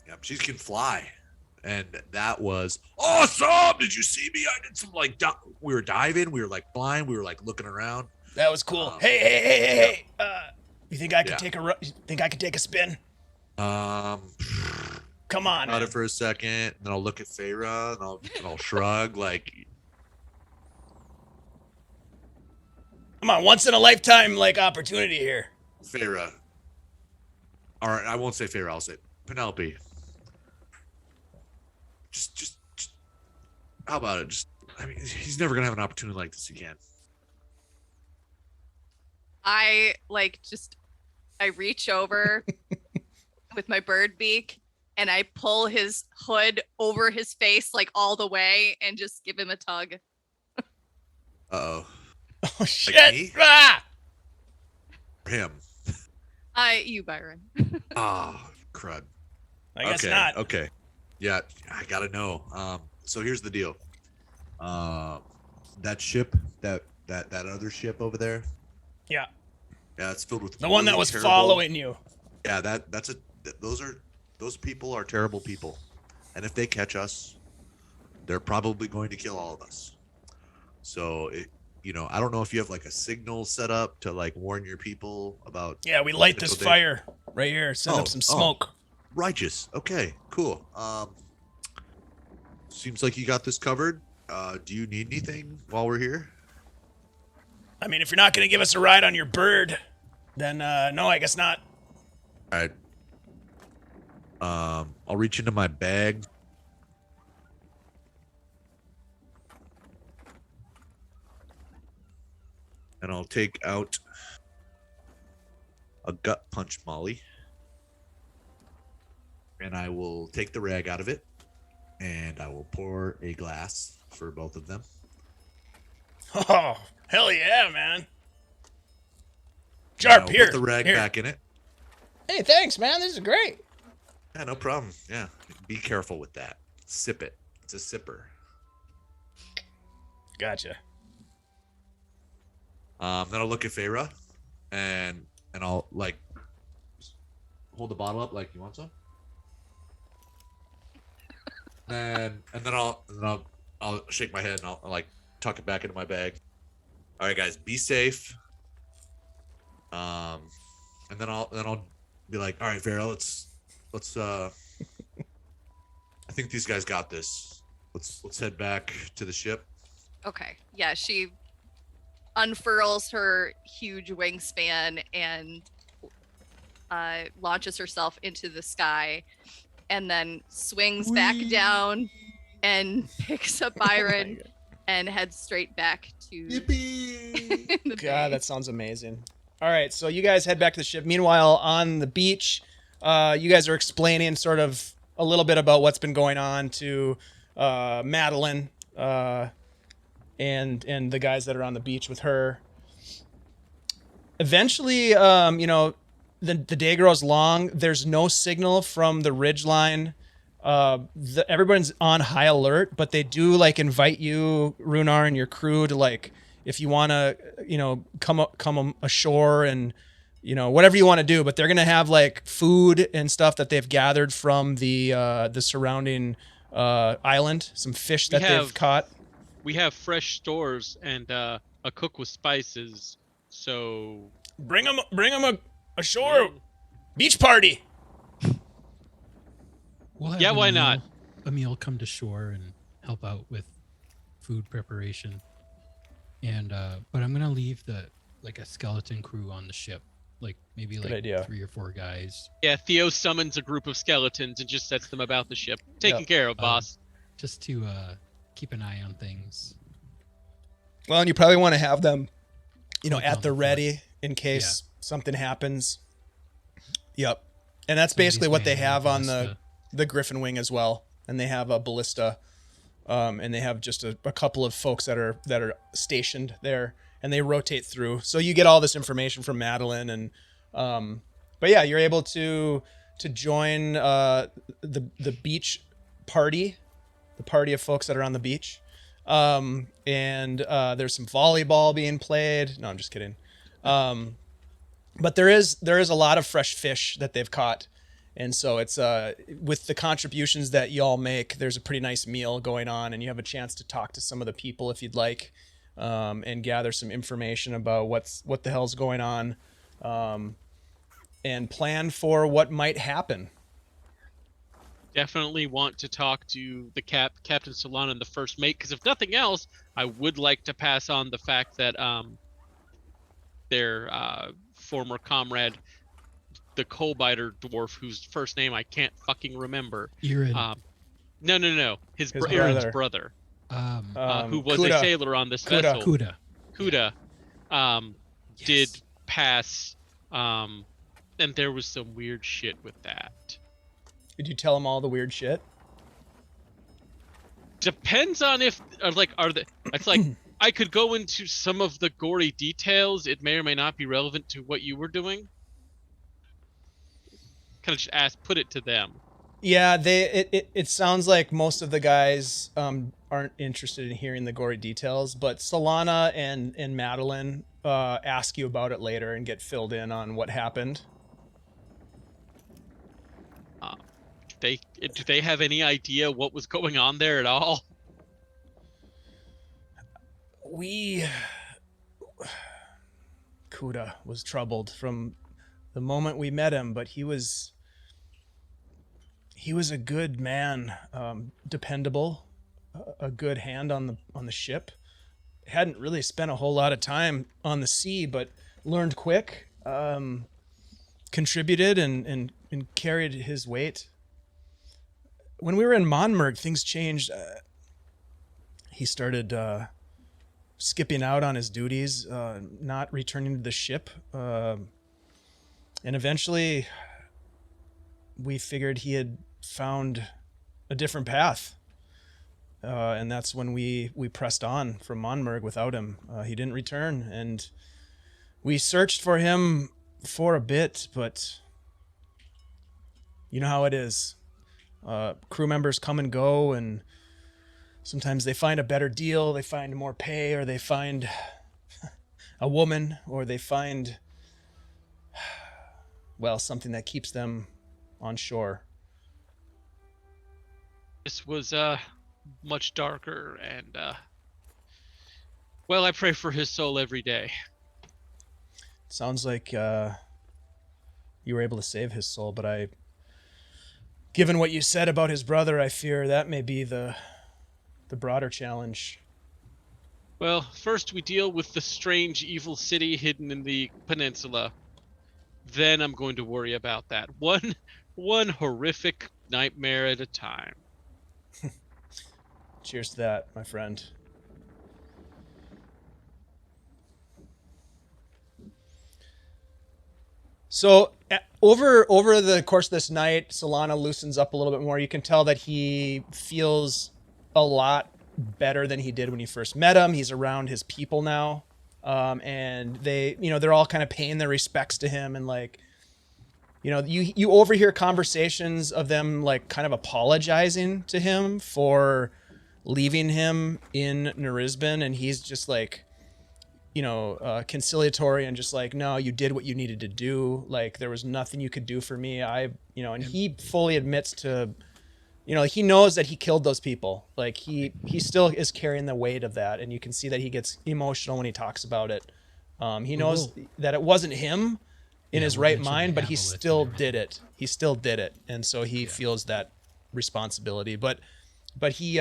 Yeah, she can fly, and that was awesome. Did you see me? I did some we were diving, we were like flying, we were like looking around. That was cool. Hey. You think I could Yeah. think I could take a spin? Come on. About Man. it for a second, and then I'll look at Feyre, and I'll shrug like. Come on, once in a lifetime like opportunity here. Feyre, All right, I won't say Feyre. I'll say Penelope. Just, how about it? Just, I mean, he's never gonna have an opportunity like this again. I reach over with my bird beak and I pull his hood over his face like all the way and just give him a tug. Uh-oh. Oh shit! me? Ah! Him. You, Byron. Ah, crud. I guess okay, not. Okay. Yeah, I gotta know. So here's the deal. That ship, that other ship over there. Yeah. Yeah, it's filled with The one that really was terrible- following you. Yeah, those people are terrible people, and if they catch us, they're probably going to kill all of us. So I don't know if you have like a signal set up to like warn your people about. Yeah, we light this potential fire right here. Send up some smoke. Righteous. Okay, cool. Seems like you got this covered. Do you need anything while we're here? I mean, if you're not gonna give us a ride on your bird, then no, I guess not. All right. I'll reach into my bag. And I'll take out a gut punch molly. And I will take the rag out of it. And I will pour a glass for both of them. Oh, hell yeah, man. And Sharp, I'll here. Put the rag here. back in it. Hey, thanks, man. This is great. Yeah, no problem. Yeah. Be careful with that. Sip it. It's a sipper. Gotcha. Then I'll look at Feyre and I'll like hold the bottle up like, you want some? and then I'll shake my head and I'll like tuck it back into my bag. All right, guys, be safe. And then I'll be like, all right, Feyre, let's I think these guys got this. Let's head back to the ship. Okay. Yeah, she unfurls her huge wingspan and launches herself into the sky and then swings back down and picks up Byron and heads straight back to Yippee! the God, bay. that sounds amazing. All right, so you guys head back to the ship. Meanwhile, on the beach, you guys are explaining sort of a little bit about what's been going on to Madeline and the guys that are on the beach with her. Eventually, the day grows long. There's no signal from the ridgeline. Everyone's on high alert, but they do like invite you, Rhunar, and your crew to like, if you want to, come ashore and, whatever you want to do. But they're gonna have like food and stuff that they've gathered from the surrounding island, some fish that they've caught. We have fresh stores and a cook with spices. So Bring them ashore. Beach party. We'll have Yeah, a why meal- not? A meal come to shore and help out with food preparation. And but I'm gonna leave a skeleton crew on the ship, like maybe Good like idea. 3 or 4 guys, yeah, Theo summons a group of skeletons and just sets them about the ship. Taken Yep. care of, boss. just to keep an eye on things. Well, and you probably want to have them, Like at on the the ready in case something happens. Yep. And that's basically what they have on the Griffin wing as well. And they have a ballista, and they have just a couple of folks that are stationed there, and they rotate through. So you get all this information from Madeline, and but yeah, you're able to join the beach party, the party of folks that are on the beach. And there's some volleyball being played. No, I'm just kidding. But there is a lot of fresh fish that they've caught. And so it's with the contributions that y'all make, there's a pretty nice meal going on, and you have a chance to talk to some of the people if you'd like, and gather some information about what the hell's going on, and plan for what might happen. Definitely want to talk to the Captain Solana and the first mate, because if nothing else, I would like to pass on the fact that their former comrade the coal biter dwarf whose first name I can't fucking remember. Irin. No. His His Aaron's brother. brother, who was a Kuda. sailor on this Kuda. vessel. Kuda. Kuda, Yes. did pass, and there was some weird shit with that. Did you tell him all the weird shit? Depends on if, it's like, I could go into some of the gory details. It may or may not be relevant to what you were doing. Kind of just put it to them. Yeah, it sounds like most of the guys aren't interested in hearing the gory details, but Solana and Madeline ask you about it later and get filled in on what happened. Do they have any idea what was going on there at all? Kuda was troubled from the moment we met him, but he was a good man, dependable, a good hand on the ship. Hadn't really spent a whole lot of time on the sea, but learned quick, contributed and carried his weight. When we were in Monmerg, things changed. He started skipping out on his duties, not returning to the ship. And eventually we figured he had found a different path. And that's when we pressed on from Monmerg without him. He didn't return, and we searched for him for a bit, but you know how it is. Crew members come and go, and sometimes they find a better deal, they find more pay, or they find a woman, or they find, well, something that keeps them on shore. This was much darker, and well, I pray for his soul every day. Sounds like you were able to save his soul, but given what you said about his brother, I fear that may be the broader challenge. Well, first we deal with the strange evil city hidden in the peninsula. Then I'm going to worry about that. One horrific nightmare at a time. Cheers to that, my friend. So over the course of this night, Solana loosens up a little bit more. You can tell that he feels a lot better than he did when you first met him. He's around his people now, and they're all kind of paying their respects to him, and like, you overhear conversations of them like kind of apologizing to him for leaving him in Nerisban, and he's just like, conciliatory and just like, no, you did what you needed to do. Like, there was nothing you could do for me. And he fully admits to, he knows that he killed those people. Like, he still is carrying the weight of that. And you can see that he gets emotional when he talks about it. He knows that it wasn't him in his right mind, but he still did it. He still did it. And so he feels that responsibility, but he,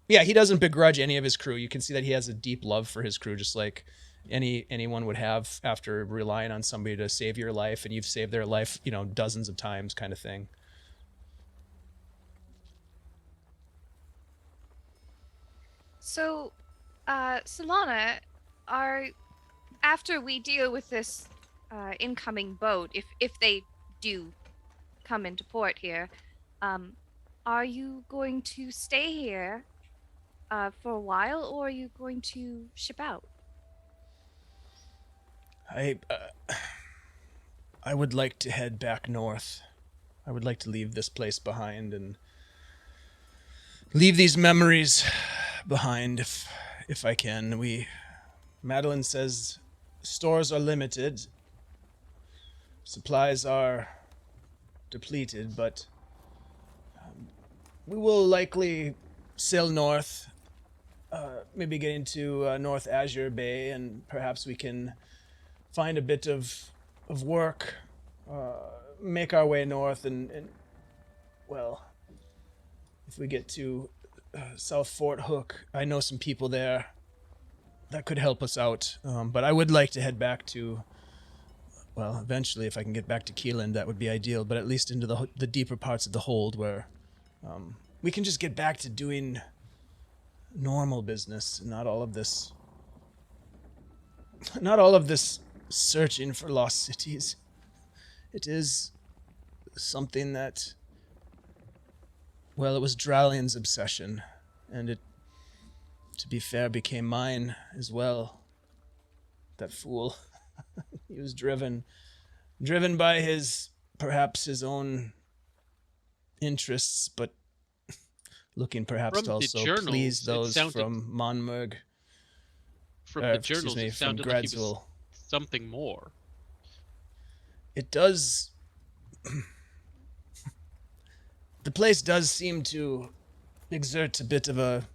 he doesn't begrudge any of his crew. You can see that he has a deep love for his crew, just like anyone would have after relying on somebody to save your life, and you've saved their life, dozens of times, kind of thing. So, Solana, after we deal with this incoming boat, if they do come into port here, are you going to stay here for a while, or are you going to ship out? I would like to head back north. I would like to leave this place behind and leave these memories behind if I can. Madeline says stores are limited, supplies are depleted, but we will likely sail north. Maybe get into North Azure Bay, and perhaps we can find a bit of work, make our way north, and well, if we get to South Fort Hook, I know some people there that could help us out. But I would like to head back to Well, eventually, if I can get back to Keelan, that would be ideal, but at least into the deeper parts of the hold where we can just get back to doing normal business, not all of this searching for lost cities. It is something that, well, it was Dralian's obsession, and it, to be fair, became mine as well. That fool. He was driven by perhaps his own interests, but looking perhaps From to the also journals, please it those sounded- from Monmurg. From the journals, it from sounded like he was Gradsville. something more. It does. The place does seem to exert a bit of a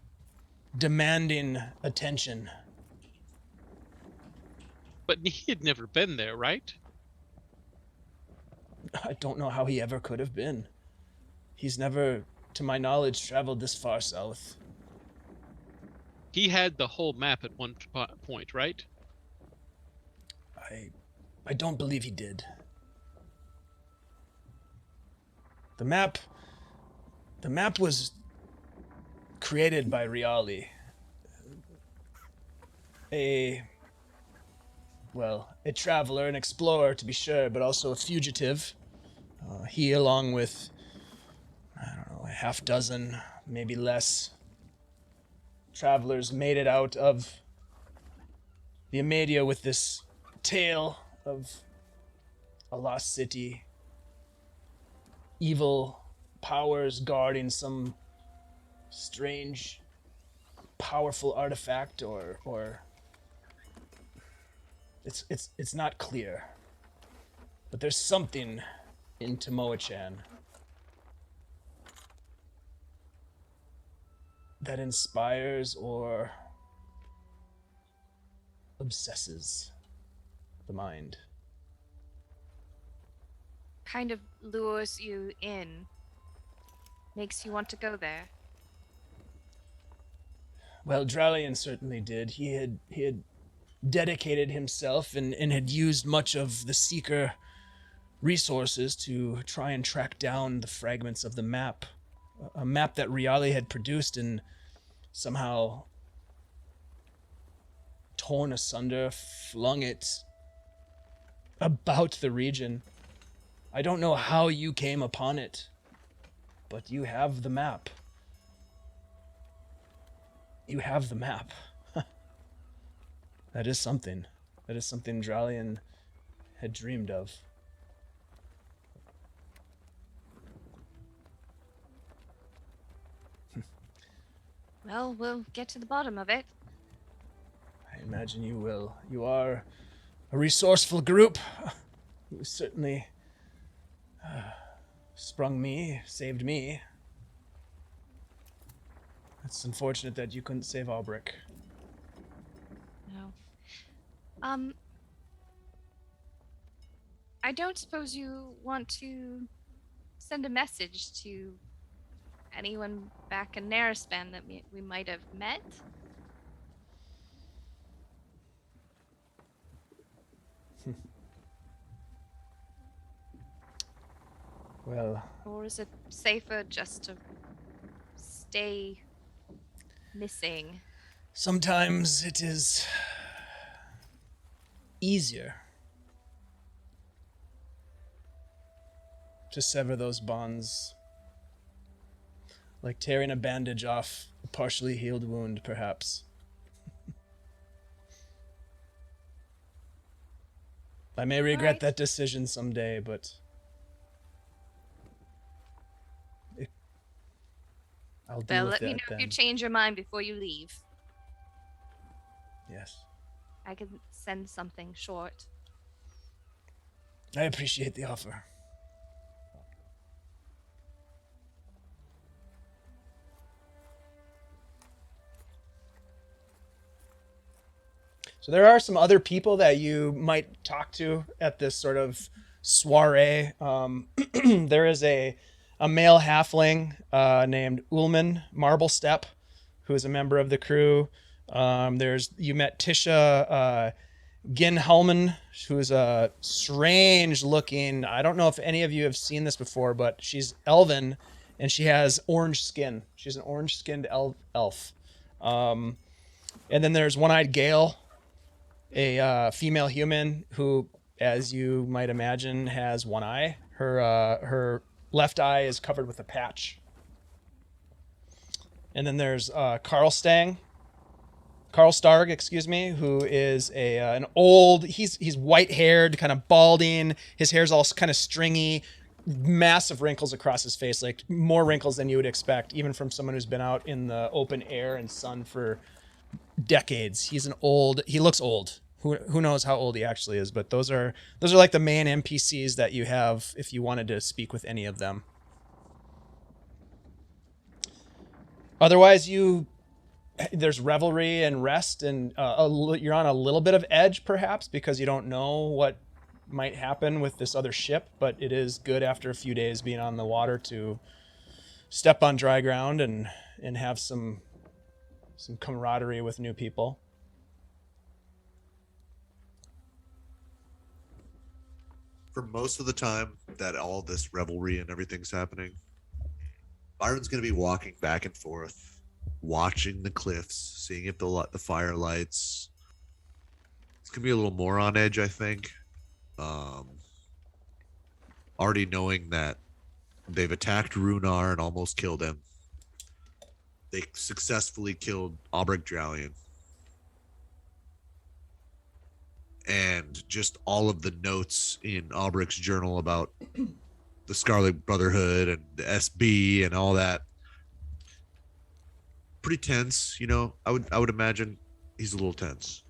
demanding attention. But he had never been there, right? I don't know how he ever could have been. He's never, to my knowledge, traveled this far south. He had the whole map at one point, right? I don't believe he did. The map was created by Riali. A traveler, an explorer to be sure, but also a fugitive. He, along with, I don't know, a half dozen, maybe less, travelers made it out of the Amadia with this tale of a lost city, evil powers guarding some strange, powerful artifact, or it's not clear. But there's something in Tomoa-chan that inspires or obsesses the mind. Kind of lures you in. Makes you want to go there. Well, Dralian certainly did. He had dedicated himself and had used much of the Seeker resources to try and track down the fragments of the map. A map that Riali had produced and somehow torn asunder, flung it about the region. I don't know how you came upon it, but you have the map. You have the map. That is something. That is something Dralian had dreamed of. Well, we'll get to the bottom of it. I imagine you will. You are a resourceful group. You certainly saved me. It's unfortunate that you couldn't save Albrecht. No. I don't suppose you want to send a message to anyone back in Narispan that we might have met? Well, Or is it safer just to stay missing? sometimes it is easier to sever those bonds, like tearing a bandage off a partially healed wound, perhaps. I may regret Alright. that decision someday, but I'll deal Well, with let me that know if then. you change your mind before you leave. Yes. I can send something short. I appreciate the offer. So there are some other people that you might talk to at this sort of soiree. There is a male halfling named Ullman Marblestep, who is a member of the crew. You met Tisha Gin Hellman, who's a strange looking, I don't know if any of you have seen this before, but she's elven and she has orange skin. She's an orange skinned elf. And then there's One-Eyed Gale, a female human who, as you might imagine, has one eye. Her left eye is covered with a patch. And then there's Carl Starg, who is an old. He's white-haired, kind of balding. His hair's all kind of stringy, massive wrinkles across his face, like more wrinkles than you would expect, even from someone who's been out in the open air and sun for decades. He looks old. Who knows how old he actually is? But those are like the main NPCs that you have if you wanted to speak with any of them. Otherwise, there's revelry and rest, and you're on a little bit of edge, perhaps, because you don't know what might happen with this other ship. But it is good after a few days being on the water to step on dry ground and have some camaraderie with new people. For most of the time that all this revelry and everything's happening, Byron's going to be walking back and forth, watching the cliffs, seeing if the fire lights. It's going to be a little more on edge, I think. Already knowing that they've attacked Rhunar and almost killed him. They successfully killed Aubrek Dralian. And just all of the notes in Albrecht's journal about the Scarlet Brotherhood and the SB and all that. Pretty tense, you know. I would imagine he's a little tense.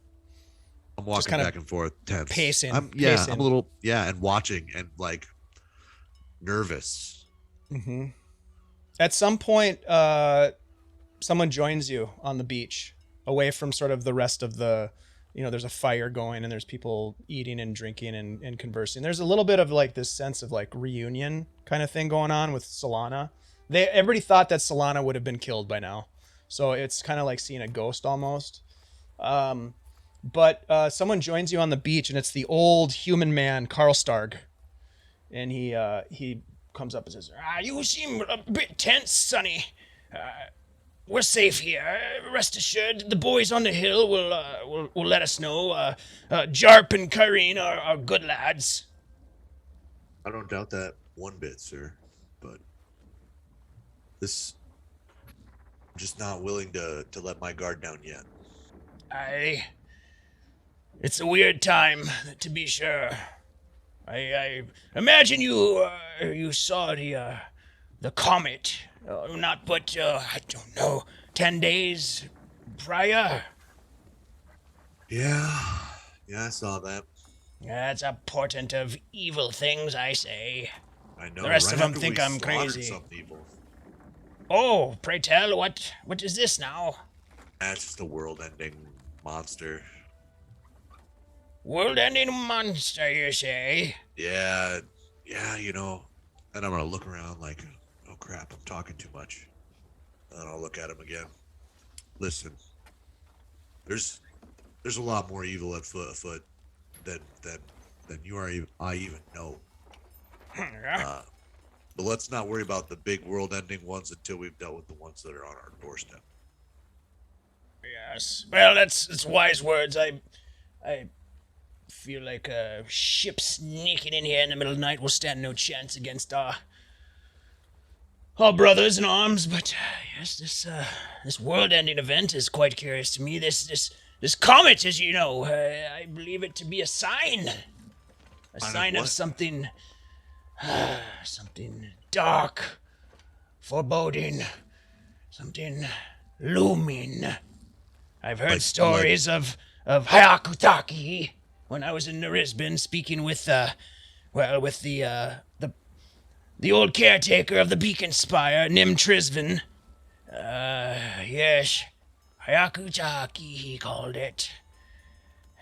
I'm walking back and forth, tense. Pacing. I'm a little, and watching and like nervous. Mm-hmm. At some point, someone joins you on the beach, away from sort of the rest of the. There's a fire going and there's people eating and drinking and conversing. There's a little bit of like this sense of like reunion kind of thing going on with Solana. Everybody thought that Solana would have been killed by now. So it's kind of like seeing a ghost almost. But someone joins you on the beach and it's the old human man, Carl Starg. And he comes up and says, you seem a bit tense, Sonny. We're safe here. Rest assured, the boys on the hill will let us know. Jarp and Kyrene are good lads. I don't doubt that one bit, sir. But I'm just not willing to let my guard down yet. It's a weird time, to be sure. I imagine you saw the comet. Not but, I don't know, 10 days prior? Yeah, I saw that. That's a portent of evil things, I say. I know. The rest right of them after think we I'm slaughtered crazy. Some people. Oh, pray tell, what is this now? That's just a world-ending monster. World-ending monster, you say? Yeah, you know. And I'm gonna look around like, oh crap, I'm talking too much. And then I'll look at him again. Listen, there's a lot more evil afoot than you are. I even know. But let's not worry about the big world-ending ones until we've dealt with the ones that are on our doorstep. Yes. Well, that's wise words. I feel like a ship sneaking in here in the middle of the night will stand no chance against our brothers in arms. But yes, this world-ending event is quite curious to me. This comet, as you know, I believe it to be a sign. A sign of something dark, foreboding, something looming. I've heard stories of Hyakutaki when I was in Narisbin speaking with the old caretaker of the Beacon Spire, Nim Trisvin. Yes, Hyakutaki he called it.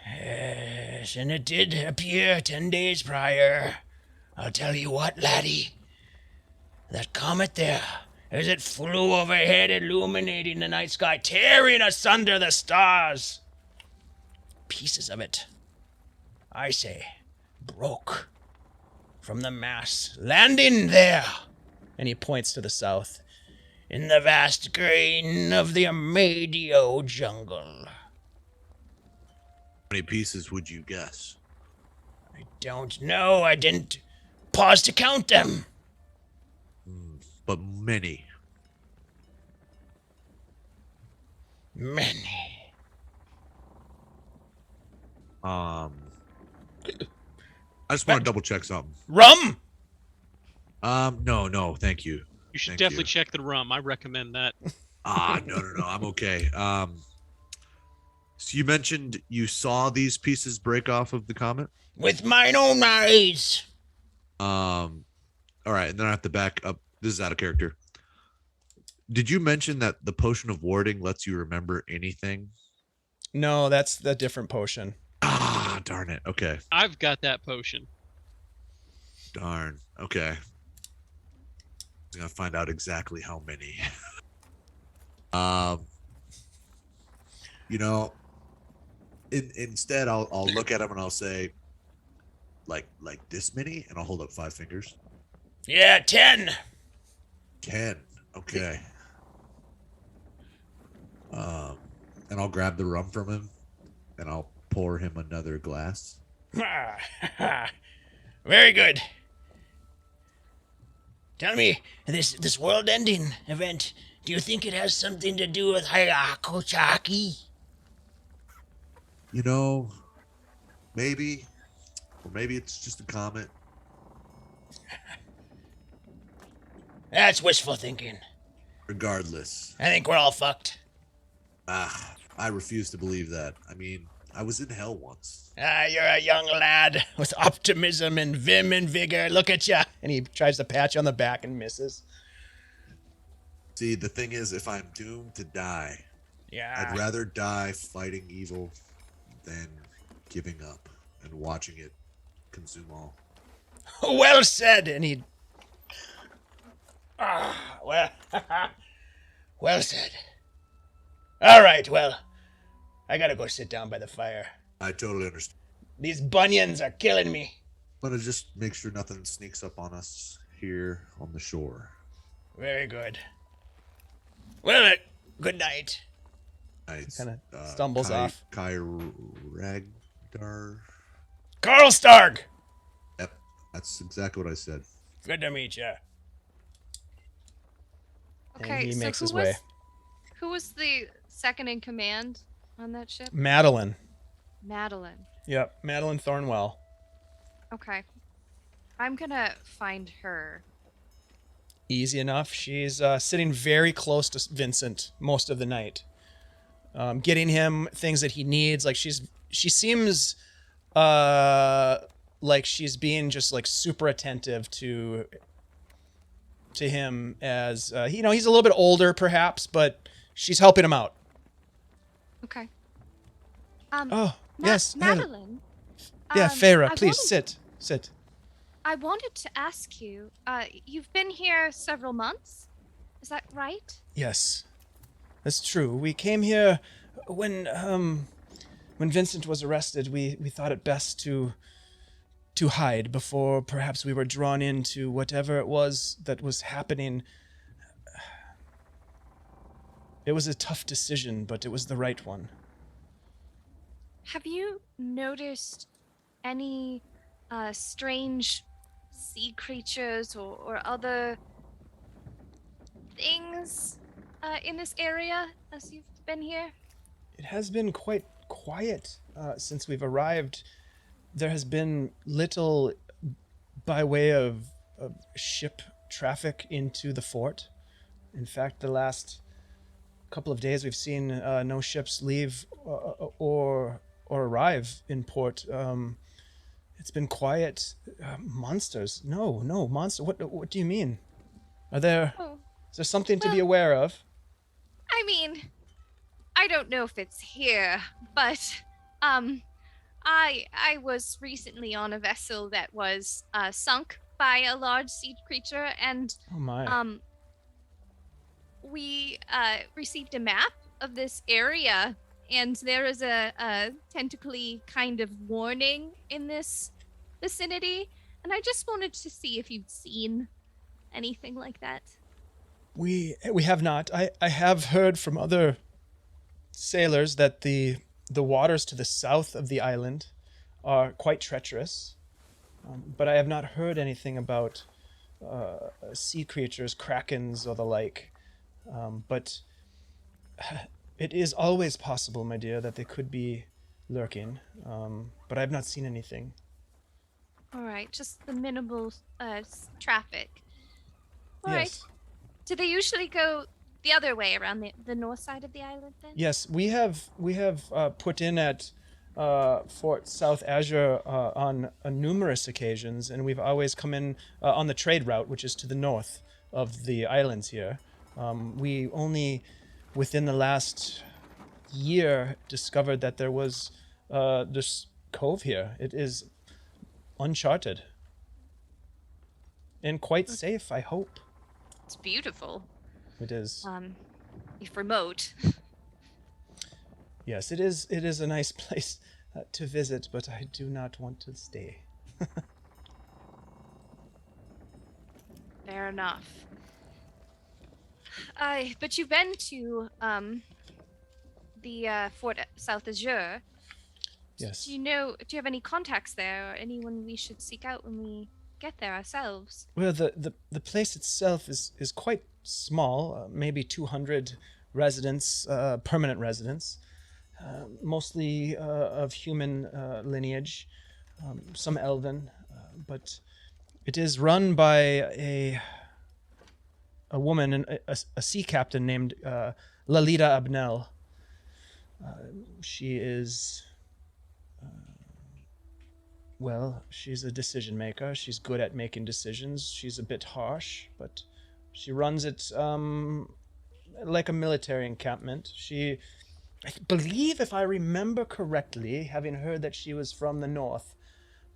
Yes, and it did appear 10 days prior. I'll tell you what, laddie. That comet there, as it flew overhead, illuminating the night sky, tearing asunder the stars. Pieces of it I say, broke from the mass, landing there. And he points to the south. In the vast grain of the Amadio jungle. How many pieces would you guess? I don't know. I didn't pause to count them. But many. Many. I just want to double check something. Rum? No, thank you. You should Thank definitely you. check the rum. I recommend that. No, I'm okay. So you mentioned you saw these pieces break off of the comet? With mine own eyes. All right, and then I have to back up. This is out of character. Did you mention that the potion of warding lets you remember anything? No, that's the different potion. Darn it. Okay. I've got that potion. Darn. Okay. I'm gonna find out exactly how many. You know, instead I'll look at them and I'll say, like this many, and I'll hold up 5 fingers. Yeah, 10. 10. Okay. And I'll grab the rum from him, and I'll pour him another glass. Very good. Tell me, this world-ending event, do you think it has something to do with Hayakochaki? You know, maybe, or maybe it's just a comet. That's wishful thinking. Regardless, I think we're all fucked. I refuse to believe that. I mean, I was in hell once. You're a young lad with optimism and vim and vigor. Look at ya. And he tries to pat you on the back and misses. See, the thing is, if I'm doomed to die, Yeah. I'd rather die fighting evil than giving up and watching it consume all. Well said. And he... well... well said. All right, well, I gotta go sit down by the fire. I totally understand. These bunions are killing me. But just make sure nothing sneaks up on us here on the shore. Very good. Well, good night. Nice. Kinda stumbles off. Ragdar. Carl Starg! Yep, that's exactly what I said. Good to meet you. Okay, he so makes who his was, way. who was the second in command on that ship? Madeline. Madeline. Yep, Madeline Thornwell. Okay. I'm gonna find her. Easy enough. She's sitting very close to Vincent most of the night, getting him things that he needs. Like she seems like she's being just like super attentive to him as he's a little bit older perhaps, but she's helping him out. Okay. Oh yes, hello. Madeline. Yeah, Farah, I please wanted- sit. I wanted to ask you. You've been here several months. Is that right? Yes, that's true. We came here when Vincent was arrested. We thought it best to hide before perhaps we were drawn into whatever it was that was happening. It was a tough decision, but it was the right one. Have you noticed any strange sea creatures or other things in this area as you've been here? It has been quite quiet since we've arrived. There has been little by way of ship traffic into the fort. In fact, the last couple of days we've seen no ships leave or arrive in port. It's been quiet. Monsters? No, monster. What do you mean? Is there something to be aware of? I mean, I don't know if it's here, but I was recently on a vessel that was sunk by a large sea creature, and Oh my. we received a map of this area, and there is a tentacly kind of warning in this vicinity, and I just wanted to see if you'd seen anything like that. We have not. I have heard from other sailors that the waters to the south of the island are quite treacherous, but I have not heard anything about sea creatures, krakens, or the like. But it is always possible, my dear, that they could be lurking. But I have not seen anything. All right, just the minimal traffic. All right. Yes. Do they usually go the other way around the north side of the island then? Yes, we have put in at Fort South Azure on numerous occasions, and we've always come in on the trade route, which is to the north of the islands here. We only, within the last year, discovered that there was this cove here. It is uncharted and quite safe, I hope. It's beautiful. It is. If remote. Yes, it is. It is a nice place to visit, but I do not want to stay. Fair enough. But you've been to the Fort South Azure. Yes. Do you have any contacts there, or anyone we should seek out when we get there ourselves? Well, the place itself is quite small, maybe 200 residents, permanent residents, mostly of human lineage, some elven, but it is run by a woman, a sea captain named Lalita Abnel. She is, well, she's a decision maker. She's good at making decisions. She's a bit harsh, but she runs it like a military encampment. I believe, if I remember correctly, having heard that she was from the north,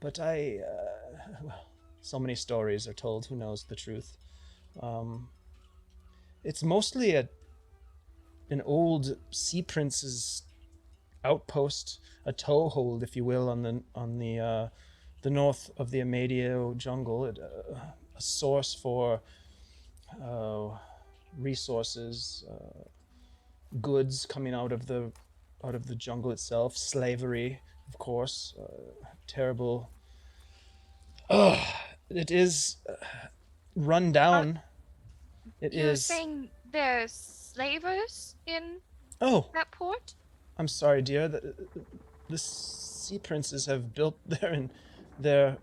but well, so many stories are told. Who knows the truth? It's mostly an old sea prince's outpost, a toehold, if you will, on the north of the Amadio jungle. A source for resources, goods coming out of the jungle itself, slavery, of course, terrible. It is run down. You're saying there's slavers in Oh, that port? I'm sorry, dear. The sea princes have built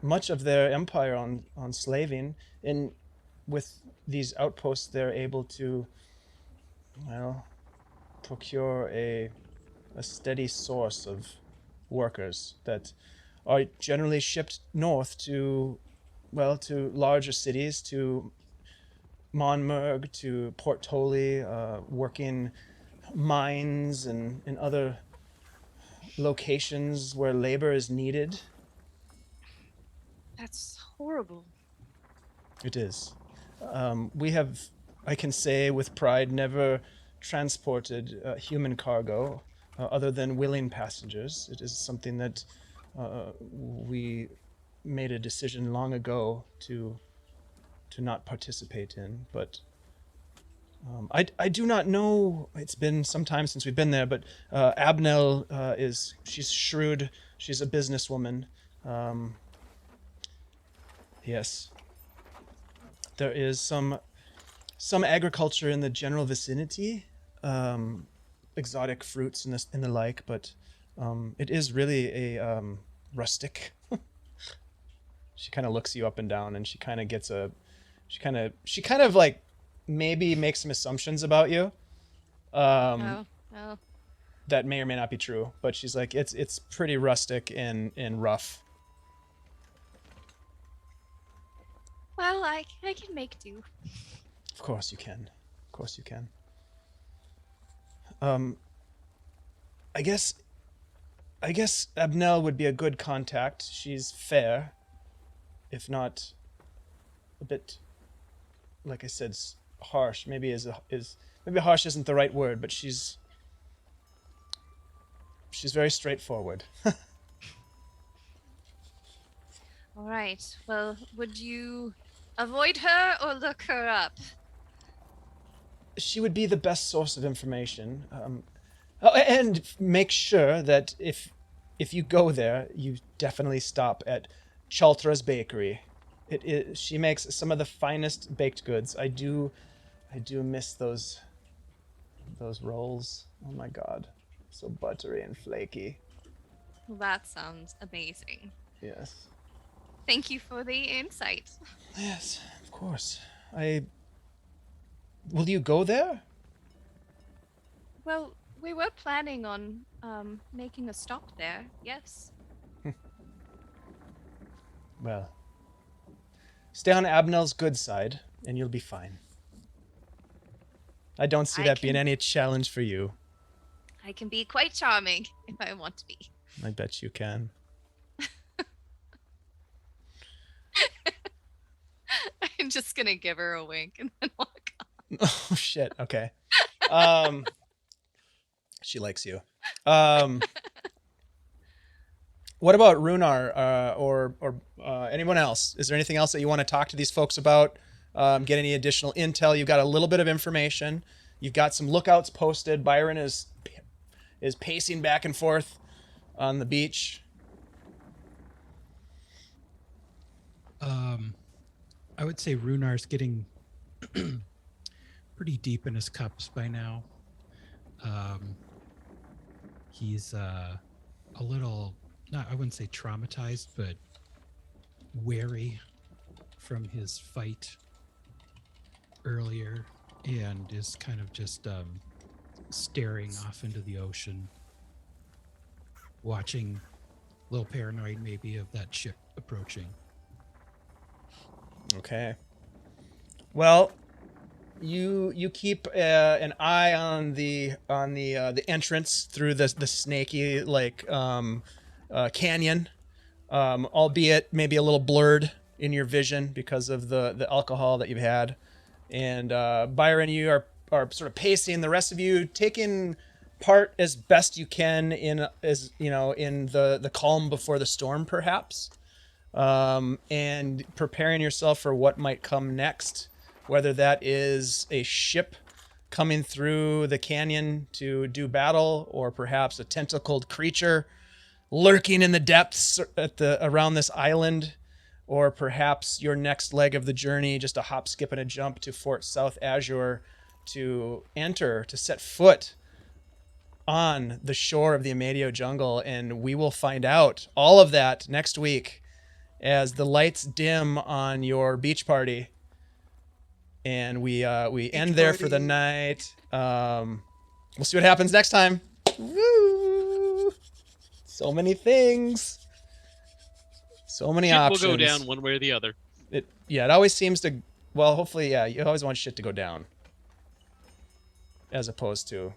much of their empire on slaving, and with these outposts, they're able to, well, procure a steady source of workers that are generally shipped north to larger cities, to Monmurg, to Port Tolly, working mines and other locations where labor is needed. That's horrible. It is. We have, I can say with pride, never transported human cargo other than willing passengers. It is something that we made a decision long ago to not participate in, but I do not know. It's been some time since we've been there, but Abnel she's shrewd. She's a businesswoman. Yes. There is some agriculture in the general vicinity, exotic fruits and the like, but it is really a rustic. She kind of looks you up and down, and she kind of like maybe make some assumptions about you Oh. that may or may not be true, but she's like, it's pretty rustic and rough. Well, I can make do. Of course you can. I guess Abnel would be a good contact. She's fair, if not a bit, like I said, harsh. Maybe harsh isn't the right word, but she's she's very straightforward. All right. Well, would you avoid her or look her up? She would be the best source of information. And make sure that if you go there, you definitely stop at Chaltra's Bakery. She makes some of the finest baked goods. I do miss those rolls. Oh my god, so buttery and flaky. Well, that sounds amazing. Yes. Thank you for the insight. Yes, of course. Will you go there? Well, we were planning on making a stop there. Yes. Well, stay on Abnel's good side, and you'll be fine. I don't see I that being can- any challenge for you. I can be quite charming if I want to be. I bet you can. I'm just gonna give her a wink and then walk off. Oh shit. Okay. She likes you. What about Rhunar or anyone else? Is there anything else that you want to talk to these folks about? Get any additional intel? You've got a little bit of information. You've got some lookouts posted. Byron is pacing back and forth on the beach. I would say Runar's getting pretty deep in his cups by now. He's a little, not, I wouldn't say traumatized, but wary from his fight earlier, and is kind of just staring off into the ocean, watching, a little paranoid maybe of that ship approaching. Okay. Well, you keep an eye on the entrance through the snaky canyon, albeit maybe a little blurred in your vision because of the alcohol that you've had. And Byron, you are sort of pacing. The rest of you taking part as best you can in the calm before the storm, perhaps. And preparing yourself for what might come next, whether that is a ship coming through the canyon to do battle, or perhaps a tentacled creature lurking in the depths around this island, or perhaps your next leg of the journey, just a hop, skip, and a jump to Fort South Azure to set foot on the shore of the Amadio jungle. And we will find out all of that next week as the lights dim on your beach party, and we end there for the night. We'll see what happens next time. Woo! So many things, so many Shit options. will go down one way or the other. It always seems to. Well, hopefully, yeah. You always want shit to go down, as opposed to.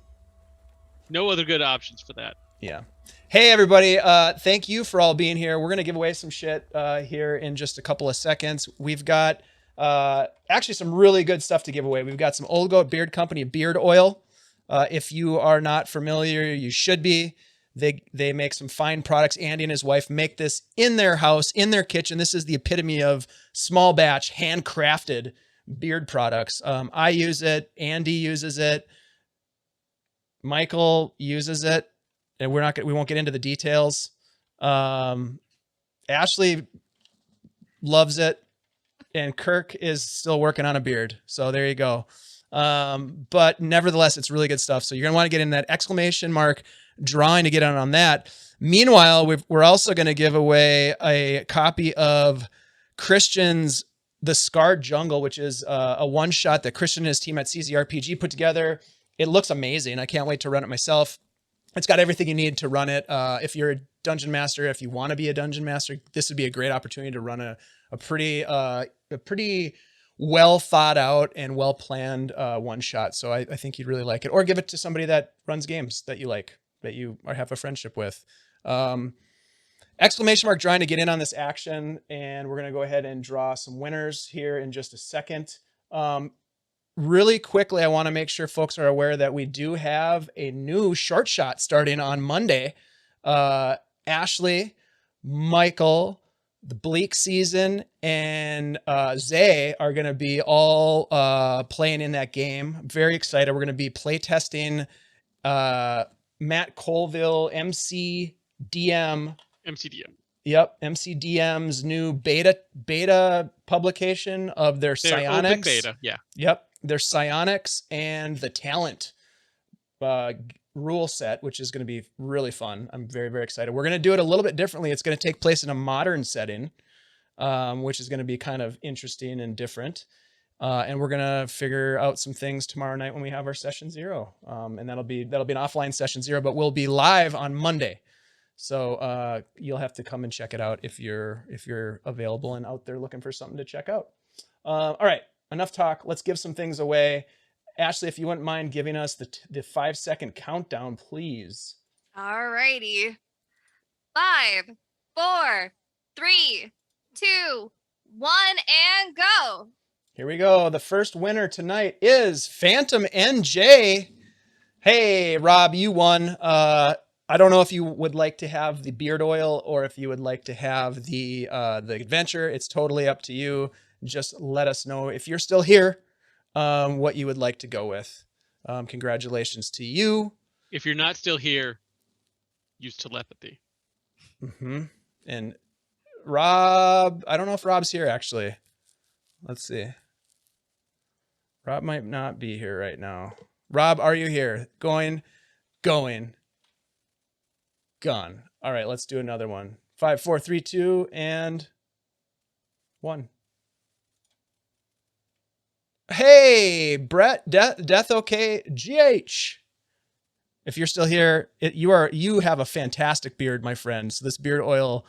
No other good options for that. Yeah. Hey, everybody. Thank you for all being here. We're going to give away some shit here in just a couple of seconds. We've got actually some really good stuff to give away. We've got some Old Goat Beard Company beard oil. If you are not familiar, you should be. They make some fine products. Andy and his wife make this in their house, in their kitchen. This is the epitome of small batch, handcrafted beard products. I use it. Andy uses it. Michael uses it. And we won't get into the details. Ashley loves it, and Kirk is still working on a beard. So there you go. But nevertheless, it's really good stuff. So you're gonna want to get in that exclamation mark drawing to get on that. Meanwhile, we're also going to give away a copy of Christian's The Scarred Jungle, which is a one shot that Christian and his team at CZRPG put together. It looks amazing. I can't wait to run it myself. It's got everything you need to run it. If you're a dungeon master, if you want to be a dungeon master, this would be a great opportunity to run a pretty well thought out and well planned one shot. So I think you'd really like it, or give it to somebody that runs games that you like, that you have a friendship with. Exclamation mark trying to get in on this action, and we're going to go ahead and draw some winners here in just a second. really quickly, I want to make sure folks are aware that we do have a new short shot starting on Monday. Ashley, Michael, the Bleak Season, and Zay are going to be all playing in that game. I'm very excited. We're going to be play testing Matt Colville, MCDM. Yep, MCDM's new beta publication of their psionics. Open beta, yeah. Yep, their psionics and the talent rule set, which is going to be really fun. I'm very, very excited. We're going to do it a little bit differently. It's going to take place in a modern setting, which is going to be kind of interesting and different. And we're going to figure out some things tomorrow night when we have our session 0. And that'll be an offline session 0, but we'll be live on Monday. So you'll have to come and check it out if you're available and out there looking for something to check out. All right, enough talk. Let's give some things away. Ashley, if you wouldn't mind giving us the 5-second countdown, please. All righty. 5, 4, 3, 2, 1, and go. Here we go. The first winner tonight is Phantom NJ. Hey, Rob, you won. I don't know if you would like to have the beard oil or if you would like to have the adventure. It's totally up to you. Just let us know if you're still here, what you would like to go with. Congratulations to you. If you're not still here, use telepathy. Mm-hmm. And Rob, I don't know if Rob's here actually. Let's see. Rob might not be here right now. Rob, are you here? Going. Gone. All right, let's do another one. 5, 4, 3, 2, and 1. Hey, Brett, Death okay, GH. If you're still here, you have a fantastic beard, my friend. So this beard oil,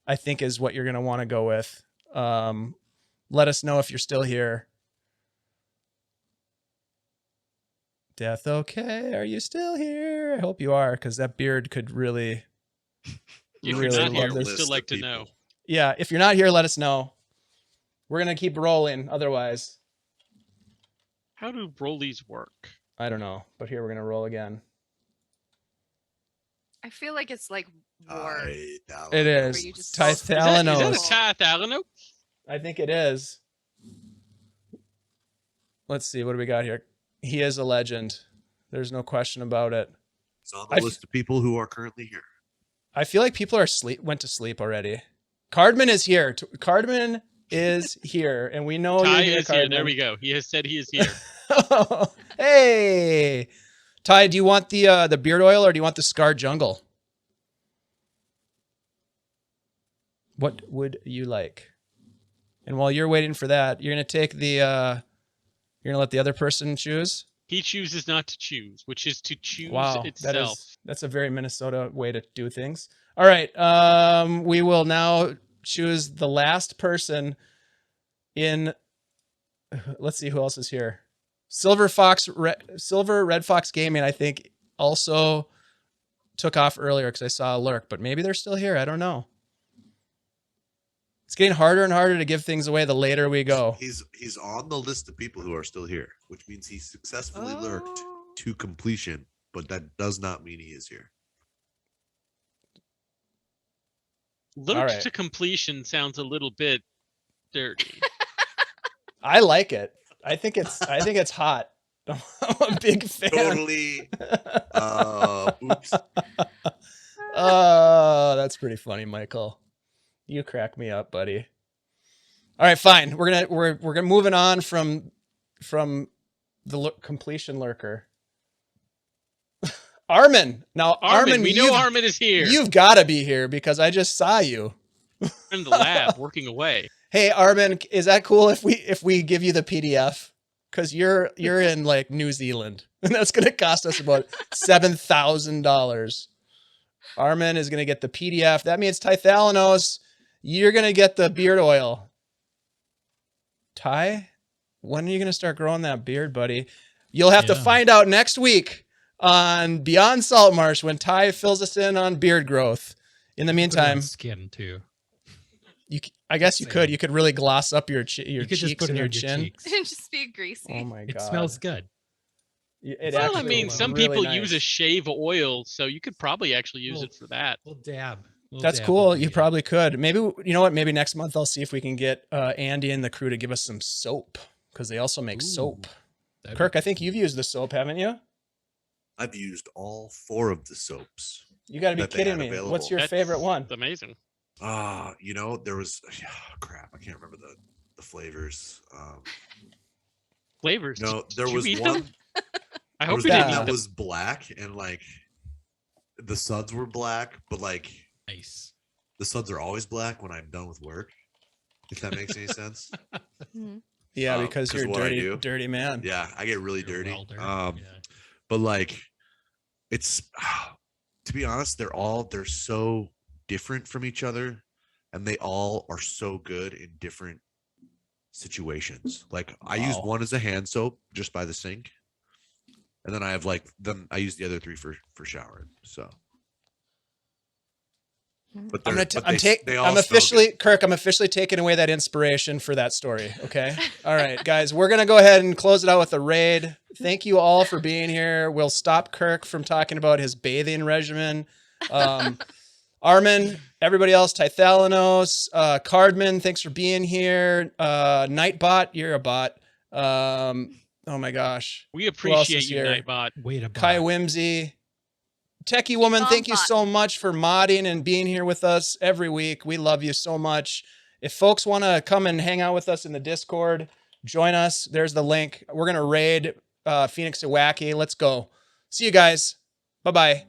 I think, is what you're gonna want to go with. Let us know if you're still here. Death okay, are you still here? I hope you are, because that beard could really If you're really not here, love we'd this. still like to know. Yeah, if you're not here, let us know. We're gonna keep rolling. Otherwise, How do rollies work? I don't know. But here we're gonna roll again. I feel like it's like war. It Where is. you just- Is that Tithalanos. a Tithalanos? I think it is. Let's see. What do we got here? He is a legend. There's no question about it. It's on the list of people who are currently here. I feel like people went to sleep already. Cardman is here. Cardman is here, and we know Ty you're here, is here. There Cardman. we go. He has said he is here. Hey, Ty, do you want the beard oil or do you want the Scar Jungle? What would you like? And while you're waiting for that, you're gonna take you're gonna let the other person choose. He chooses not to choose, which is to choose Wow, itself. that's a very Minnesota way to do things. All right, we will now choose the last person in. Let's see who else is here. Silver Red Fox Gaming, I think, also took off earlier because I saw a lurk, but maybe they're still here. I don't know. It's getting harder and harder to give things away the later we go. He's on the list of people who are still here, which means he successfully lurked Oh. to completion, but that does not mean he is here. Lurked All right. to completion sounds a little bit dirty. I like it. I think it's hot. I'm a big fan. Totally. Oops. Oh, that's pretty funny, Michael. You crack me up, buddy. All right, fine. We're gonna moving on from the completion lurker. Armin. Now, Armin, we know Armin is here. You've got to be here because I just saw you in the lab working away. Hey, Armin, is that cool if we give you the PDF? Because you're in like New Zealand, and that's gonna cost us about $7,000. Armin is gonna get the PDF. That means Tithalanos, you're gonna get the beard oil. Ty, when are you gonna start growing that beard, buddy? You'll have to find out next week on Beyond Saltmarsh when Ty fills us in on beard growth. In the meantime, skin too. I guess Just you saying. could. You could really gloss up your You could just cheeks put and it your on your chin. cheeks. Just be greasy. Oh my god! It smells good. It Well, I actually mean, is some really people nice. use a shave oil, so you could probably actually use Well, it for that. We'll dab. We'll That's dab cool. will You be, probably could. Maybe you know what? Maybe next month I'll see if we can get Andy and the crew to give us some soap because they also make soap. that'd be Kirk, I think cool. you've used the soap, haven't you? I've used all 4 of the soaps. You got to be That they kidding had me. available. What's your That's favorite one? Amazing. You know, there was crap. I can't remember the flavors. Flavors. No, Did there you was eat one. them? I There hope was you one didn't eat that them. was black and like the suds were black, but like Nice. the suds are always black when I'm done with work. If that makes any sense. Mhm. Yeah, because 'cause you're a what I dirty, do. dirty man. Yeah, I get really You're a dirty. welder. Yeah. But like it's to be honest, they're so different from each other and they all are so good in different situations. Like I use Wow. one as a hand soap just by the sink. And then I have then I use the other 3 for showering. So but I'm they're- gonna. but they all I'm smell officially Kirk. I'm officially taking away that inspiration for that story. Okay. All right, guys. We're gonna go ahead and close it out with a raid. Thank you all for being here. We'll stop Kirk from talking about his bathing regimen. Armin, everybody else, Tithalanos, Cardman, thanks for being here. Nightbot, you're a bot. Oh my gosh. We Who else appreciate is you, here? Nightbot. Wait a Kai bot. Whimsy. Techie Woman, thank you Bombot. so much for modding and being here with us every week. We love you so much. If folks want to come and hang out with us in the Discord, join us. There's the link. We're going to raid Phoenix and Wacky. Let's go. See you guys. Bye-bye.